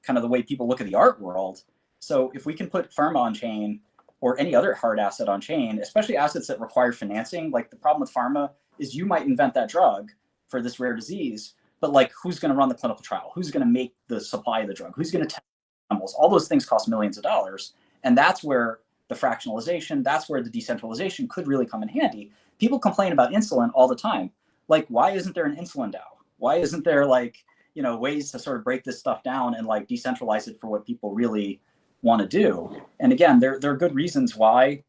kind of the way people look at the art world. So if we can put pharma on chain, or any other hard asset on chain, especially assets that require financing, like the problem with pharma is you might invent that drug for this rare disease, but like, who's going to run the clinical trial? Who's going to make the supply of the drug? Who's going to test animals? All those things cost millions of dollars. And that's where the fractionalization, that's where the decentralization could really come in handy. People complain about insulin all the time. Like, why isn't there an insulin DAO? Why isn't there like, ways to sort of break this stuff down and like decentralize it for what people really want to do? And again, there are good reasons why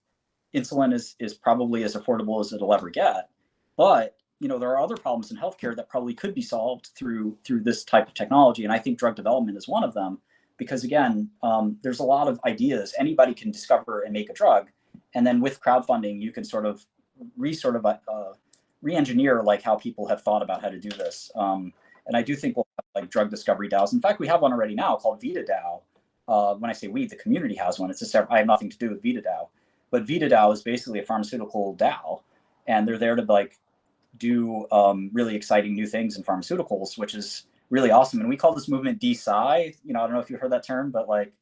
insulin is probably as affordable as it'll ever get. But there are other problems in healthcare that probably could be solved through this type of technology. And I think drug development is one of them, because again, there's a lot of ideas. Anybody can discover and make a drug. And then with crowdfunding, you can sort of re-engineer like how people have thought about how to do this. And I do think we'll have like drug discovery DAOs. In fact, we have one already now called Vita DAO. When I say we, the community has one. I have nothing to do with Vita DAO, but Vita DAO is basically a pharmaceutical DAO, and they're there to like do really exciting new things in pharmaceuticals, which is really awesome. And we call this movement DeSci. I don't know if you've heard that term, but like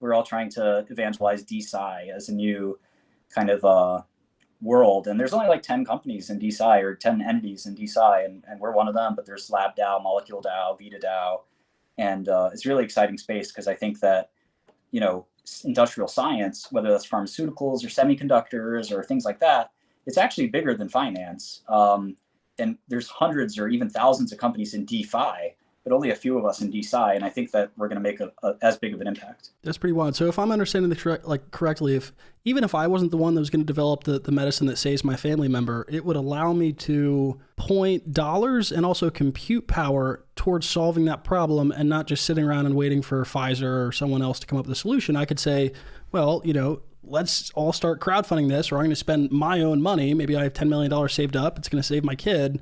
we're all trying to evangelize DeSci as a new kind of world. And there's only like 10 companies in DeSci, or 10 entities in DeSci, and we're one of them. But there's Lab DAO, Molecule DAO, Vita DAO. And it's a really exciting space, because I think that, industrial science, whether that's pharmaceuticals or semiconductors or things like that, it's actually bigger than finance. And there's hundreds or even thousands of companies in DeFi, but only a few of us in DeSci. And I think that we're going to make as big of an impact. That's pretty wild. So if I'm understanding correctly, even if I wasn't the one that was going to develop the medicine that saves my family member, it would allow me to point dollars and also compute power towards solving that problem, and not just sitting around and waiting for Pfizer or someone else to come up with a solution. I could say, well, let's all start crowdfunding this, or I'm going to spend my own money. Maybe I have $10 million saved up. It's going to save my kid.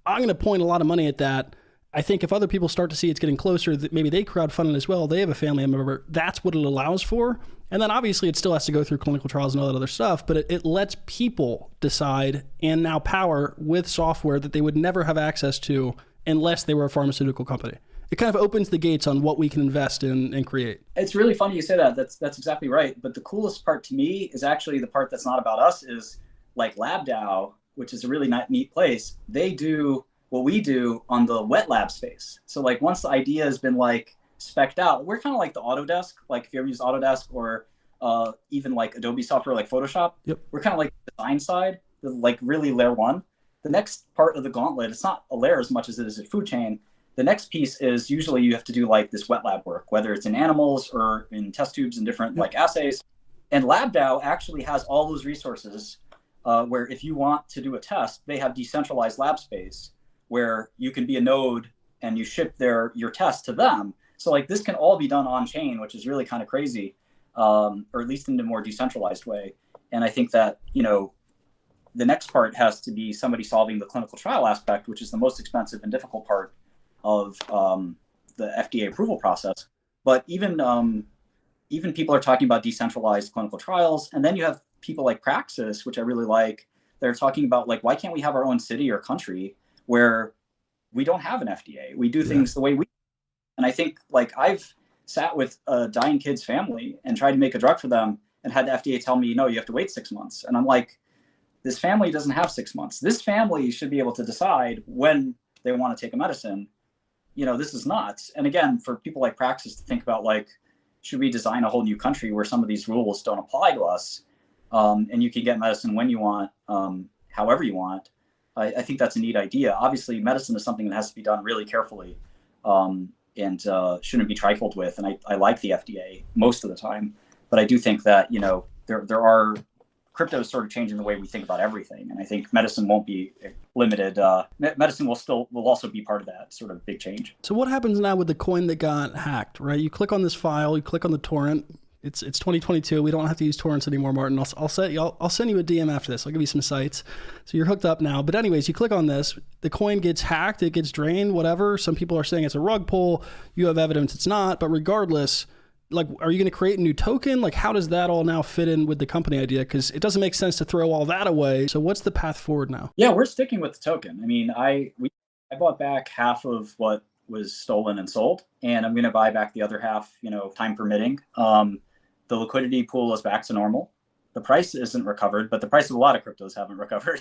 I'm going to point a lot of money at that. I think if other people start to see it's getting closer, that maybe they crowdfund it as well, they have a family member, that's what it allows for. And then obviously it still has to go through clinical trials and all that other stuff, but it lets people decide, and now power with software that they would never have access to unless they were a pharmaceutical company. It kind of opens the gates on what we can invest in and create. It's really funny you say that. That's exactly right. But the coolest part to me is actually the part that's not about us, is like LabDAO, which is a really neat place. They do what we do on the wet lab space. So like once the idea has been like spec'd out, we're kind of like the Autodesk. Like if you ever use Autodesk, or even like Adobe software like Photoshop, yep. We're kind of like the design side, like really layer one. The next part of the gauntlet, it's not a layer as much as it is a food chain. The next piece is usually you have to do like this wet lab work, whether it's in animals or in test tubes and different like assays. And LabDAO actually has all those resources where if you want to do a test, they have decentralized lab space where you can be a node and you ship your test to them. So like this can all be done on chain, which is really kind of crazy, or at least in a more decentralized way. And I think that, the next part has to be somebody solving the clinical trial aspect, which is the most expensive and difficult part of the FDA approval process. But even people are talking about decentralized clinical trials. And then you have people like Praxis, which I really like. They're talking about like, why can't we have our own city or country where we don't have an FDA? We do things the way we. And I think like I've sat with a dying kid's family and tried to make a drug for them and had the FDA tell me, no, you have to wait 6 months. And I'm like, this family doesn't have 6 months. This family should be able to decide when they want to take a medicine. This is nuts. And again, for people like Praxis to think about like, should we design a whole new country where some of these rules don't apply to us, and you can get medicine when you want, however you want? I think that's a neat idea. Obviously, medicine is something that has to be done really carefully, and shouldn't be trifled with. And I like the FDA most of the time, but I do think that, there are crypto is sort of changing the way we think about everything. And I think medicine won't be limited. Medicine will also be part of that sort of big change. So what happens now with the coin that got hacked, right? You click on this file, you click on the torrent. It's 2022. We don't have to use torrents anymore, Martin. I'll send you a DM after this. I'll give you some sites. So you're hooked up now. But anyways, you click on this. The coin gets hacked. It gets drained, whatever. Some people are saying it's a rug pull. You have evidence it's not. But regardless, like, are you going to create a new token? Like, how does that all now fit in with the company idea? Because it doesn't make sense to throw all that away. So what's the path forward now? Yeah, we're sticking with the token. I mean, I bought back half of what was stolen and sold, and I'm going to buy back the other half, time permitting. The liquidity pool is back to normal. The price isn't recovered, but the price of a lot of cryptos haven't recovered.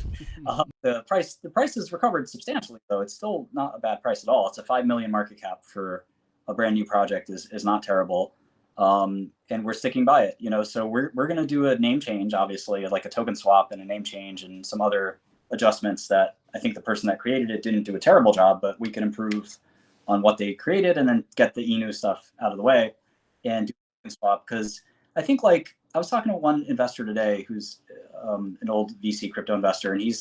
The price is recovered substantially, though. It's still not a bad price at all. It's a 5 million market cap for a brand new project is not terrible. And we're sticking by it, so we're going to do a name change, obviously, like a token swap and a name change and some other adjustments that I think the person that created it didn't do a terrible job, but we can improve on what they created and then get the Inu stuff out of the way and do a token swap. Because I think, like, I was talking to one investor today who's an old VC crypto investor, and he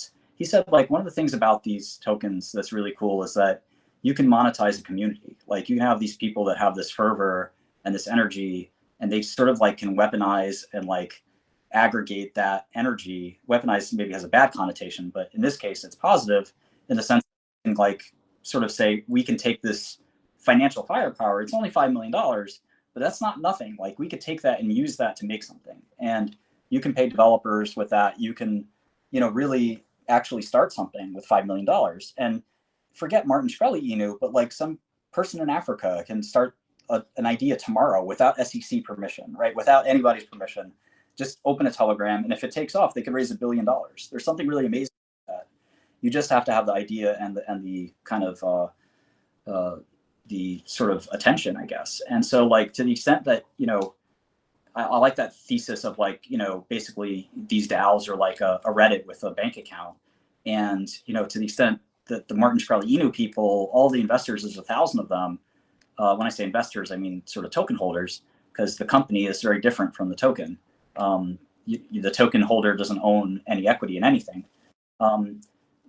said, like, one of the things about these tokens that's really cool is that you can monetize a community. Like, you can have these people that have this fervor and this energy, and they sort of like can weaponize and like aggregate that energy. Weaponize maybe has a bad connotation, but in this case, it's positive in the sense that you can like sort of say, we can take this financial firepower. It's only $5 million. But that's not nothing. Like, we could take that and use that to make something. And you can pay developers with that. You can, really actually start something with $5 million. And forget Martin Shkreli Inu, but like some person in Africa can start an idea tomorrow without SEC permission, right? Without anybody's permission. Just open a Telegram. And if it takes off, they could raise $1 billion. There's something really amazing about that. You just have to have the idea and the kind of the sort of attention, I guess. And so, like, to the extent that, I like that thesis of like, basically these DAOs are like a Reddit with a bank account. And, to the extent that the Martin Shkreli Inu people, all the investors, there's 1,000 of them. When I say investors, I mean sort of token holders, because the company is very different from the token. The token holder doesn't own any equity in anything.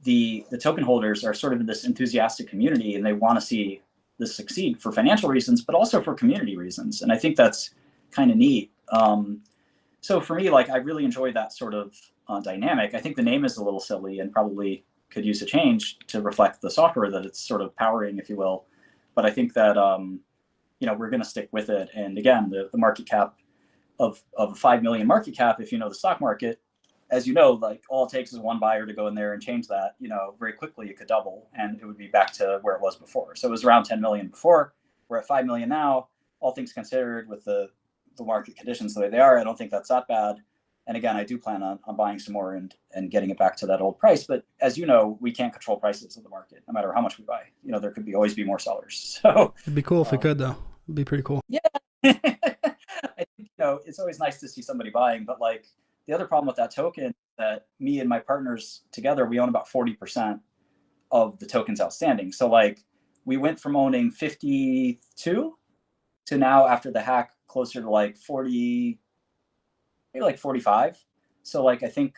The token holders are sort of in this enthusiastic community, and they want to see this succeed for financial reasons, but also for community reasons. And I think that's kind of neat. So for me, like, I really enjoy that sort of dynamic. I think the name is a little silly and probably could use a change to reflect the software that it's sort of powering, if you will. But I think that, we're going to stick with it. And again, the market cap of a 5 million market cap, if you know the stock market, as you know, like, all it takes is one buyer to go in there and change that, very quickly it could double and it would be back to where it was before. So it was around 10 million before. We're at 5 million now. All things considered, with the market conditions the way they are, I don't think that's that bad. And again, I do plan on buying some more and getting it back to that old price. But as you know, we can't control prices of the market, no matter how much we buy. There could always be more sellers. So It'd be cool if we could, though. It'd be pretty cool. Yeah. I think, it's always nice to see somebody buying, but like, the other problem with that token is that me and my partners together, we own about 40% of the tokens outstanding. So like, we went from owning 52 to now, after the hack, closer to like 40, maybe like 45. So like, I think,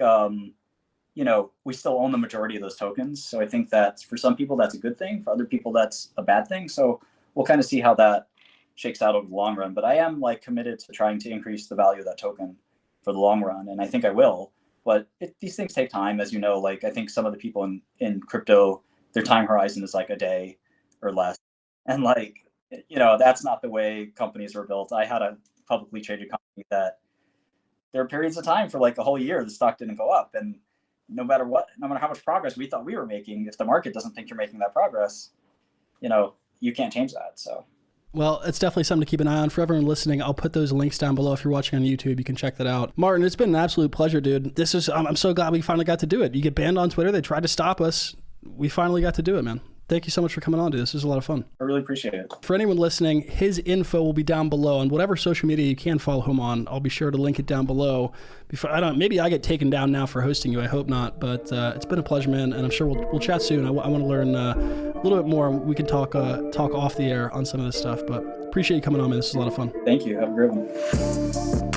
we still own the majority of those tokens. So I think that for some people, that's a good thing. For other people, that's a bad thing. So we'll kind of see how that shakes out over the long run. But I am like committed to trying to increase the value of that token for the long run. And I think I will, but these things take time, as you know. Like, I think some of the people in crypto, their time horizon is like a day or less. And like, that's not the way companies are built. I had a publicly traded company that there are periods of time for like a whole year the stock didn't go up. And no matter how much progress we thought we were making, if the market doesn't think you're making that progress, you can't change that. So. Well, it's definitely something to keep an eye on. For everyone listening, I'll put those links down below. If you're watching on YouTube, you can check that out. Martin, it's been an absolute pleasure, dude. I'm so glad we finally got to do it. You get banned on Twitter. They tried to stop us. We finally got to do it, man. Thank you so much for coming on, dude. This was a lot of fun. I really appreciate it. For anyone listening, his info will be down below on whatever social media you can follow him on. I'll be sure to link it down below. Maybe I get taken down now for hosting you. I hope not, but it's been a pleasure, man, and I'm sure we'll chat soon. I want to learn a little bit more. We can talk off the air on some of this stuff, but appreciate you coming on, man. This is a lot of fun. Thank you. Have a great one.